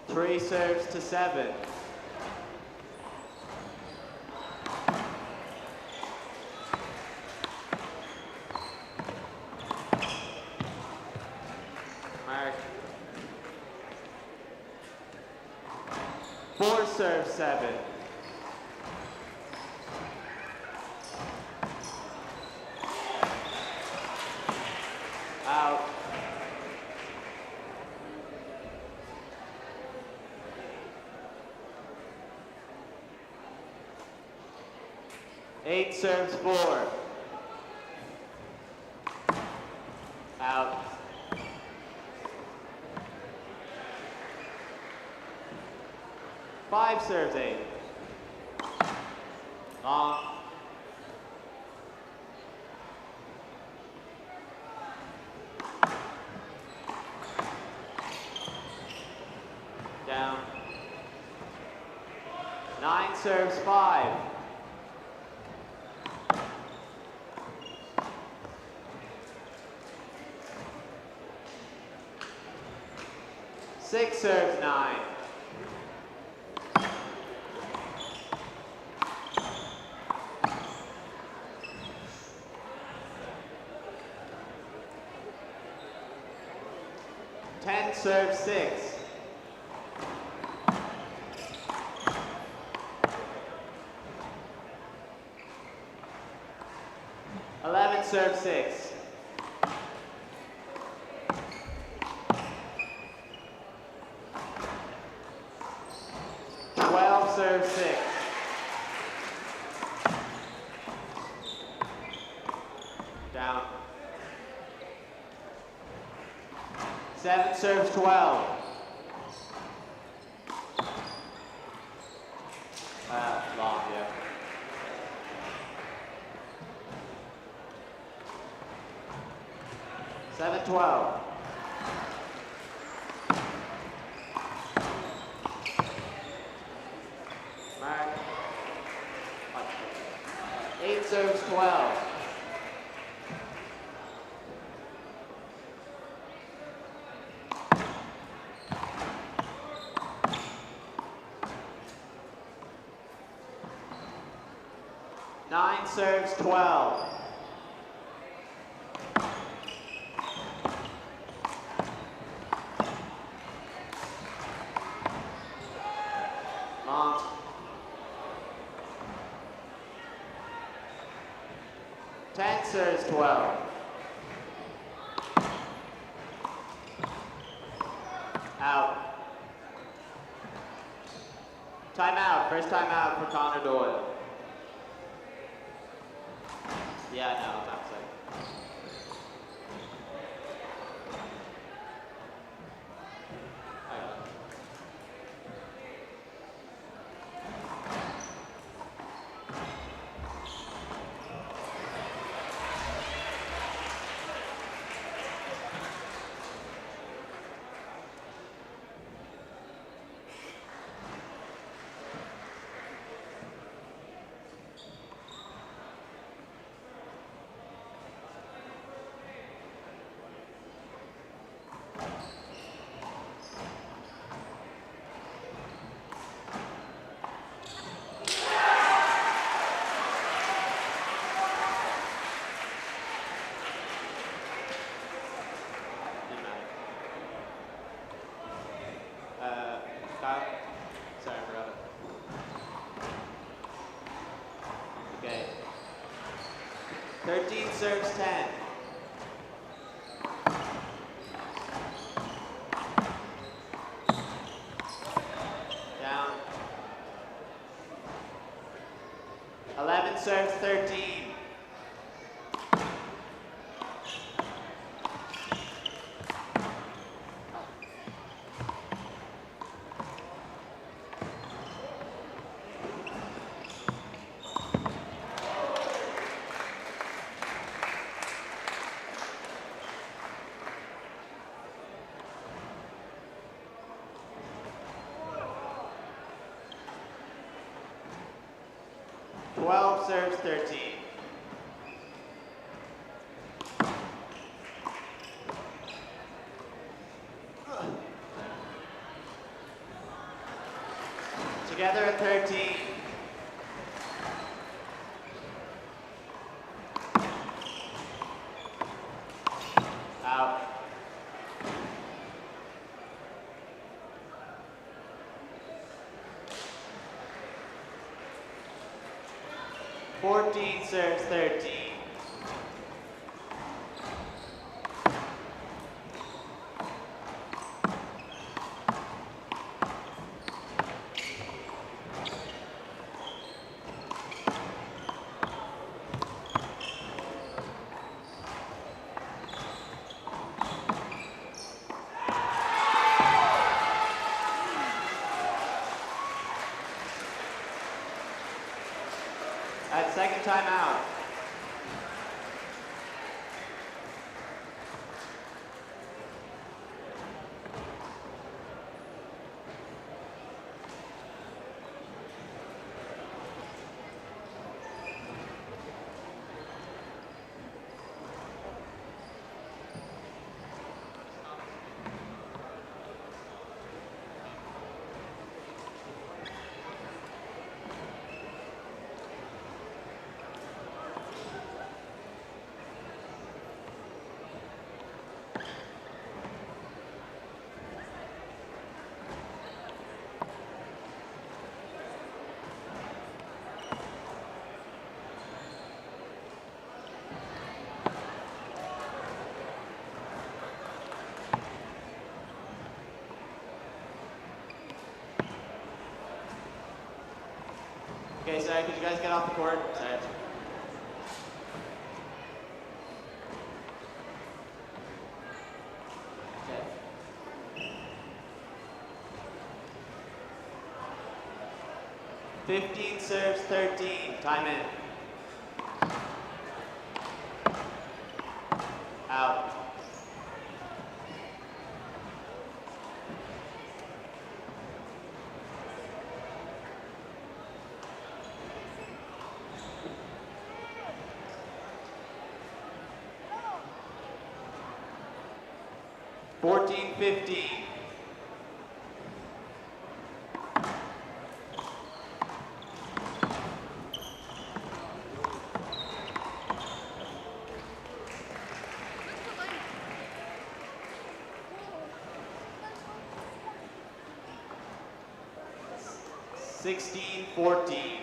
[SPEAKER 8] 3 serves to 7. Mark. 4 serves 7. Out. Eight serves 4. Out. Five serves 8. Long. Down. 9 serves 5. Six serves 9. Ten serves 6. Serve 6. 12 serve 6. Down. 7 serves 12. Long, yeah. 7-12. Mark. 8 serves 12. Nine serves 12. Long. 10 serves 12. Out. Timeout. First timeout for Connor Doyle. Yeah, no, I'm outside. 13 serves 10. Down. 11 serves 13. Serves 13. Together at 13. Out. Fourteen serves 13. At second timeout. Okay, sorry, could you guys get off the court? Sorry. Okay. 15 serves 13. Time in. Out. Fourteen, 15. Sixteen, 14.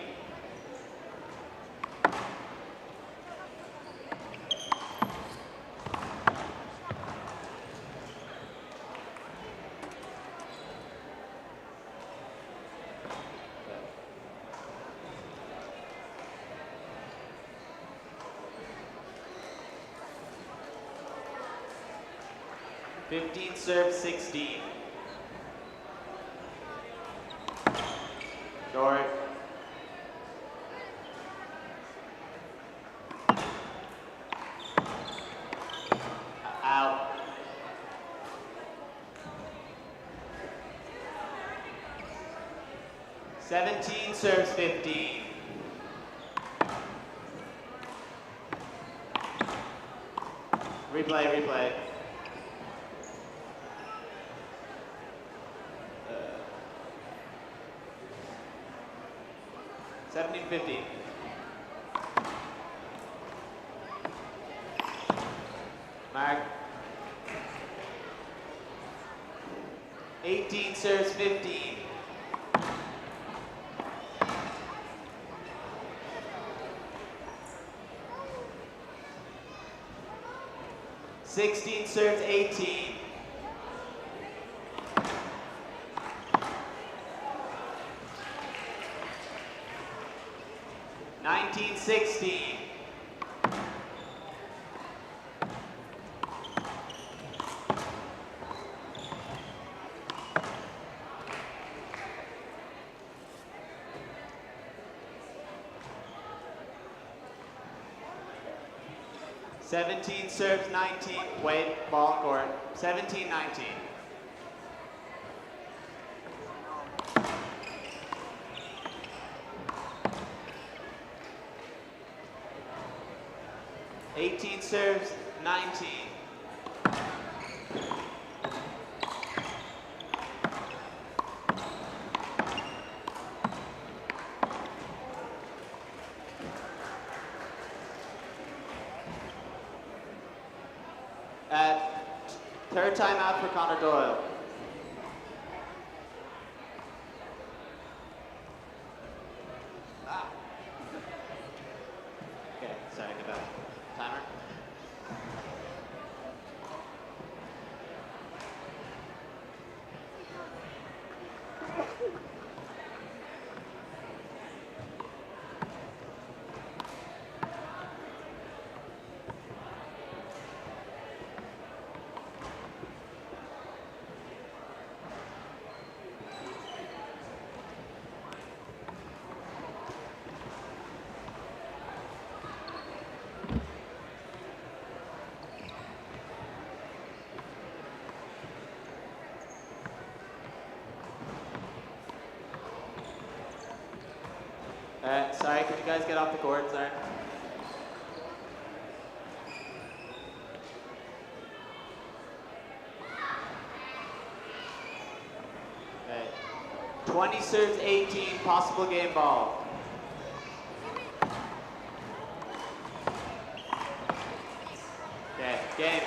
[SPEAKER 8] Fifteen serve 16. Short. Out. Seventeen serves 15. Replay, replay. 17-15. Mark. 18 serves 15. 16 serves 18. 19-16. Seventeen serves 19. Wait, ball court. 17-19. Eighteen serves 19. Third timeout for Connor Doyle. Okay, sorry, get back. Timer. Sorry, can you guys get off the court, sorry? Okay. 20 serves 18, possible game ball. Okay, game.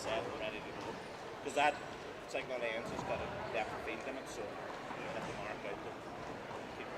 [SPEAKER 9] set and ready to go. Because that signal ends has got a depth of field limit, so you have to mark out the keep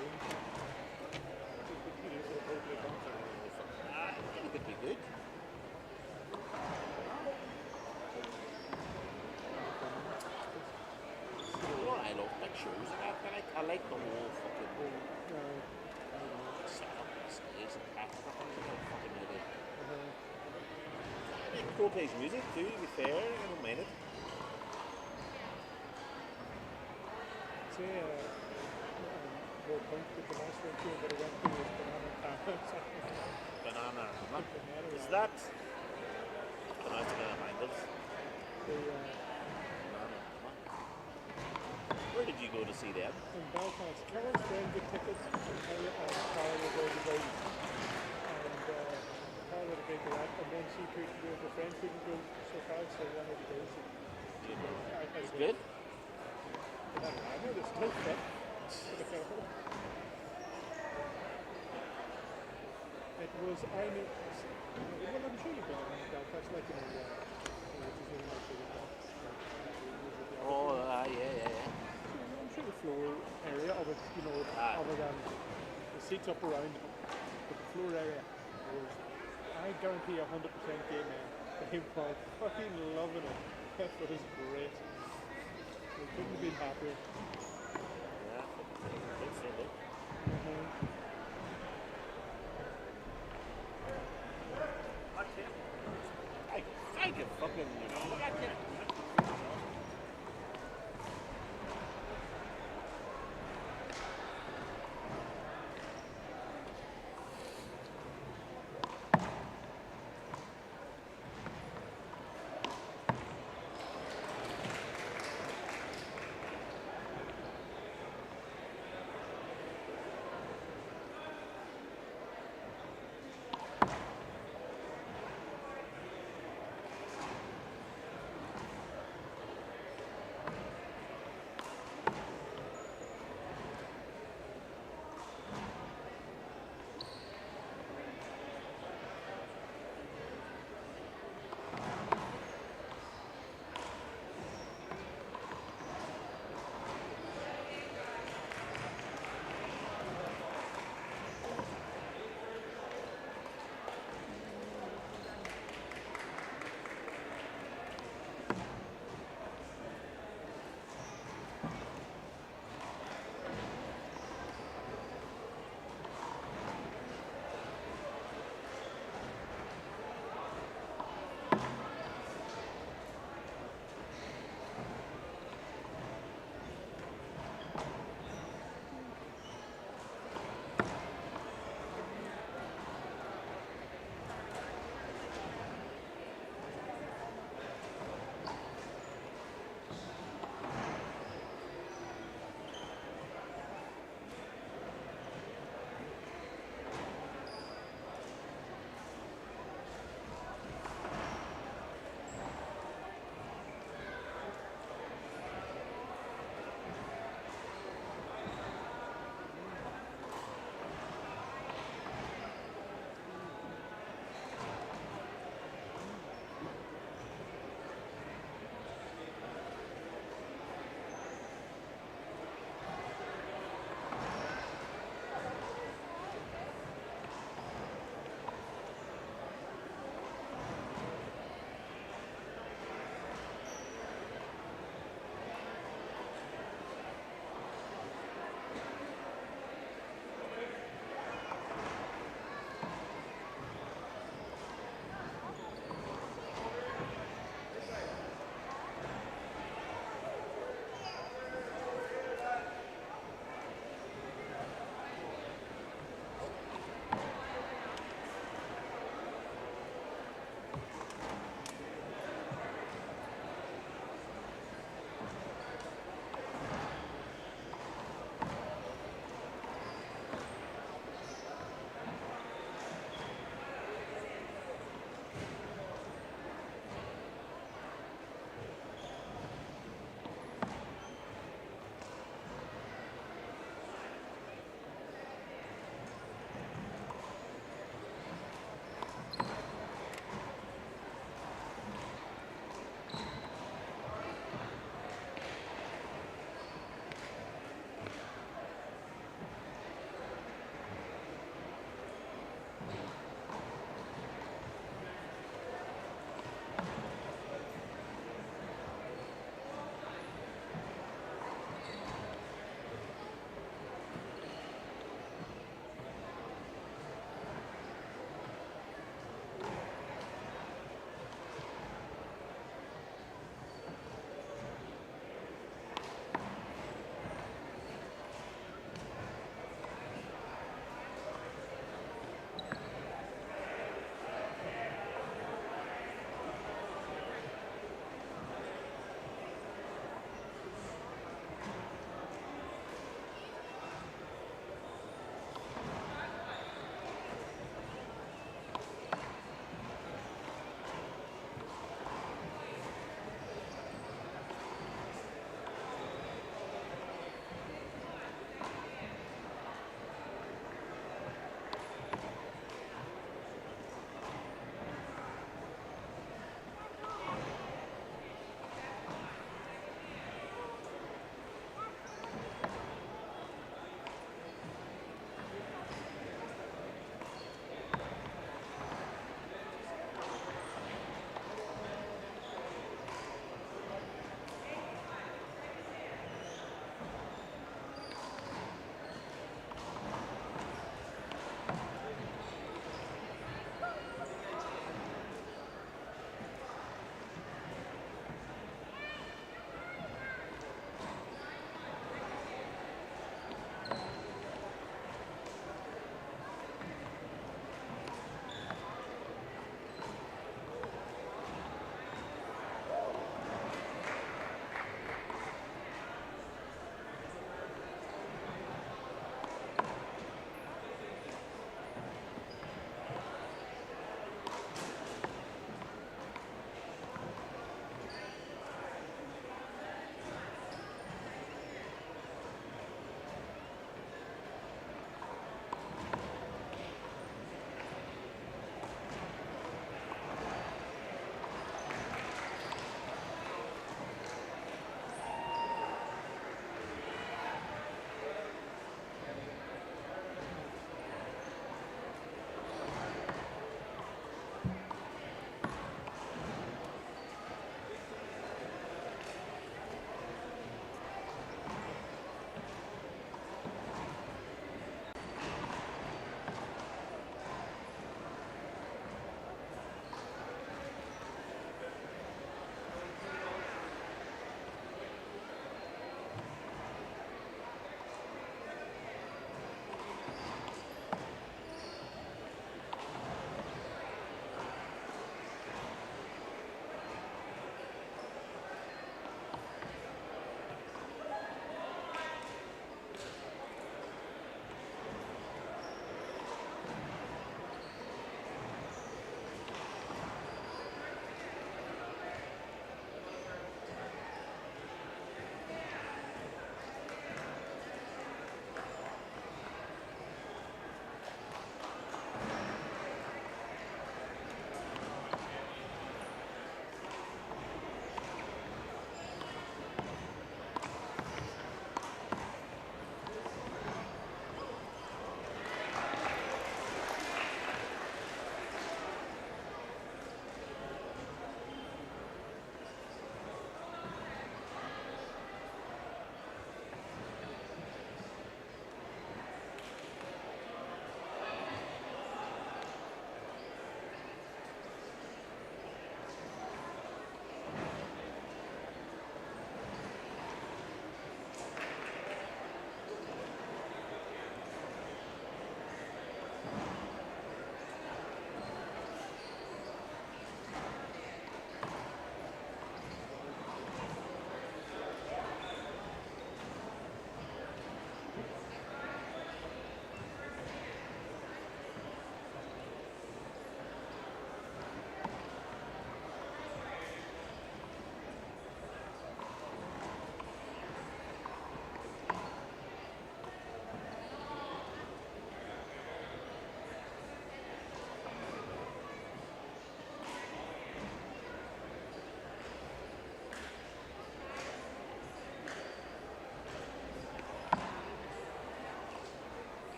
[SPEAKER 9] It could be good. You know what I love big shows like that, but I like the whole fucking setup and stage and pack and fucking really. I think Crow plays music too, to be fair, I don't mind it.
[SPEAKER 6] Say, World Punk with the last one too, but I went to was Banana Rama.
[SPEAKER 9] Banana. Is that? I don't know, it's gonna remind us. Banana Rama. Where did you go to see them?
[SPEAKER 6] In Belfast. Karen's friend got tickets, and Carl was going to go. And Carl had a big that, and then she couldn't go, her friend couldn't go, so Carl said I wanted to go. So
[SPEAKER 9] It's good.
[SPEAKER 6] Banana Rama, there's still fit. It was, well, I'm sure you've been in Belfast, like, which is in like
[SPEAKER 9] Oh, yeah.
[SPEAKER 6] I'm sure the floor area of it, other than the seats up around, but the floor area was, I guarantee 100% gay men. They were fucking loving it. That was great. We couldn't have been happier.